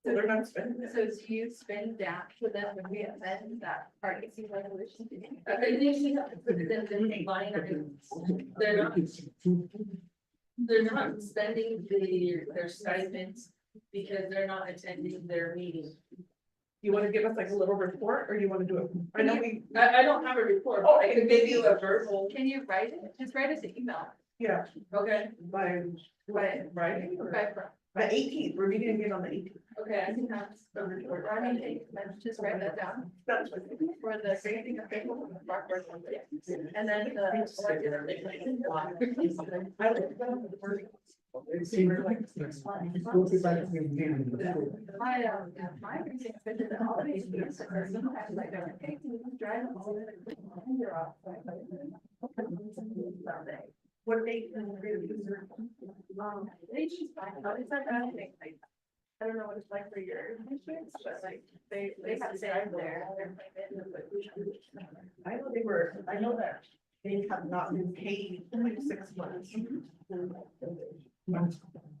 So they're not spending it. So do you spend that for them when we amend that RDC resolution? I think you have to put them in the line items. They're not spending their stipends because they're not attending their meeting. You wanna give us like a little report, or you wanna do it? I know we, I don't have a report, Oh, but I can maybe- give you a verbal. Can you write it? Just write us an email. yeah, Okay. by, Friday or? By The 18th, we're meeting again on the 18th. Okay, I can have a report. I mean, just write that down. That's what. For the grading official and the Rockford one, and then the elected officials. I like that. It seems like it's go to back to the beginning. My reason for the holidays, because sometimes like, hey, can you drive them all the way to the you're off. What date can we do? They just find out, it's not bad thing, like, I don't know what it's like for your districts, but like, they have to drive there. I know they were, I know that they have not been paid in like 6 months.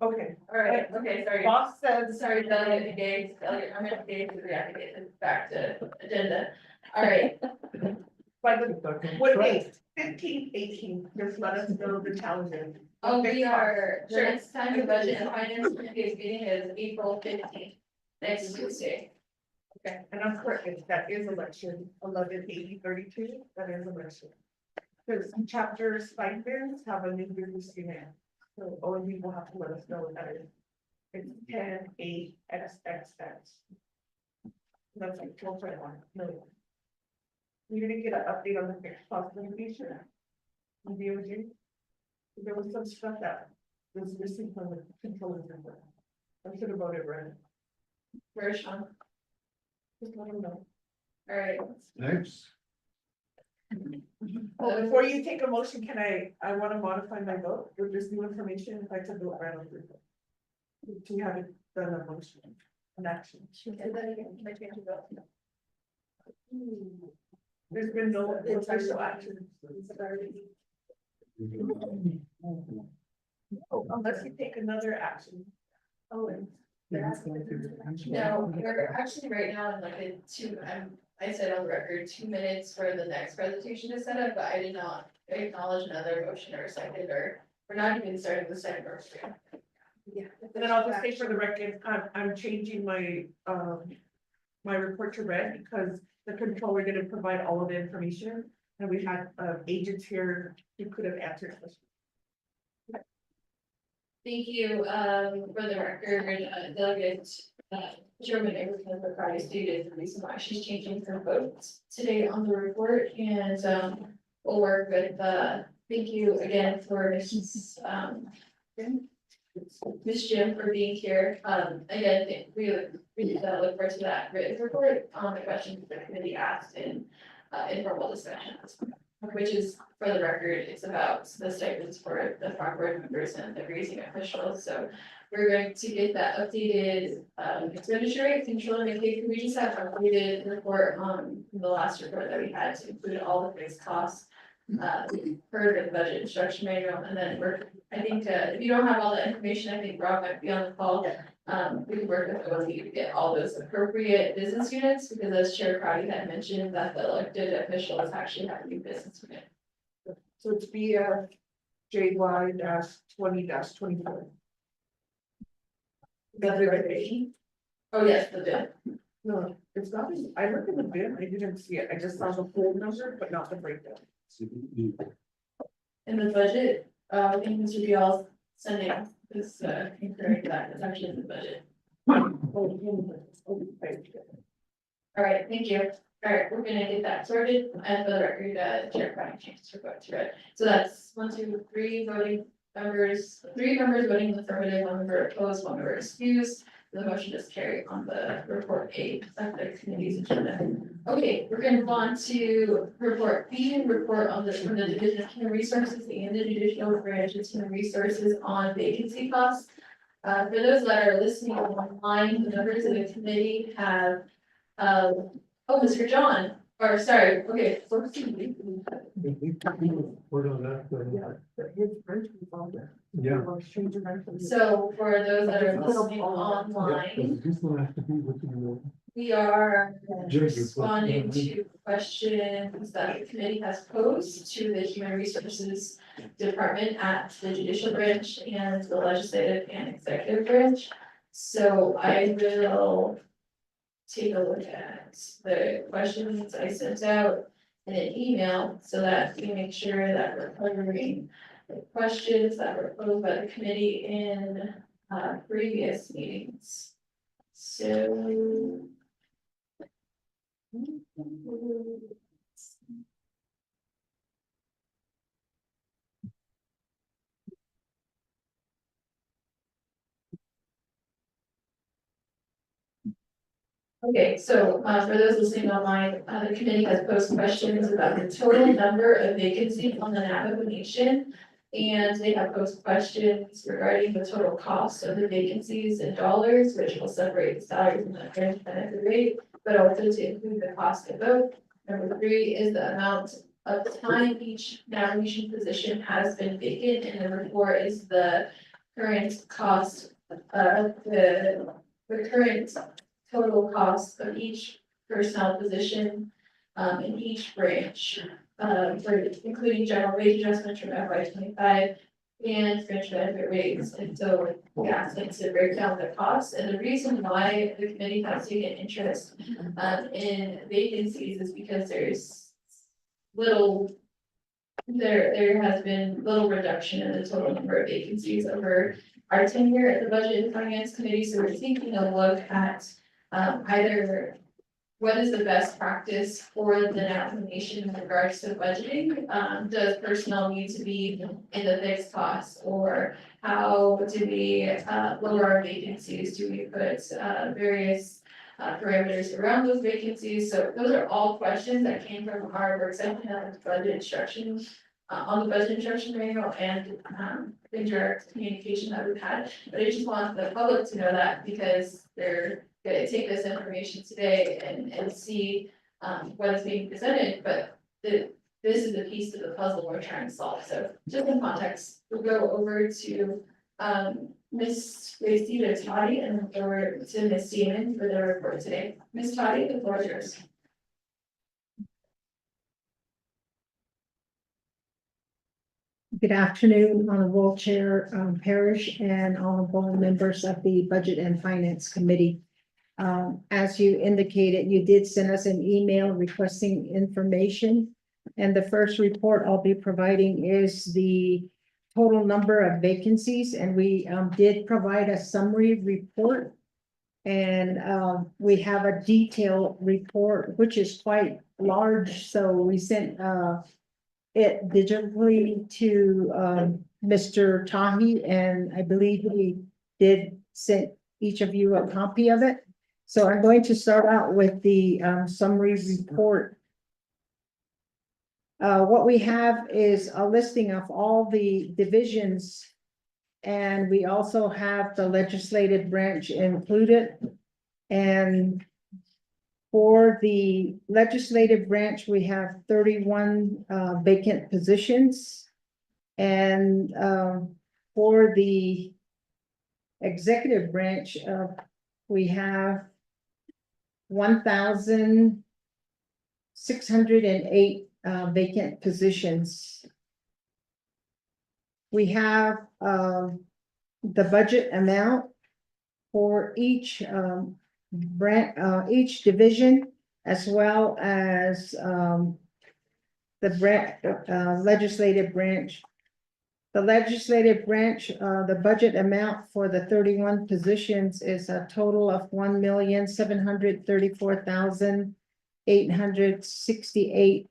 Okay, All right, okay, sorry. boss says, Sorry, Delegate Gates, I'm gonna get to reactivate back to agenda. All right, what date? 15th, 18th, just let us know the challenges. oh, we are, the next time the budget and finance committee meeting is April 15th, next Tuesday. Okay, and I'm correct, that is election 11/80/32, that is election. Because chapter stipends have a new business unit, so OMB will have to let us know what that is. It's 10/8 XXX. That's like 12.1 million. We didn't get an update on the fixed cost limitation. On DOJ. There was some stuff that was missing from the controller's report. I should have voted right. Where's Sean? Just let them know. All right. Thanks. Well, before you take a motion, I want to modify my vote with this new information, if I could vote right on the. To have it done a motion, an action. Say that again, can I change your vote? There's been no official action. Unless you take another action. Oh, and. No, we're actually right now in like a I said on the record, 2 minutes for the next presentation to set up, but I did not acknowledge another motion or second, or we're not even starting the second motion. Yeah, and then I'll just say for the record, I'm changing my, my report to red because the controller didn't provide all of the information. And we had, agents here who could have answered questions. Thank you, for the record, Delegate, Chairman Everton McCarty stated the reason why she's changing her votes today on the report, and, we'll work with, thank you again for Ms. Jim for being here, again, we look forward to that written report on the questions that the committee asked in, informal discussions. Which is, for the record, it's about the stipends for the farm board members and the grazing officials, so. We're going to get that updated, expenditure rate, control McKay, we just have updated report on the last report that we had to include all the fixed costs. Per the budget instruction manual, and then I think, if you don't have all that information, I think Rob might be on the call. We can work with OMB to get all those appropriate business units, because as Chair Crowdy had mentioned, that the elected officials actually have a new business unit. So it's BFJY-20-24. That's the recommendation. Oh, yes, the bid. No, it's not, I looked in the bid, I didn't see it, I just saw the full number, but not the breakdown. In the budget, I think Mr. Bial's sending this, incorrect that, it's actually in the budget. All right, thank you. All right, we're gonna get that sorted, and for the record, Chair Crowdy changes her vote to red. So that's 1, 2, 3 voting members, 3 members voting in the affirmative, 1 member opposed, 1 member excused. the motion is carried on the report A of the committee's agenda. Okay, we're gonna move on to report B, report on from the Division of Human Resources and the Judicial Branch of Human Resources on vacancy costs. For those that are listening online, the members of the committee have, oh, Mr. John, or sorry, okay. Yeah. So for those that are listening online, we are responding to questions that the committee has posed to the Human Resources Department at the judicial branch and the legislative and executive branch. So I will take a look at the questions I sent out in an email so that we make sure that we're covering the questions that were posed by the committee in previous meetings. So. Okay, so for those listening online, the committee has posed questions about the total number of vacancies on the Navajo Nation. And they have posed questions regarding the total cost of the vacancies in dollars, which will separate the salaries and the fringe benefit rate, but also to include the cost of both. Number 3 is the amount of time each Navajo Nation position has been vacant, and number 4 is the current cost of the current total cost of each personnel position in each branch, for including general wage adjustments from FY 25 and fringe benefit rates. And so we asked them to break down the costs, and the reason why the committee has taken interest in vacancies is because there's there has been little reduction in the total number of vacancies over our tenure at the Budget and Finance Committee. So we're taking a look at either what is the best practice for the Navajo Nation in regards to budgeting? Does personnel need to be in the fixed costs, or how do we lower our vacancies? Do we put various parameters around those vacancies? So those are all questions that came from our work session on the budget instruction, on the budget instruction manual and indirect communication that we've had. But I just want the public to know that, because they're gonna take this information today and see what is being presented, but this is the piece of the puzzle we're trying to solve. So just in context, we'll go over to Ms. Gracie Toddy and then over to Ms. Seaman for the report today. Ms. Toddy, the floor is yours. Good afternoon, Honorable Chair Parrish and honorable members of the Budget and Finance Committee. As you indicated, you did send us an email requesting information. And the first report I'll be providing is the total number of vacancies, and we did provide a summary report. And we have a detailed report, which is quite large, so we sent it digitally to Mr. Tahi, and I believe he did send each of you a copy of it. So I'm going to start out with the summary report. What we have is a listing of all the divisions, and we also have the legislative branch included. And for the legislative branch, we have 31 vacant positions. And for the executive branch, we have 1,608 vacant positions. We have the budget amount for each each division, as well as the legislative branch. The legislative branch, the budget amount for the 31 positions is a total of $1,734,868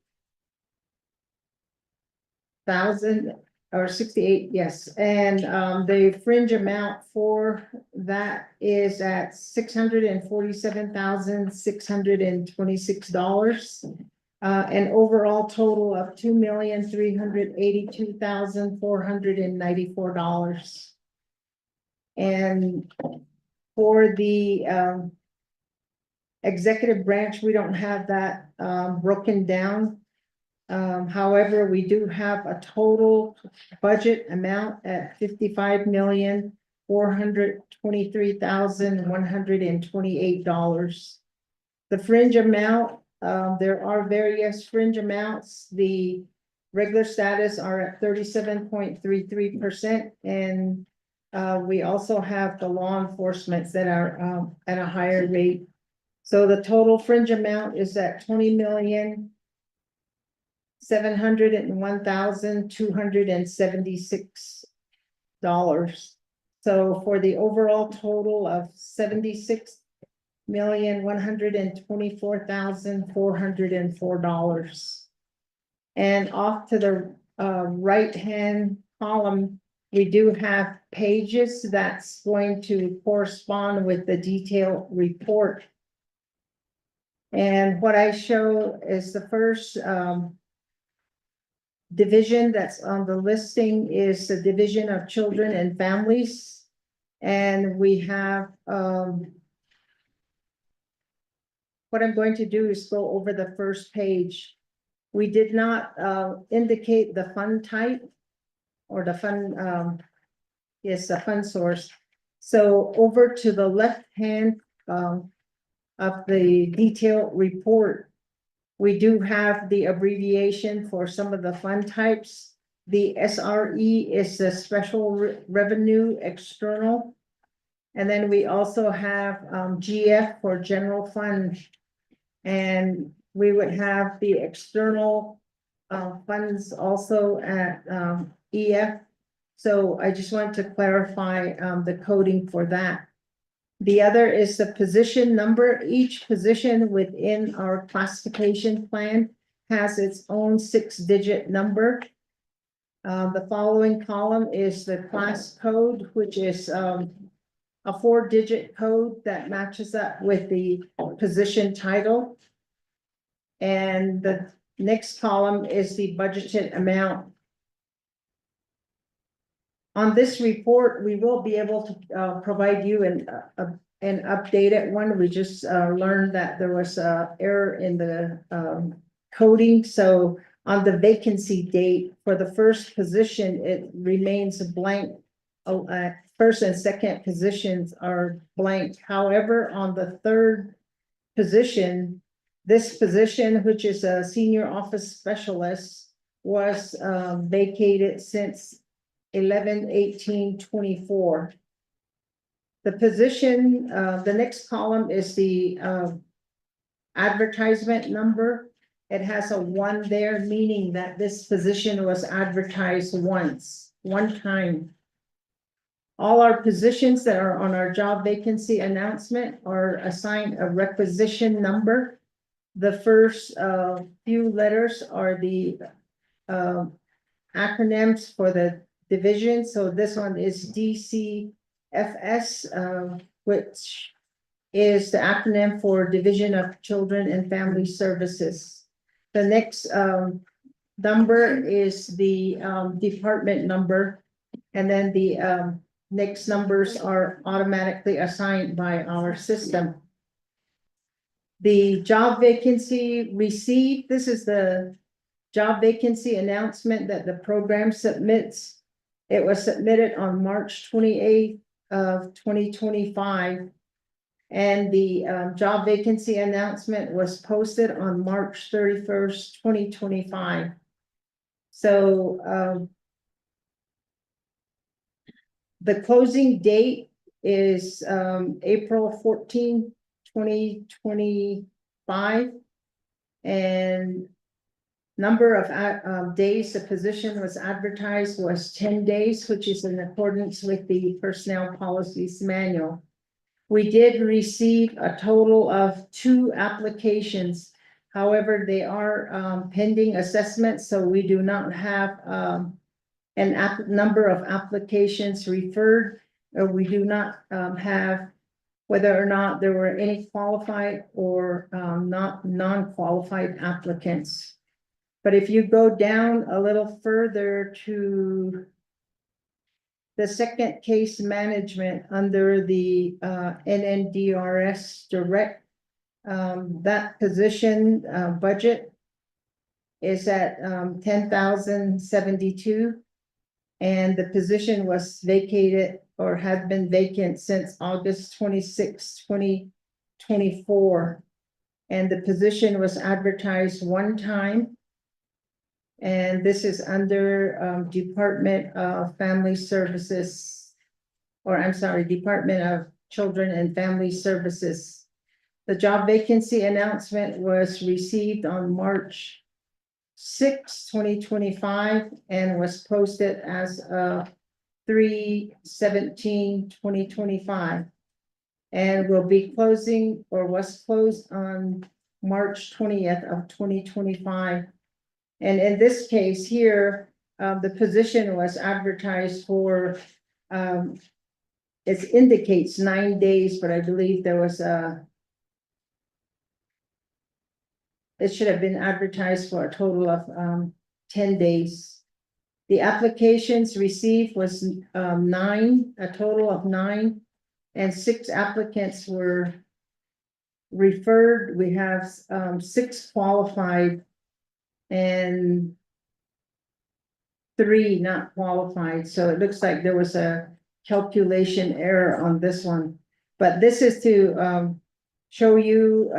or 68, yes, and the fringe amount for that is at $647,626. An overall total of $2,382,494. And for the executive branch, we don't have that broken down. However, we do have a total budget amount at $55,423,128. The fringe amount, there are various fringe amounts. The regular status are at 37.33%, and we also have the law enforcements that are at a higher rate. So the total fringe amount is at $20,701,276. So for the overall total of $76,124,404. And off to the right-hand column, we do have pages that's going to correspond with the detailed report. And what I show is the first division that's on the listing is the Division of Children and Families. And we have what I'm going to do is go over the first page. We did not indicate the fund type or the fund, yes, the fund source. So over to the left hand of the detailed report, we do have the abbreviation for some of the fund types. The SRE is the Special Revenue External. And then we also have GF for General Fund. And we would have the external funds also at EF. So I just want to clarify the coding for that. The other is the position number. Each position within our classification plan has its own 6-digit number. The following column is the class code, which is a 4-digit code that matches up with the position title. And the next column is the budgeted amount. On this report, we will be able to provide you an updated one. We just learned that there was an error in the coding. So on the vacancy date for the first position, it remains blank. First and second positions are blank. However, on the third position, this position, which is a senior office specialist, was vacated since 11/18/24. The position, the next column is the advertisement number. It has a 1 there, meaning that this position was advertised one time. All our positions that are on our job vacancy announcement are assigned a requisition number. The first few letters are the acronyms for the division. So this one is DCFS, which is the acronym for Division of Children and Family Services. The next number is the department number, and then the next numbers are automatically assigned by our system. The job vacancy received, this is the job vacancy announcement that the program submits. It was submitted on March 28th of 2025. And the job vacancy announcement was posted on March 31st, 2025. So the closing date is April 14th, 2025. And number of days the position was advertised was 10 days, which is in accordance with the Personnel Policies Manual. We did receive a total of 2 applications. However, they are pending assessment, so we do not have and number of applications referred. We do not have whether or not there were any qualified or not non-qualified applicants. But if you go down a little further to the second case management under the NNDRS direct, that position budget is at 10,072. And the position was vacated or had been vacant since August 26, 2024. And the position was advertised one time. And this is under Department of Family Services, or I'm sorry, Department of Children and Family Services. The job vacancy announcement was received on March 6, 2025, and was posted as of 3/17/2025. And will be closing or was closed on March 20th of 2025. And in this case here, the position was advertised for, it indicates 9 days, but I believe there was it should have been advertised for a total of 10 days. The applications received was 9, a total of 9, and 6 applicants were referred. We have 6 qualified and 3 not qualified. So it looks like there was a calculation error on this one. But this is to show you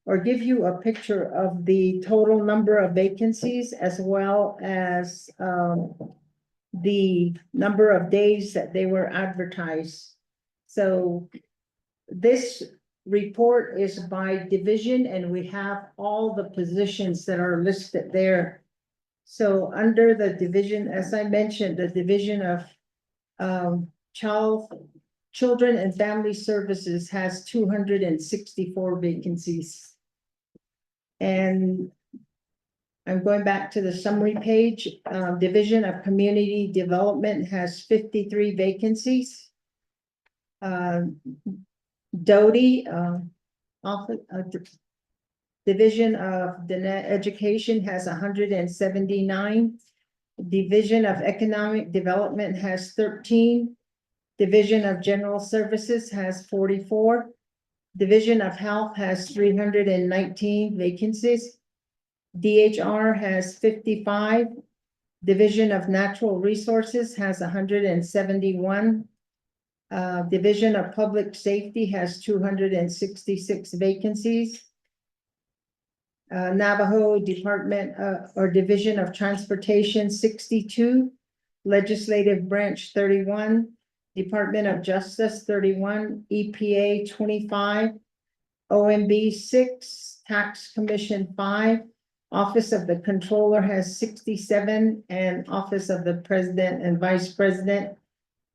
or give you a picture of the total number of vacancies as well as the number of days that they were advertised. So this report is by division, and we have all the positions that are listed there. So under the division, as I mentioned, the division of Children and Family Services has 264 vacancies. And I'm going back to the summary page. Division of Community Development has 53 vacancies. Doty, Division of Education has 179. Division of Economic Development has 13. Division of General Services has 44. Division of Health has 319 vacancies. DHR has 55. Division of Natural Resources has 171. Division of Public Safety has 266 vacancies. Navajo Department or Division of Transportation 62. Legislative Branch 31. Department of Justice 31, EPA 25, OMB 6, Tax Commission 5, Office of the Controller has 67, and Office of the President and Vice President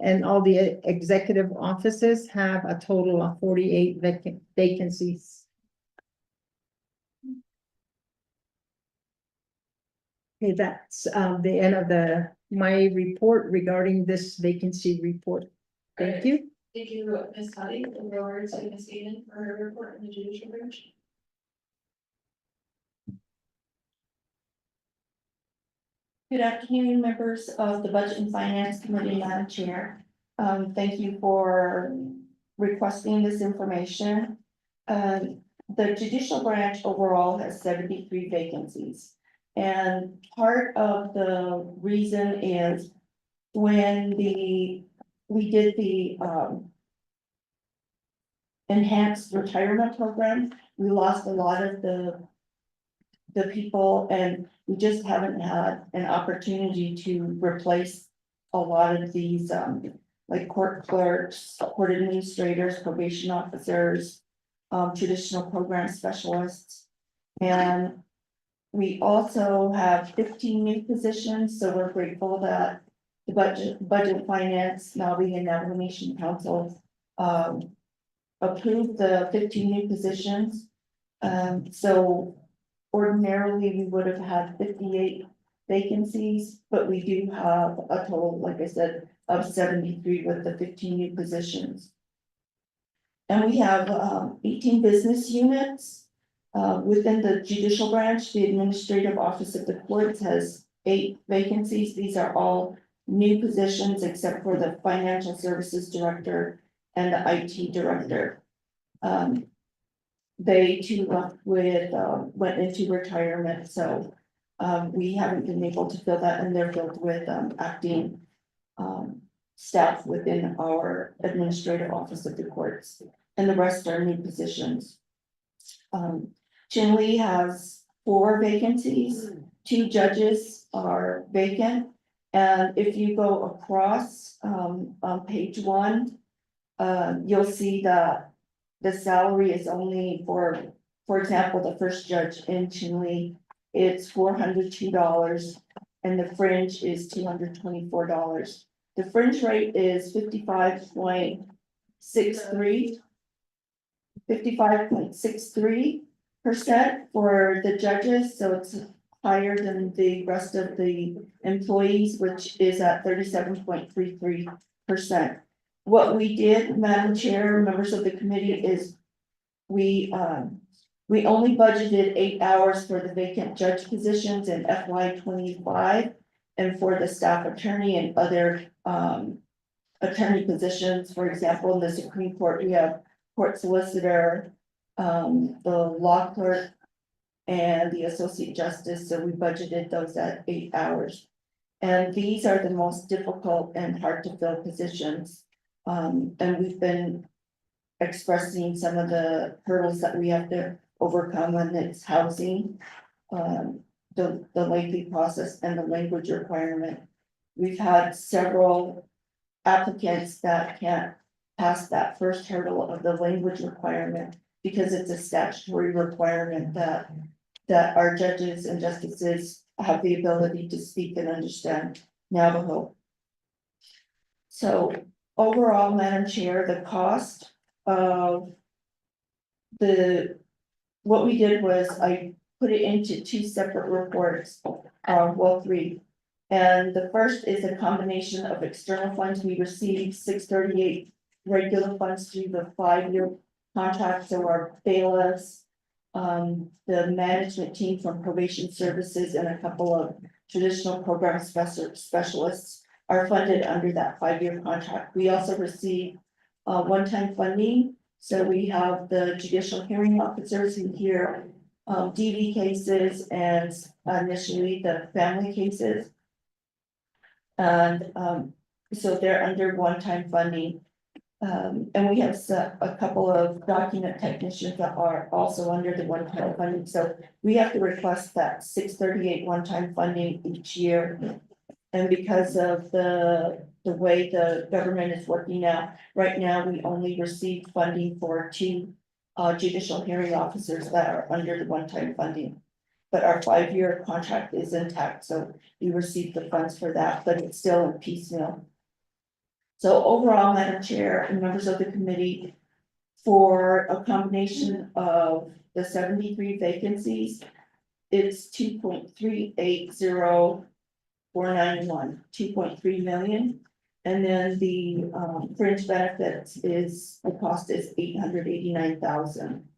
and all the executive offices have a total of 48 vacancies. Okay, that's the end of my report regarding this vacancy report. Thank you. Thank you, Ms. Toddy, and over to Ms. Eden for her report in the judicial branch. Good afternoon, members of the Budget and Finance Committee, Madam Chair. Thank you for requesting this information. The judicial branch overall has 73 vacancies. And part of the reason is when we did the enhanced retirement program, we lost a lot of the people, and we just haven't had an opportunity to replace a lot of these like court clerks, court administrators, probation officers, traditional program specialists. And we also have 15 new positions, so we're grateful that the budget finance, now being in Navajo Nation Council, approved the 15 new positions. So ordinarily, we would have had 58 vacancies, but we do have a total, like I said, of 73 with the 15 new positions. And we have 18 business units. Within the judicial branch, the administrative office of the courts has 8 vacancies. These are all new positions except for the financial services director and the IT director. They too left with, went into retirement, so we haven't been able to fill that, and they're filled with acting staff within our administrative office of the courts, and the rest are new positions. Chinle has 4 vacancies, 2 judges are vacant. And if you go across, on page 1, you'll see that the salary is only for example, the first judge in Chinle, it's $402, and the fringe is $224. The fringe rate is 55.63. 55.63% for the judges, so it's higher than the rest of the employees, which is at 37.33%. What we did, Madam Chair, members of the committee, is we only budgeted 8 hours for the vacant judge positions in FY 25 and for the staff attorney and other attorney positions. For example, in the Supreme Court, we have court solicitor, the law clerk, and the associate justice, so we budgeted those at 8 hours. And these are the most difficult and hard to fill positions. And we've been expressing some of the hurdles that we have to overcome, and it's housing, the lengthy process and the language requirement. We've had several applicants that can't pass that first hurdle of the language requirement because it's a statutory requirement that our judges and justices have the ability to speak and understand Navajo. So overall, Madam Chair, the cost of what we did was I put it into 2 separate reports, 3. And the first is a combination of external funds. We received 638 regular funds through the 5-year contract, so our bailiffs, the management team from probation services, and a couple of traditional program specialists are funded under that 5-year contract. We also received one-time funding, so we have the judicial hearing officers who hear DV cases and initially the family cases. And so they're under one-time funding. And we have a couple of document technicians that are also under the one-time funding, so we have to request that 638 one-time funding each year. And because of the way the government is working now, right now, we only receive funding for 2 judicial hearing officers that are under the one-time funding. But our 5-year contract is intact, so we receive the funds for that, but it's still in piecemeal. So overall, Madam Chair and members of the committee, for a combination of the 73 vacancies, it's 2.380491, 2.3 million. And then the fringe benefits the cost is 889,000.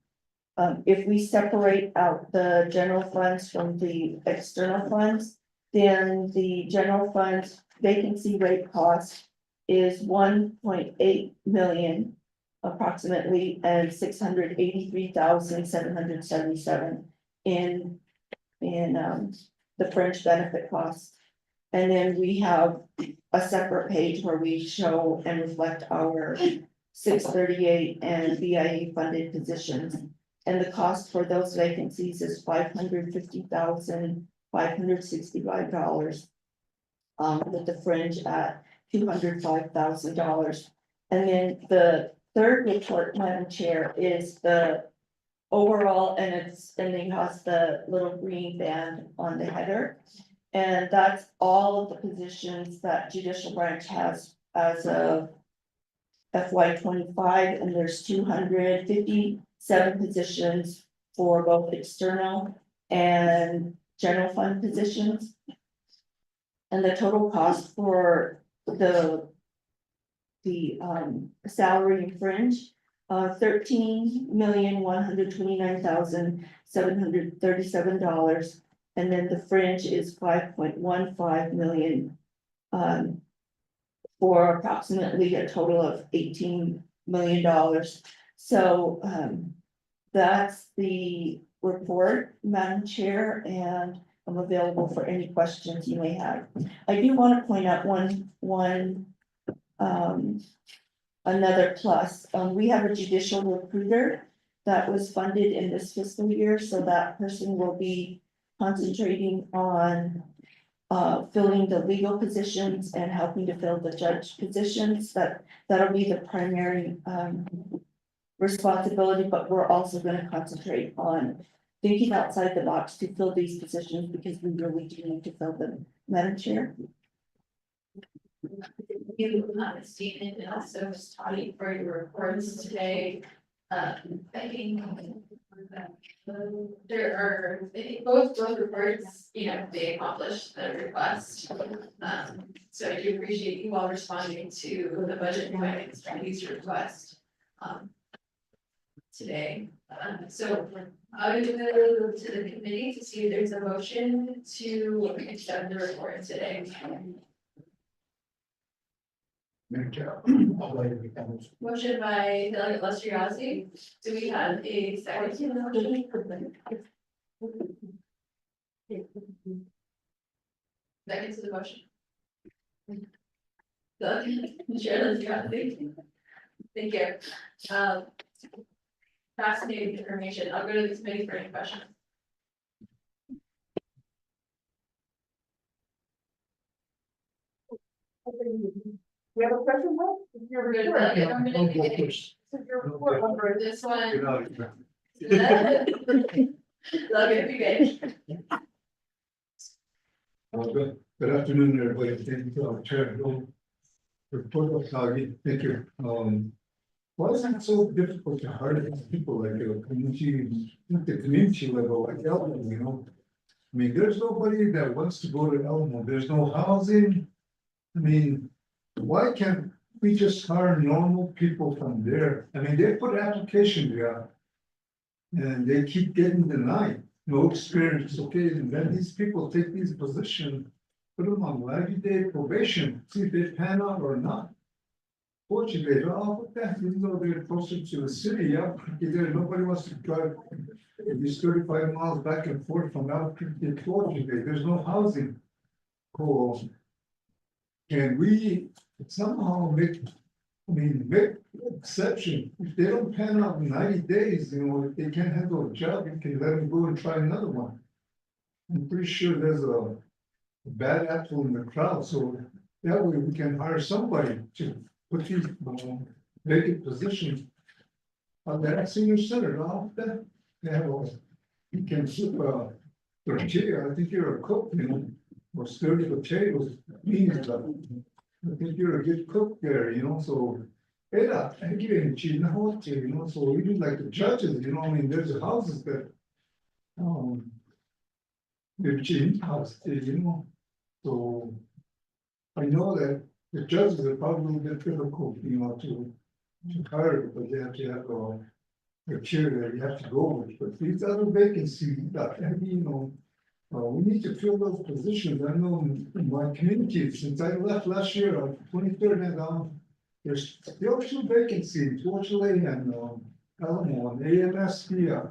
If we separate out the general funds from the external funds, then the general funds vacancy rate cost is 1.8 million approximately, and 683,777 in the fringe benefit cost. And then we have a separate page where we show and reflect our 638 and BIA funded positions. And the cost for those vacancies is $550,565. With the fringe at $205,000. And then the third report, Madam Chair, is the overall, and it has the little green band on the header. And that's all of the positions that judicial branch has as of FY 25, and there's 257 positions for both external and general fund positions. And the total cost for the salary and fringe, $13,129,737. And then the fringe is 5.15 million. For approximately a total of $18 million. So, that's the report, Madam Chair, and I'm available for any questions you may have. I do want to point out another plus. We have a judicial recruiter that was funded in this fiscal year, so that person will be concentrating on filling the legal positions and helping to fill the judge positions. That'll be the primary responsibility, but we're also gonna concentrate on thinking outside the box to fill these positions because we really do need to fill them. Madam Chair? You, Stephen, and also Ms. Toddy for your reports today. I think there are, I think both reports, they accomplished the request. So I do appreciate you all responding to the budget and finance committee's request today. So I would move to the committee to see if there's a motion to accept the report today. Motion by Delegate Lester Yazdi. Do we have a second to the motion? Second to the motion. Chair Lester Yazdi. Thank you. Fascinating information. I'll go to the committee for any questions. We have a question, Paul? We're good. Delegate, I'm gonna give you Your report number. this one. Delegate, you good. Good afternoon, everybody. Thank you, Chair. Report of Saudi. Thank you. Why is it so difficult to hire people like a community, at the community level, like Elmo, I mean, there's nobody that wants to go to Elmo. There's no housing. I mean, why can't we just hire normal people from there? I mean, they put applications there. And they keep getting denied, no experience, okay, and then these people take these positions, put them on 90-day probation, see if they pan out or not. Fortunately, what the heck, even though they're closer to the city, yeah, there, nobody wants to drive these 35 miles back and forth from Albuquerque to Fortunately, there's no housing. Cool. Can we somehow make exception, if they don't pan out in 90 days, if they can't handle a job, you can let them go and try another one. I'm pretty sure there's a bad apple in the crowd, so that way we can hire somebody to put these vacant positions. On that senior center, that, you can flip a tortilla, I think you're a cook, or stir the potatoes, beans, I think you're a good cook there, so. I give it to so even like the judges, I mean, there's houses that. They're cheap house, so. I know that the judges are probably a bit difficult, to hire, because they have to have a chair that you have to go with, but these other vacancies, we need to fill those positions. I know in my community, since I left last year on 23rd and there's still 2 vacancies, fortunately, and Alamo and AMSP.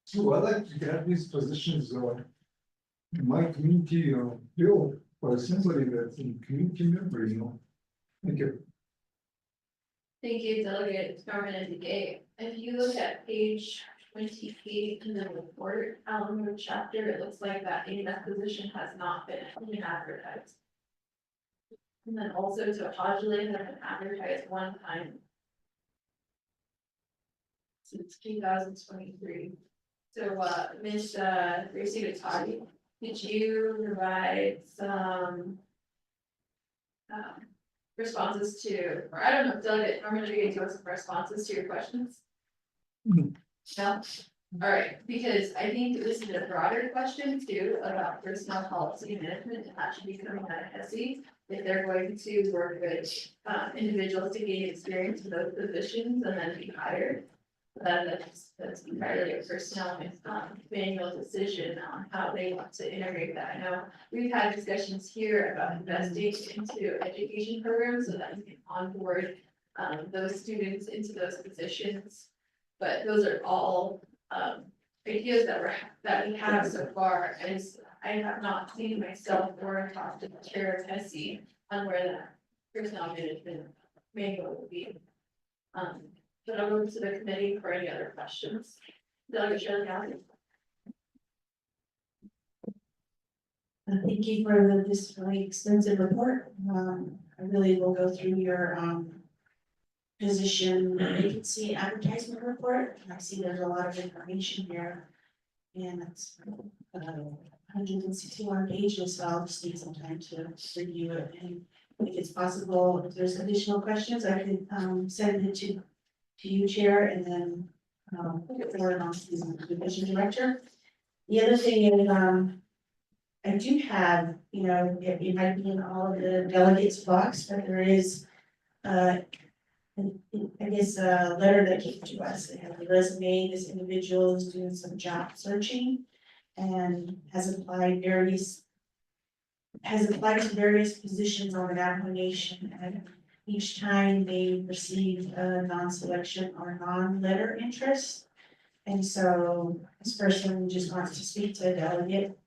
So I like to have these positions in my community filled by somebody that's a community member, Thank you. Thank you, Delegate Carmen Gay. If you look at page 28 in the report, Alamo chapter, it looks like that AMS position has not been advertised. And then also to Hodgley has been advertised one time. Since 2023. So Ms. Gracie Vitali, did you provide some responses to, or I don't know, Delegate, I'm gonna give you some responses to your questions? Mhm. No? All right, because I think this is a broader question too, about personnel policy management, and that should be coming out of HESI. If they're going to work with, individuals to gain experience in those positions and then be hired. Then that's entirely a personnel, manual decision on how they want to integrate that. I know we've had discussions here about investing into education programs so that we can onboard, those students into those positions. But those are all, ideas that we have so far, as I have not seen myself or talked to the chair of HESI on where that personnel management manual will be. But I'll move to the committee for any other questions. Delegate Shirley Gallagher. Thank you for this really extensive report. I really will go through your, position vacancy advertisement report. I see there's a lot of information here. And it's, 161 pages, so I'll just need some time to review it. And if it's possible, if there's additional questions, I can, send it to you, Chair, and then, forward on to the division director. The other thing is, I do have, it might be in all of the delegates box, but there is, I guess a letter that came to us. They have a resume. This individual is doing some job searching and has applied to various positions on an application, and each time they receive a non-selection or non-letter interest. And so this person just wants to speak to a delegate,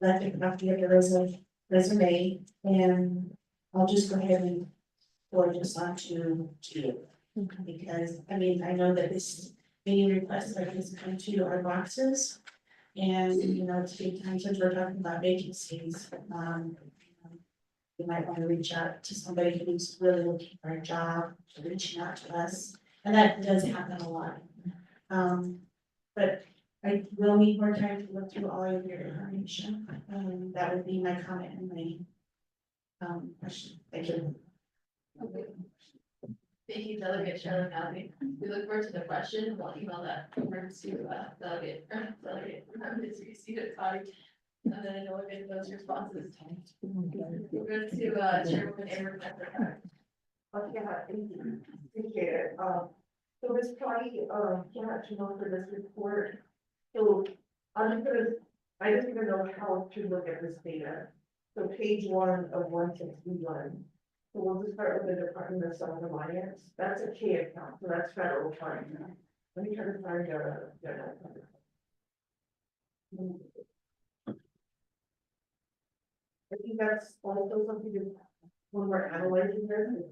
left a copy of the resume, and I'll just go ahead and forward this on to you. Because, I mean, I know that this meeting request like this come to our boxes. And, it's a big time since we're talking about vacancies, you might want to reach out to somebody who's really looking for a job, reaching out to us, and that does happen a lot. But I will need more time to look through all of your information, that would be my comment and my question. Thank you. Thank you, Delegate Shirley Gallagher. We look forward to the question. We'll email that over to, Delegate, Ms. Received Toddy. And then I know we'll get those responses. We'll go to, Chairwoman Amber Becker. Okay, appreciate it. So Ms. Toddy, came out to know for this report. So I just want to know how to look at this data. So page 1 of 161. So we'll just start with the Department of Self-Reliance. That's a K account, so that's federal funding. Let me try to find the general fund. I think that's also something that when we're analyzing this,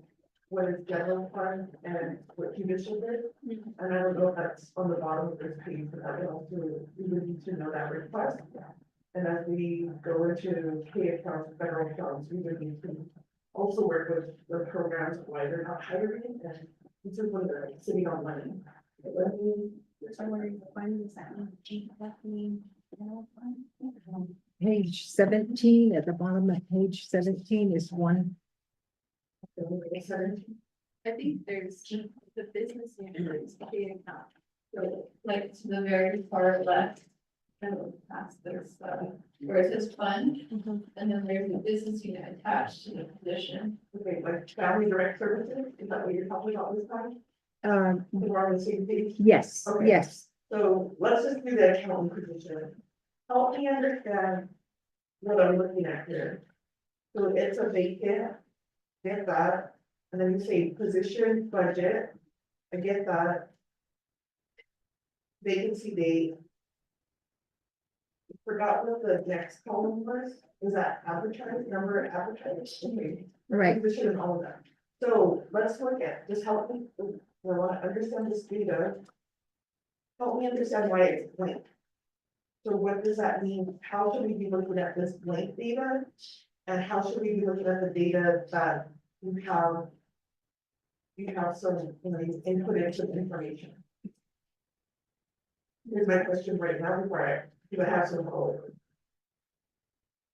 what is general fund and what judicial did. And I don't know if that's on the bottom of this page, but I would also, we would need to know that request. And as we go into K accounts, federal accounts, we would need to also work with the programs, why they're not hiring, and this is when they're sitting on money. Page 17, at the bottom of page 17 is one. I think there's the business unit is the K account. So like to the very far left. And past this, where it says fund, and then there's a business unit attached to the position. Okay, like family direct services, is that what you're talking about this time? We're on the same page? Yes, Okay. yes. So let's just do the accounting position. Help me understand what I'm looking at here. So it's a vacant, get that, and then you say position, budget, I get that. Vacancy date. Forgot what the next column was, is that advertised, number of advertised? Okay. Right. Position and all of that. So let's look at, just help me, I want to understand this data. Help me understand why it's blank. So what does that mean? How should we be looking at this blank data? And how should we be looking at the data that you have? You have some, input into the information. Here's my question right now, before I do I have some hope.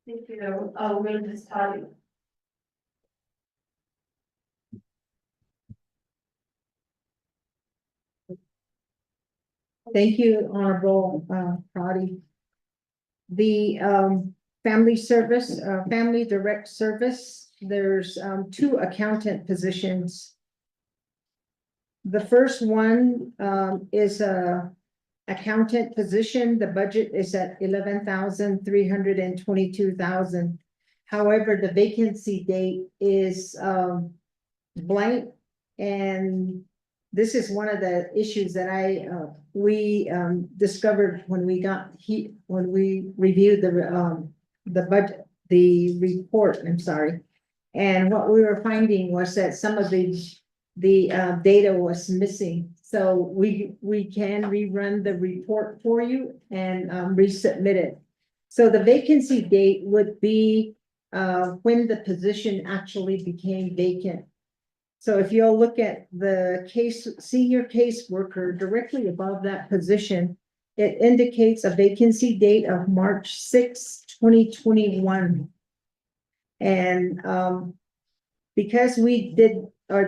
Thank you. I'll read this tally. Thank you, Honorable Prati. The family service, family direct service, there's two accountant positions. The first one is a accountant position. The budget is at 11,322,000. However, the vacancy date is blank, and this is one of the issues that we discovered when we when we reviewed the budget, the report, I'm sorry. And what we were finding was that some of the data was missing. So we can rerun the report for you and resubmit it. So the vacancy date would be when the position actually became vacant. So if you'll look at the senior caseworker directly above that position, it indicates a vacancy date of March 6, 2021. And because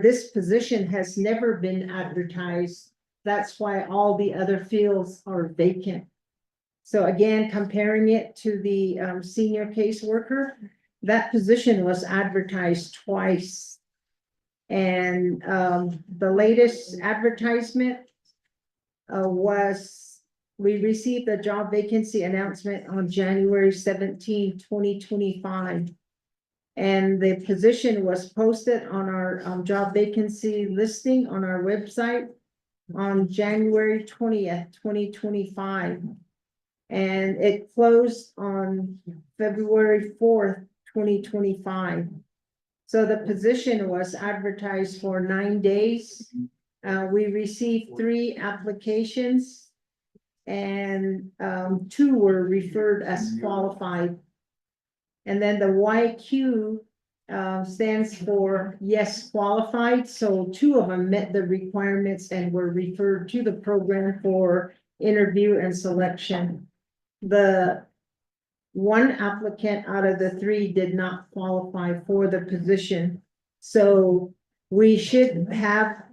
this position has never been advertised, that's why all the other fields are vacant. So again, comparing it to the senior caseworker, that position was advertised twice. And the latest advertisement we received a job vacancy announcement on January 17, 2025. And the position was posted on our job vacancy listing on our website on January 20th, 2025. And it closed on February 4th, 2025. So the position was advertised for 9 days. We received 3 applications, and 2 were referred as qualified. And then the YQ stands for yes qualified. So 2 of them met the requirements and were referred to the program for interview and selection. The 1 applicant out of the 3 did not qualify for the position. So we should have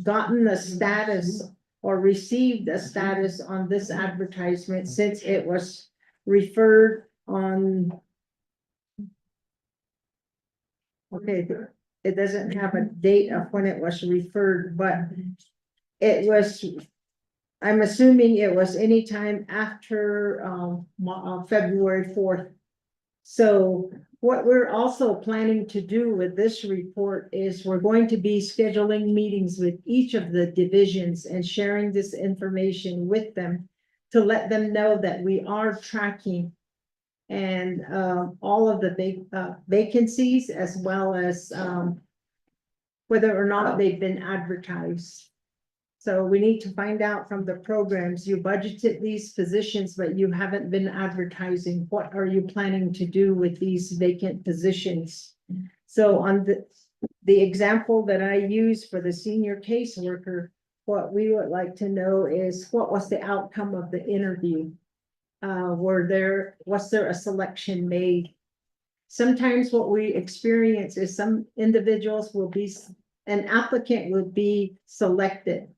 gotten a status or received a status on this advertisement since it was referred on. Okay, it doesn't have a date of when it was referred, but it was, I'm assuming it was anytime after February 4th. So what we're also planning to do with this report is we're going to be scheduling meetings with each of the divisions and sharing this information with them to let them know that we are tracking and all of the vacancies as well as whether or not they've been advertised. So we need to find out from the programs, you budgeted these positions, but you haven't been advertising. What are you planning to do with these vacant positions? So on the example that I use for the senior caseworker, what we would like to know is what was the outcome of the interview? Was there a selection made? Sometimes what we experience is some individuals an applicant would be selected.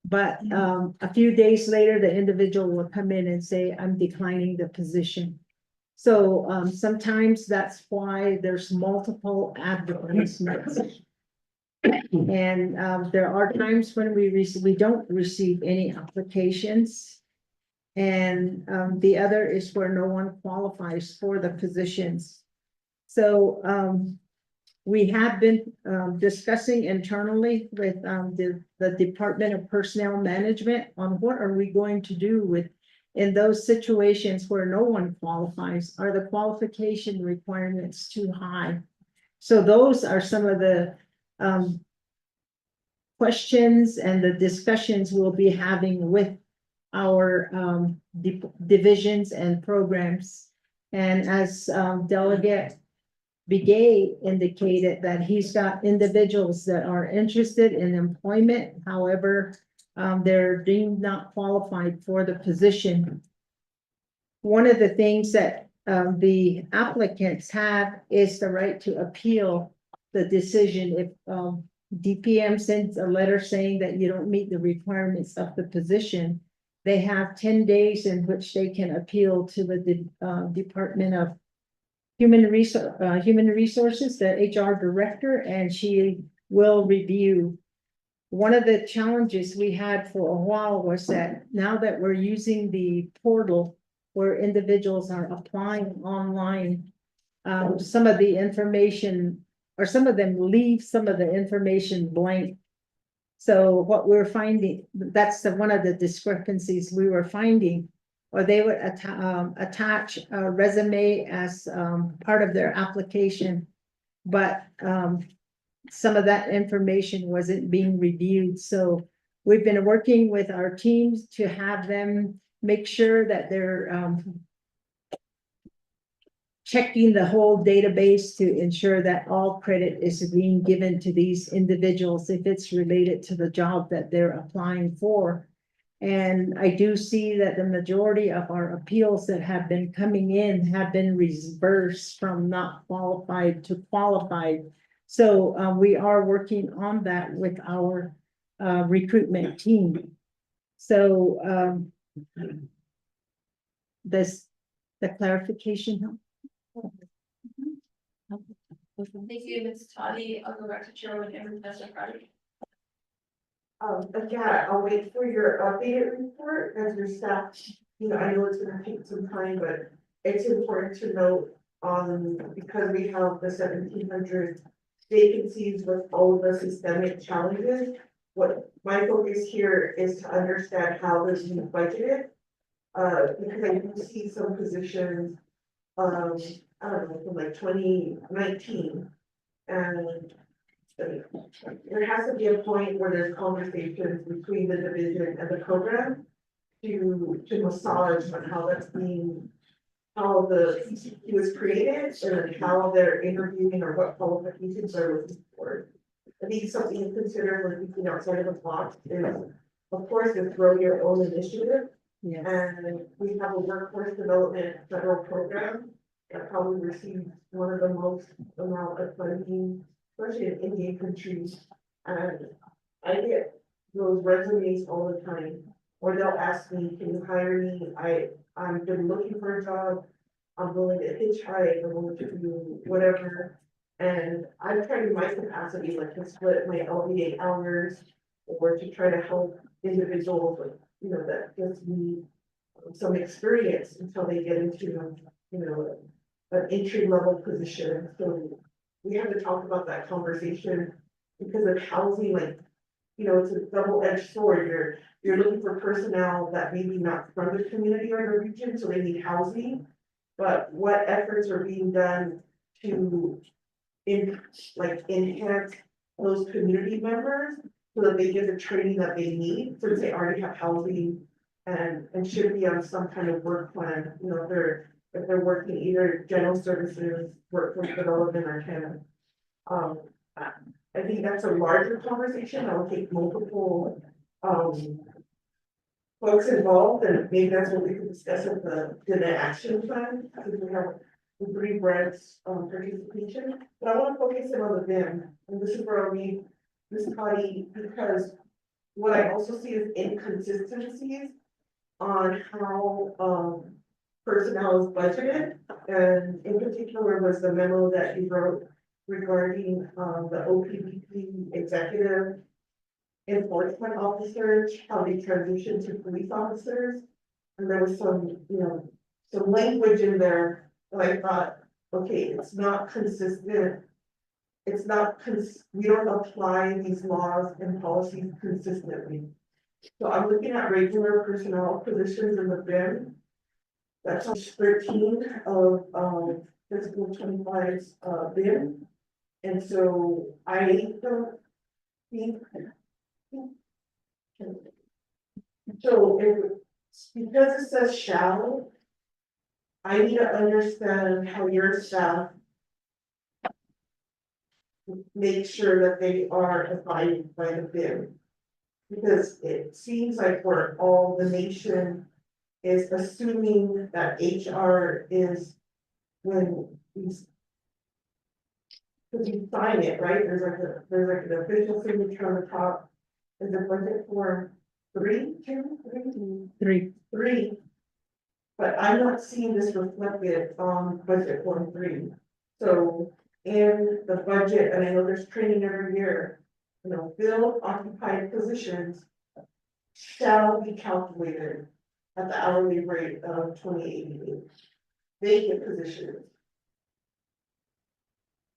But a few days later, the individual will come in and say, I'm declining the position. So sometimes that's why there's multiple advertisements. And there are times when we don't receive any applications. And the other is where no one qualifies for the positions. So we have been discussing internally with the Department of Personnel Management on what are we going to do in those situations where no one qualifies. Are the qualification requirements too high? So those are some of the questions and the discussions we'll be having with our divisions and programs. And as Delegate Begay indicated that he's got individuals that are interested in employment, however, they're deemed not qualified for the position. One of the things that the applicants have is the right to appeal the decision. If DPM sends a letter saying that you don't meet the requirements of the position, they have 10 days in which they can appeal to the Department of Human Resources, the HR director, and she will review. One of the challenges we had for a while was that now that we're using the portal where individuals are applying online, some of the information, or some of them leave some of the information blank. So what we're finding, that's one of the discrepancies we were finding, or they would attach a resume as part of their application. But some of that information wasn't being reviewed, so we've been working with our teams to have them make sure that they're checking the whole database to ensure that all credit is being given to these individuals if it's related to the job that they're applying for. And I do see that the majority of our appeals that have been coming in have been reversed from not qualified to qualified. So we are working on that with our recruitment team. So this, the clarification help? Thank you, Ms. Toddy. I'll go back to Chairwoman Amber Testa Project. Yeah, I'll wait for your updated report as your staff, I know it's gonna take some time, but it's important to note because we have the 1,700 vacancies with all of the systemic challenges. What my focus here is to understand how this is budgeted. Because I do see some positions, I don't know, from like 2019. And there has to be a point where there's conversations between the division and the program to massage on how that's being, how the CCQ was created and how they're interviewing or what qualifications they're looking for. I think something to consider when thinking outside of the box is, of course, to grow your own initiative. Yeah. And we have a workforce development federal program that probably receives one of the most amount of funding, especially in Indian countries. And I get those resumes all the time, or they'll ask me, can you hire me? I've been looking for a job. I'm willing to hitchhike, I'm willing to do whatever. And I've tried in my capacity, like to split my LBA hours or to try to help individuals with, that just need some experience until they get into, an entry level position. So we have to talk about that conversation because of housing, like, it's a double-edged sword. You're looking for personnel that maybe not from the community or the region, so they need housing. But what efforts are being done to enhance those community members so that they get the training that they need, since they already have housing and should be on some kind of work plan, if they're working either general services, workforce development or kind of. I think that's a larger conversation. I will take multiple folks involved, and maybe that's what we can discuss at the action plan, because we have the Green Bread's participation. But I want to focus in on the VIM, and this is where I'll leave Ms. Connie, because what I also see is inconsistencies on how personnel is budgeted, and in particular was the memo that you wrote regarding the OPBP executive enforcement officers, how they transition to police officers. And there was some, some language in there that I thought, okay, it's not consistent. It's not, we don't apply these laws and policies consistently. So I'm looking at regular personnel positions in the VIM. That's on 13 of fiscal 25's VIM. And so I don't think. So because it says shall, I need to understand how your staff make sure that they are abiding by the VIM. Because it seems like we're all, the nation is assuming that HR is when these. Because you sign it, right? There's like an official signature on the top. There's a budget form, three, three. But I'm not seeing this reflected on budget form three. So in the budget, and I know there's training every year, you know, filled occupied positions shall be calculated at the hourly rate of 2088. Vacant positions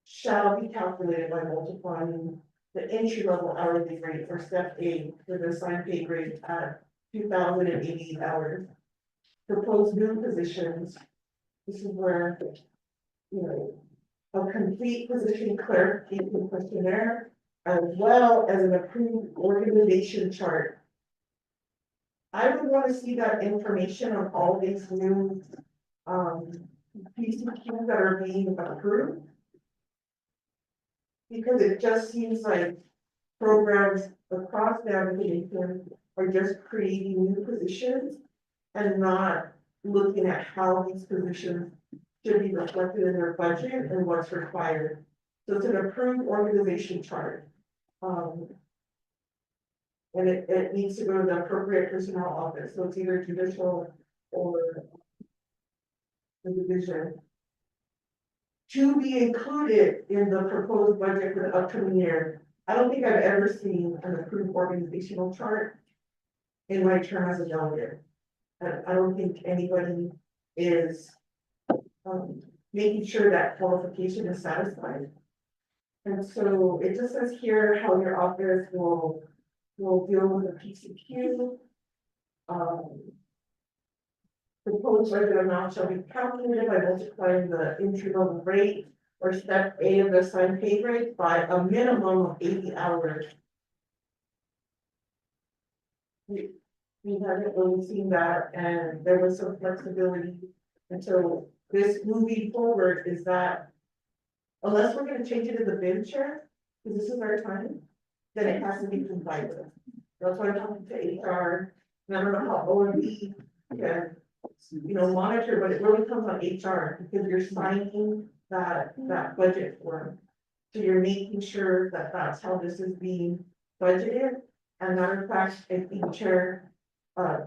shall be calculated by multiplying the entry level hourly rate for step A for the assigned pay grade at 2,088 hours. Proposed new positions, this is where, you know, a complete position clarification questionnaire, as well as an approved organization chart. I would want to see that information on all these new, PCQs that are being approved. Because it just seems like programs across navigation are just creating new positions and not looking at how these positions should be reflected in their budget and what's required. So it's an approved organization chart. And it needs to go to the appropriate personnel office, so it's either judicial or the division. To be included in the proposed budget for the upcoming year. I don't think I've ever seen an approved organizational chart in my term as a delegate. And I don't think anybody is making sure that qualification is satisfied. And so it just says here how your office will deal with the PCQ. Proposed budget amount shall be calculated by multiplying the entry level rate or step A of the assigned pay rate by a minimum of 80 hours. We haven't really seen that, and there was some flexibility. And so this moving forward is that unless we're gonna change it in the bin chair, because this is our time, then it has to be complied with. That's why I'm talking to HR, and I don't know how OMB can, you know, monitor, but it really comes on HR, because you're signing that budget form. So you're making sure that that's how this is being budgeted, and matter of fact, if each chair,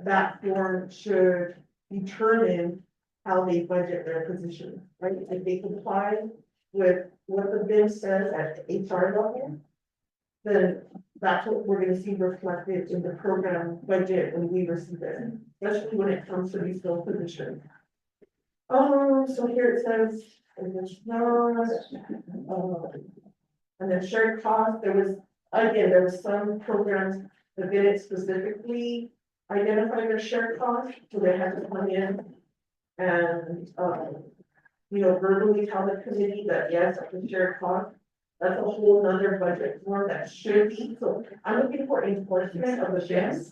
that form should determine how they budget their position, right? If they comply with what the BIM says at the HR level, then that's what we're gonna see reflected in the program budget when we receive it, especially when it comes to these field positions. So here it says, and then shared cost, there was some programs that did it specifically identify their shared cost, so they had to come in and, you know, verbally tell the committee that, yes, I can share cost. That's a whole nother budget form that should be, so I'm looking for enforcement of the BIM.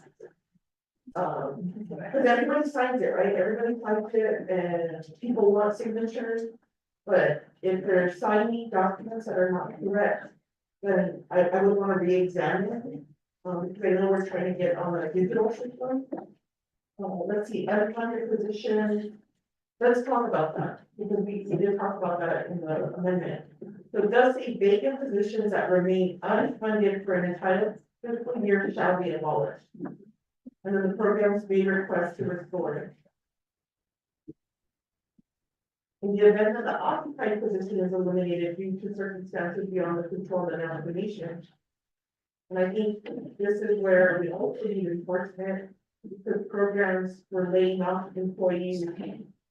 Because everybody signs it, right? Everybody signs it and people want signatures. But if they're signing documents that are not correct, then I would want to re-examine it. Because I know we're trying to get on a digital system. Let's see, unfunded position. Let's talk about that, because we did talk about that in the amendment. So it does say vacant positions that remain unfunded for an entire fiscal year shall be abolished. And then the programs may request to restore it. In the event that the occupied position is eliminated due to circumstances beyond the control of the navigation. And I think this is where we also need enforcement, because programs were laying off employees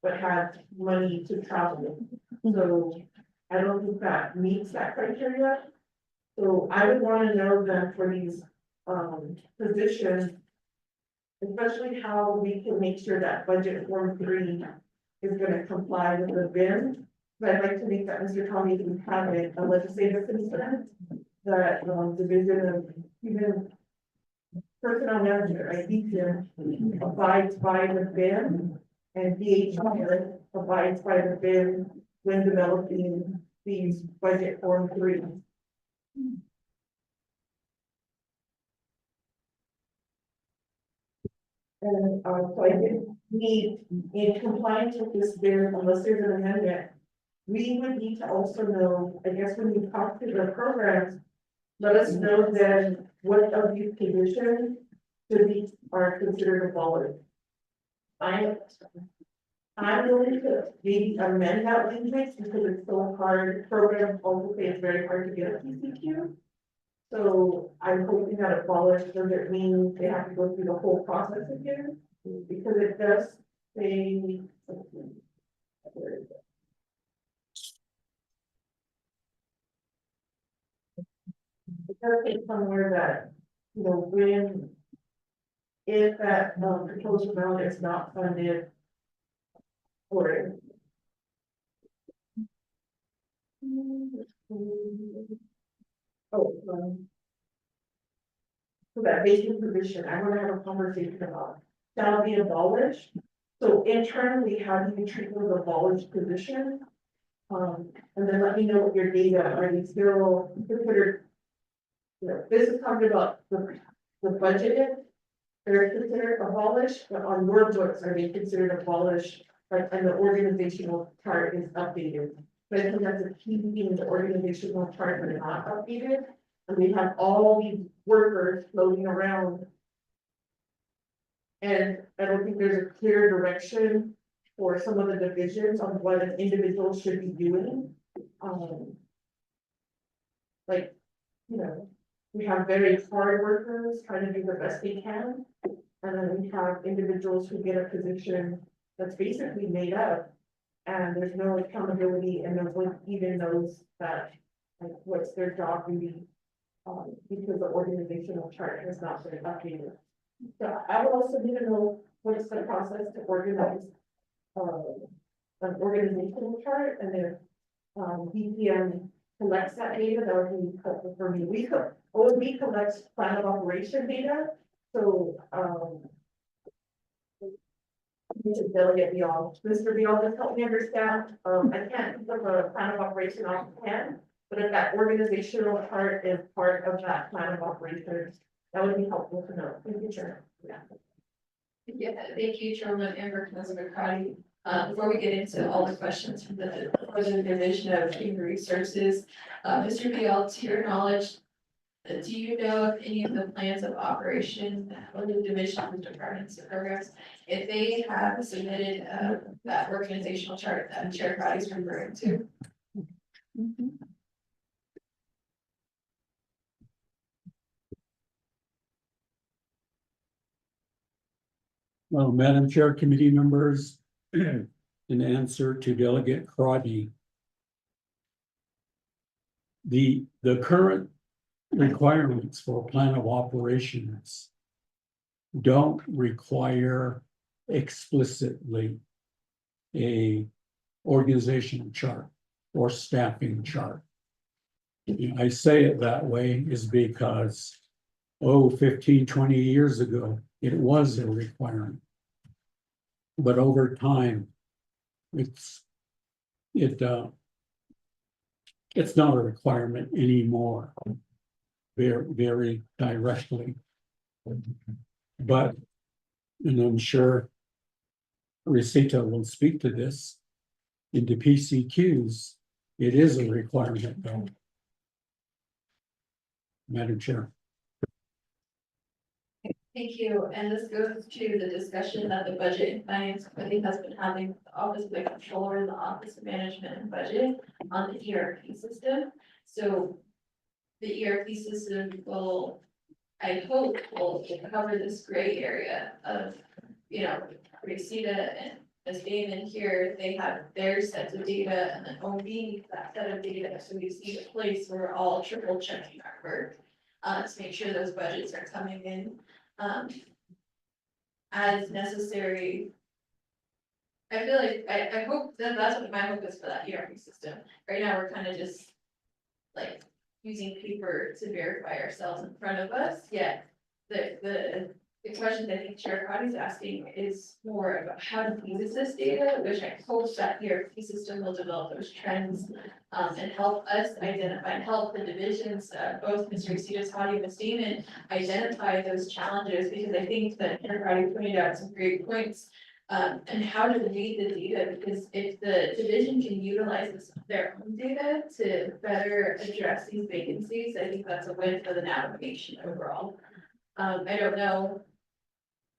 but had money to travel. So I don't think that meets that criteria. So I would want to know that for these positions, especially how we can make sure that budget form 3 is gonna comply with the BIM. But I'd like to make that Mr. Tommy can have it, a legislative concern, that division of human personnel management, I think, abides by the BIM, and DHR abides by the BIM when developing these budget form 3. And so I did need, in compliance with this BIM, unless there's an amendment, we would need to also know, I guess, when you talk to the programs, let us know then what of these positions are considered abolished. I'm willing to maybe amend that language because it's so hard, programs also say it's very hard to get a PCQ. So I'm hoping that abolished doesn't mean they have to go through the whole process again, because it does say. Where is it? It does say somewhere that, you know, when. If that proposed amount is not funded. Or. Oh, so that vacant position, I want to have a conversation about, shall be abolished. So internally, how do you treat those abolished positions? And then let me know what your data, are they still considered? You know, this is talking about the budgeted. They're considered abolished, but on your books, are they considered abolished? Like, and the organizational chart is updated. But I think that's a key thing, the organizational chart is not updated. And we have all these workers floating around. And I don't think there's a clear direction for some of the divisions on what an individual should be doing. Like, you know, we have very hard workers trying to do the best they can. And then we have individuals who get a position that's basically made up. And there's no accountability and no one even knows that, like, what's their job duty. Because the organizational chart has not been updated. So I would also need to know what is the process to organize. An organizational chart, and then, BPM collects that data, that would be helpful for me. We collect plan of operation data, so, need to delegate Vial. Mr. Vial, just help me understand, I can't think of a plan of operation offhand, but if that organizational chart is part of that plan of operations, that would be helpful to know. Thank you, Chair. Yeah, thank you, Chairman Amber, Councilor Crowdy. Before we get into all the questions from the Division of Human Resources, Mr. Vial, to your knowledge, do you know if any of the plans of operation or the divisions, departments, and programs, if they have submitted that organizational chart that Chair Crowdy is referring to? Well, Madam Chair, committee members, in answer to Delegate Crotty. The current requirements for plan of operations don't require explicitly a organizational chart or staffing chart. I say it that way is because, 15, 20 years ago, it was a requirement. But over time, it's not a requirement anymore. Very directly. But, and I'm sure Rosita will speak to this, into PCQs, it is a requirement though. Madam Chair. Thank you, and this goes to the discussion that the Budget and Finance Committee has been having with the Office of the Controller and the Office of Management and Budget on the ERP system. So the ERP system will, I hope, will cover this gray area of, you know, Rosita and Ms. Damon here, they have their sets of data and then OB that set of data, so we just need a place where we're all triple checking our work. To make sure those budgets are coming in as necessary. I feel like, I hope that that's what my hope is for that ERP system. Right now, we're kind of just like using paper to verify ourselves in front of us, yet the question I think Chair Crotty's asking is more about how to use this data, which I hope that ERP system will develop those trends and help us identify and help the divisions, both Mr. Rosita and Ms. Damon, identify those challenges, because I think that Chair Crotty pointed out some great points and how to read the data, because if the division can utilize their own data to better address these vacancies, I think that's a win for the navigation overall. I don't know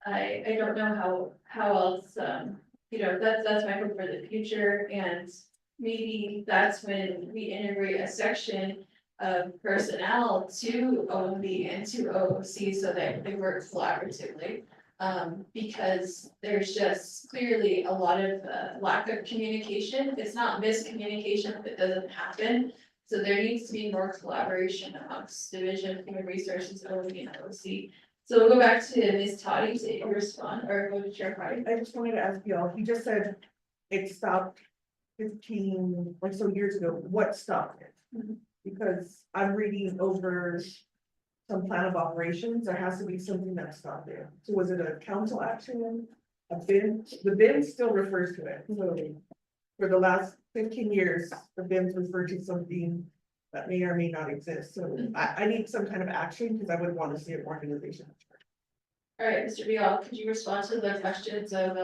I don't know how else, that's my hope for the future, and maybe that's when we integrate a section of personnel to OMB and to OOC so that they work collaboratively. Because there's just clearly a lot of lack of communication. It's not miscommunication if it doesn't happen. So there needs to be more collaboration amongst Division of Human Resources, OMB and OOC. So we'll go back to Ms. Toddy to respond, or go to Chair Carter. I just wanted to ask y'all, you just said it stopped 15 or so years ago, what stopped it? Mhm. Because I'm reading over some plan of operations, there has to be something that stopped there. So was it a council action? A bin? The bin still refers to it, so for the last 15 years, the bins refer to something that may or may not exist, so I need some kind of action, because I would want to see an organization. All right, Mr. Vial, could you respond to the questions of,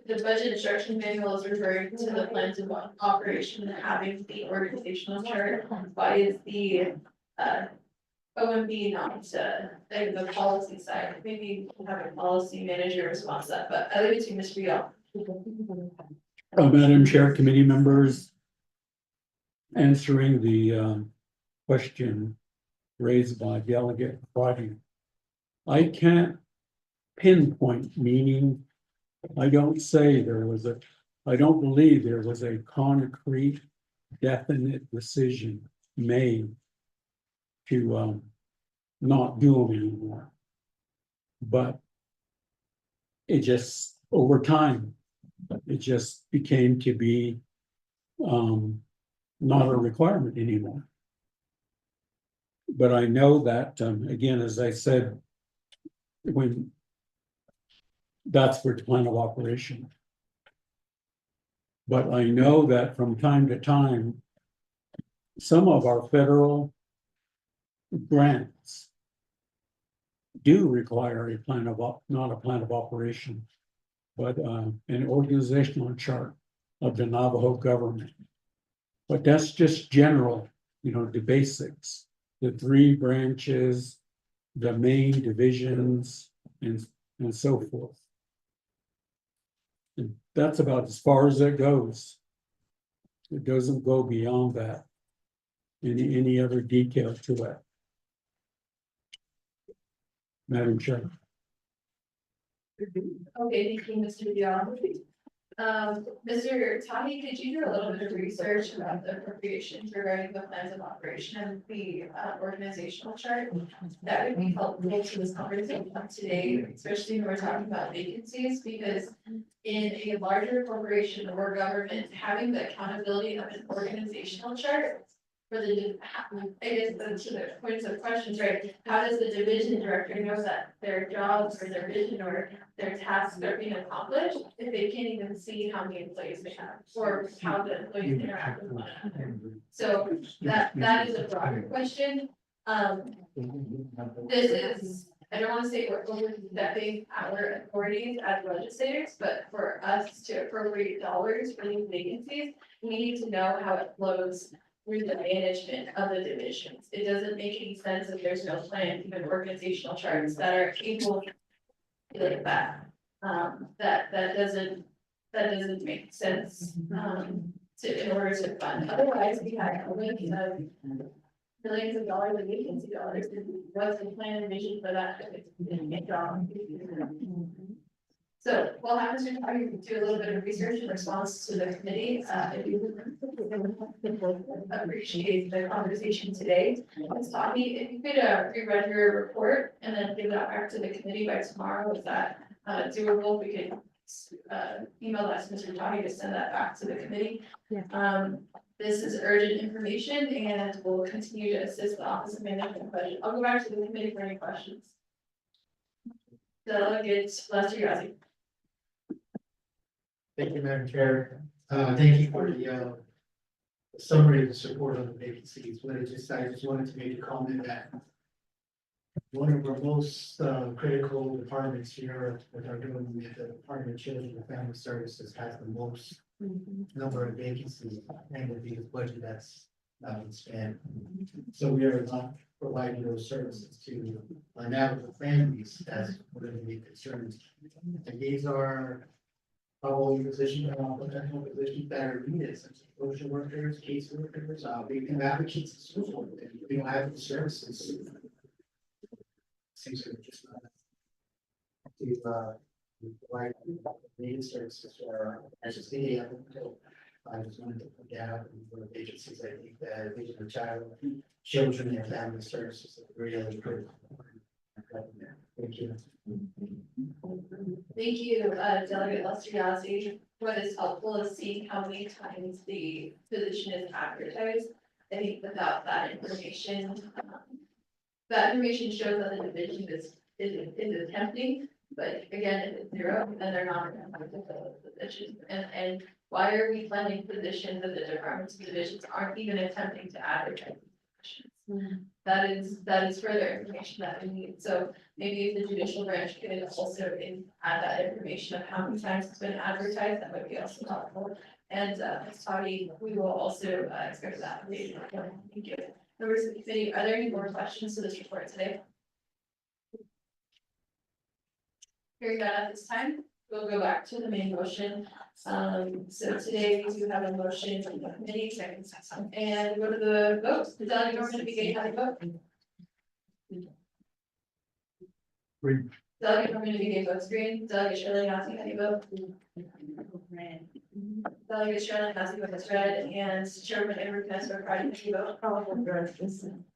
the budget instruction manual is referring to the plans of operation and having the organizational chart. Why is the, OMB not, the policy side? Maybe we'll have a policy manager respond to that, but I leave it to Mr. Vial. Madam Chair, committee members. Answering the question raised by Delegate Friday. I can't pinpoint, meaning I don't believe there was a concrete, definite decision made to not do them anymore. But it just, over time, it just became to be not a requirement anymore. But I know that, again, as I said, when that's for plan of operation. But I know that from time to time, some of our federal grants do require a plan of not a plan of operation, but an organizational chart of the Navajo government. But that's just general, the basics, the 3 branches, the main divisions, and so forth. And that's about as far as it goes. It doesn't go beyond that. Any other detail to that. Madam Chair. Okay, thank you, Mr. Dion. Mr. Tahi, could you do a little bit of research about the appropriations regarding the plans of operation and the organizational chart? That would be helpful to this conversation today, especially when we're talking about vacancies, because in a larger corporation or government, having the accountability of an organizational chart for the, I guess, to the points of questions, right? How does the division director know that their jobs or their vision or their tasks are being accomplished if they can't even see how many employees they have or how the employees interact with one another? So that is a broader question. This is, I don't want to say we're overstepping our authorities as legislators, but for us to appropriate dollars for these vacancies, we need to know how it flows through the management of the divisions. It doesn't make any sense if there's no plan, even organizational charts that are able like that. That doesn't make sense, in order to fund. Otherwise, we have millions of dollars of vacancy dollars. What's the plan and vision for that? So we'll have Mr. Tahi do a little bit of research in response to the committee. If you appreciate the conversation today. Ms. Tahi, if you could rerun your report and then give that back to the committee by tomorrow, is that doable? We could email that to Mr. Tahi to send that back to the committee. Yeah. This is urgent information and we'll continue to assist the Office of Management Budget. I'll go back to the committee for any questions. Delegate Lester Yazzie. Thank you, Madam Chair. Thank you for the summary of the support on the vacancies. I just wanted to make a comment that one of our most critical departments here that are doing with the Department of Children and Family Services has the most number of vacancies and the biggest budget that's spent. So we are not providing those services to Navajo families as one of the concerns. And these are probably positions, professional positions that are needed, such as social workers, case workers, victim advocates, and so forth. And we don't have the services. Seems like just to provide needed services for our society. I just wanted to put that out for agencies. I think that Vision of Child, Children and Family Services is really critical. Thank you. Thank you, Delegate Lester Yazzie. What is helpful is seeing how many times the position is advertised. I think without that information shows that the division is attempting, but again, if it's zero, then they're not attempting to fill the position. And why are we funding positions that the departments and divisions aren't even attempting to advertise positions? That is further information that we need. So maybe if the judicial branch could also add that information of how many times it's been advertised, that would be also helpful. And Ms. Toddy, we will also expect that. Thank you. Members of the committee, are there any more questions to this report today? Hearing that at this time, we'll go back to the main motion. So today we do have a motion from the committee, second, and go to the vote. The delegate Norman Begay, how do you vote? Green. Delegate Norman Begay votes green. Delegate Shirley Yazzie, how do you vote? Delegate Shirley Yazzie votes red, and Chairman Edward Nestor Cardi, how do you vote?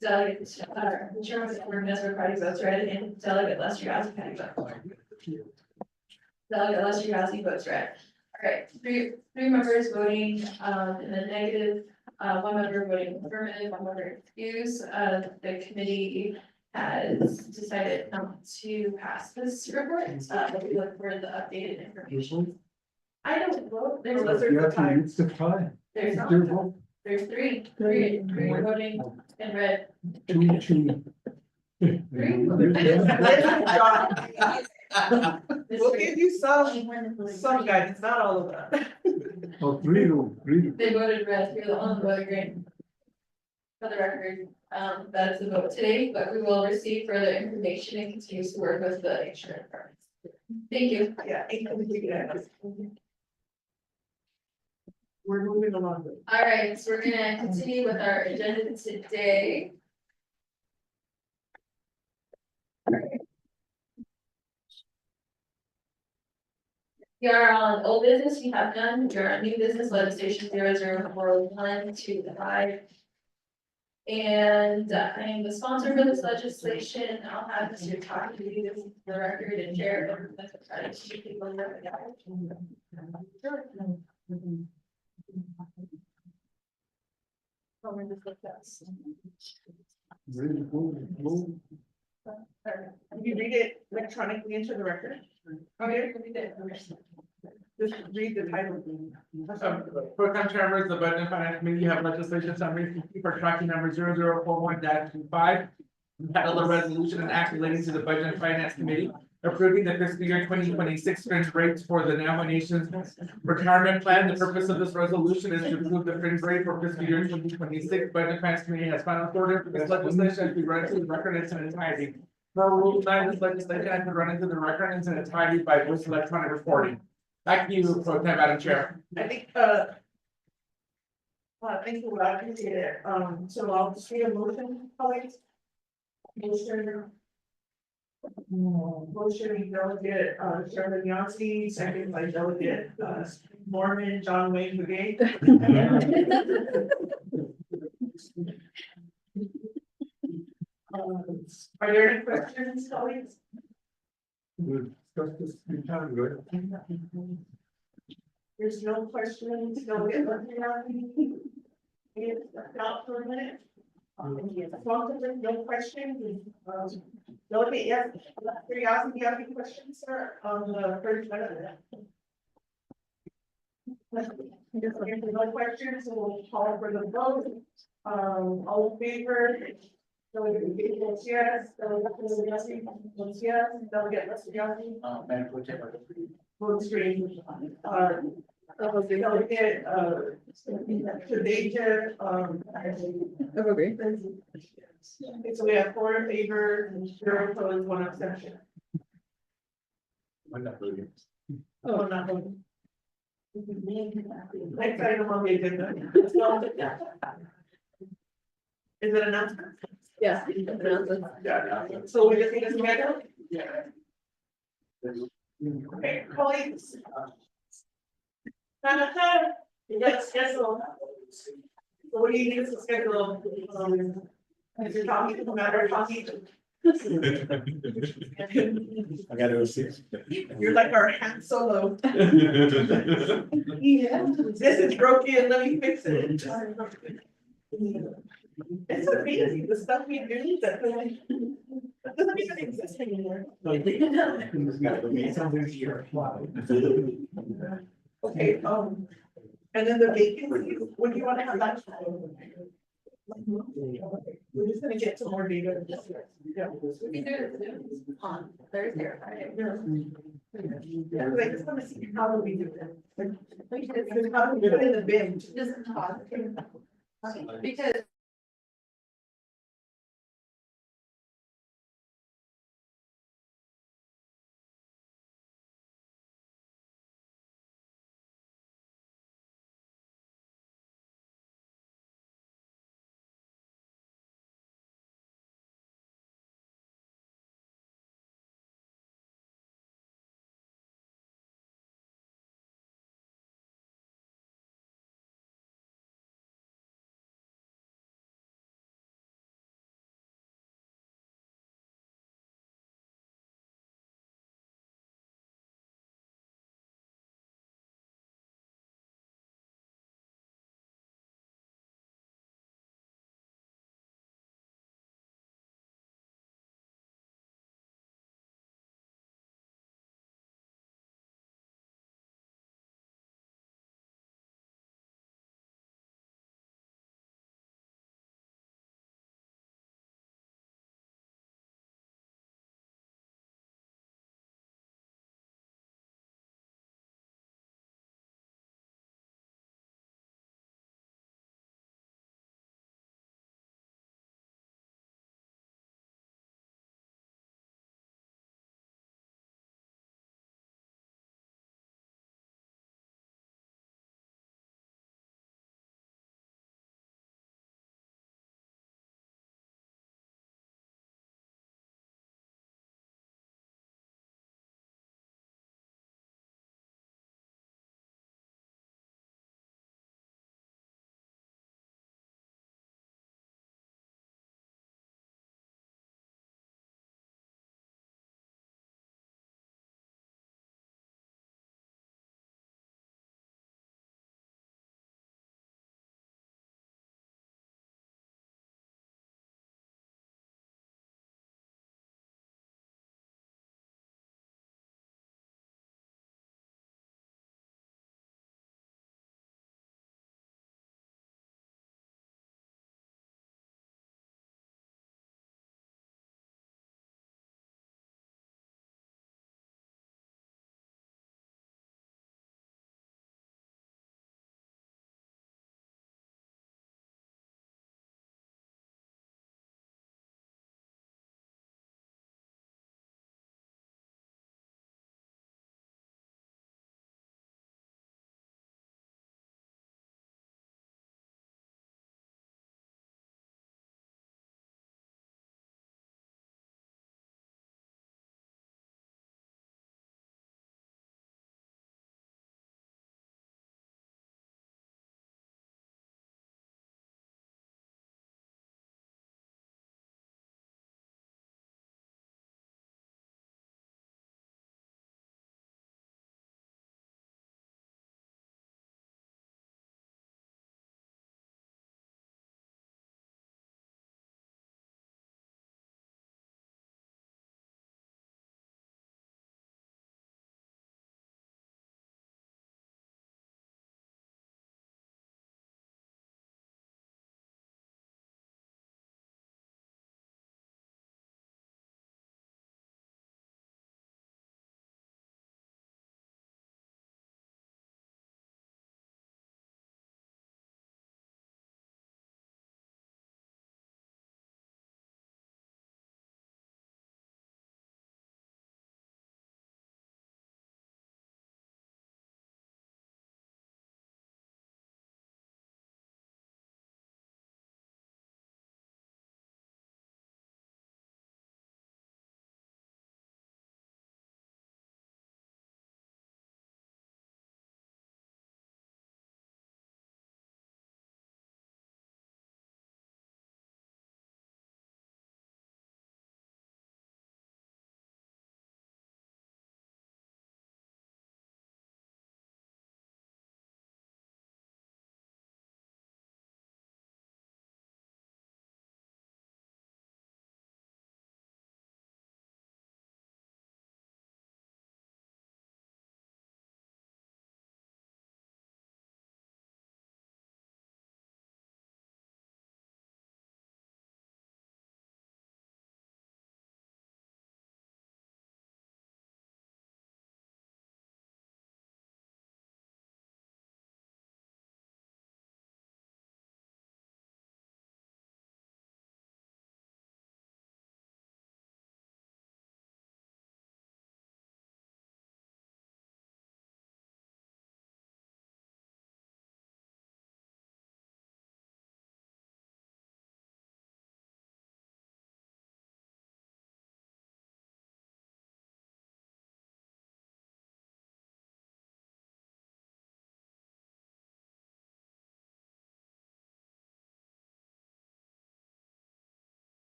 Delegate Chairman Edward Nestor Cardi votes red, and Delegate Lester Yazzie, how do you vote? Delegate Lester Yazzie votes red. All right, three members voting in the negative, one member voting affirmative, one member excused. The committee has decided not to pass this report. But we look for the updated information. I don't vote. There's You Lester have to Cardi. use the time. There's not. Your vote. There's three voting in red. Two. We'll give you some guidance, not all of that. Oh, three. They voted red, you're the only voting green. For the record, that's the vote today, but we will receive further information and continue to work with the insurance departments. Thank you. Yeah. We're moving along. All right, so we're gonna continue with our agenda today. We are on old business, we have none, we are on new business legislation 00412. And I am the sponsor for this legislation. I'll have Mr. Todd do this for the record and share it. That's what trying to keep people in the You read it electronically into the record? Okay. Just read the title. Pro-Tem Chairman, the Budget and Finance Committee, you have legislation summary for tracking number 0041-25. Entitled a resolution and act relating to the Budget and Finance Committee approving the fiscal year 2026 fringe rates for the Navajo Nation's retirement plan. The purpose of this resolution is to approve the fringe rate for fiscal year 2026. Budget and Finance Committee has final authority for this legislation to be read into the record in its entirety. Per Rule 9, this legislation has been run into the record in its entirety by voice electronic recording. Back to you, Pro Tem Madam Chair. I think, thank you, I appreciate it. So I'll just read a motion, colleagues. Motion, Delegate, Chairman Yazzie, second by Delegate, Norman John Wayne Begay. Are there any questions, colleagues? We'll discuss this in time, right? There's no questions, Delegate Yazzie. If not for a minute. As long as there's no questions, Delegate, yes, Yazzie, do you have any questions, sir, on the first minute? If there's no questions, we'll call for the vote. All in favor? Delegate Begay votes yes, Delegate Yazzie votes yes, Delegate Lester Yazzie Madam Pro Tem, votes green. Delegate, Shadeja, Okay. Okay, so we have 4 in favor, 0 opposed, 1 abstention. I'm not voting. Oh, I'm not voting. Next item on the agenda. Is it enough? Yeah. So we just need to schedule? Okay, colleagues. You got a schedule. So what do you need us to schedule? If you're talking to the matter of talking. I gotta go see. You're like our Han Solo. Yeah, this is broken, let me fix it. It's amazing, the stuff we do that doesn't even exist anymore. Okay, and then the vacancies, when do you wanna have that? We're just gonna get some more data. Yeah. We can do it on Thursday or Friday. Yeah, 'cause I just wanna see how do we do that. Because how do we put in the bin? Just talk. Because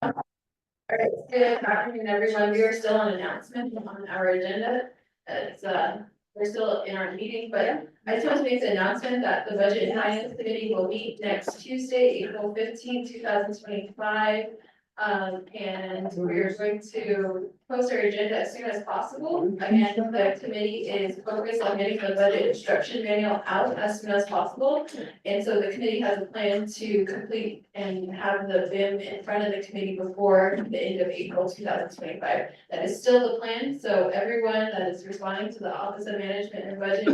All right, good afternoon, everyone. We are still on announcement on our agenda. It's, we're still in our meeting, but I just want to make the announcement that the Budget and Finance Committee will meet next Tuesday, April 15, 2025. And we're going to post our agenda as soon as possible. Again, the committee is focused on getting the budget instruction manual out as soon as possible. And so the committee has a plan to complete and have the BIM in front of the committee before the end of April 2025. That is still the plan, so everyone that is responding to the Office of Management and Budget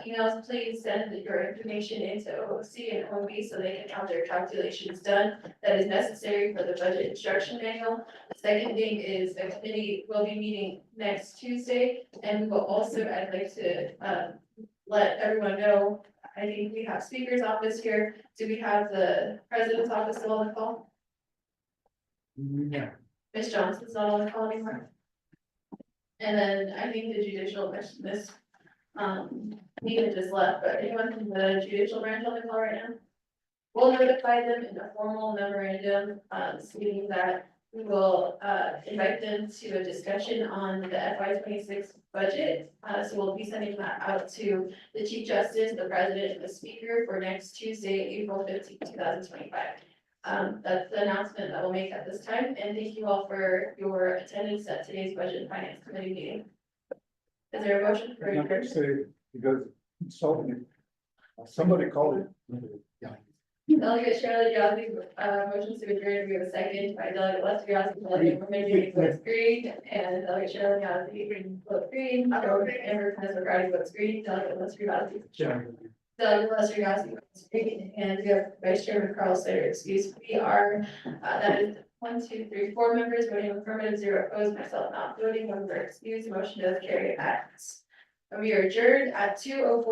emails, please send your information into OOC and OMB so they can have their calculations done. That is necessary for the budget instruction manual. The second thing is the committee will be meeting next Tuesday, and we will also, I'd like to let everyone know, I think we have speaker's office here. Do we have the president's office still on the call? Yeah. Ms. Johnson's not on the call anymore. And then I think the judicial, Miss Nina just left, but anyone from the judicial branch on the call right now? We'll notify them in a formal memorandum, stating that we will, invite them to a discussion on the FY 26 budget. So we'll be sending that out to the Chief Justice, the President, and the Speaker for next Tuesday, April 15, 2025. That's the announcement that we'll make at this time, and thank you all for your attendance at today's Budget and Finance Committee meeting. Is there a motion for adjournment? Say, because somebody called it. Delegate Shirley Yazzie, motion to adjourn, we have a second by Delegate Lester Yazzie, Delegate Romero votes green, and Delegate Shirley Yazzie votes green, Amber Messerati votes green, Delegate Lester Yazzie. Delegate Lester Yazzie votes green, and we have Vice Chairman Carl Slater excused. We are, that is 4 members voting affirmative, 0 opposed, myself not voting, 1 excused, motion does carry at. We are adjourned at 2:04.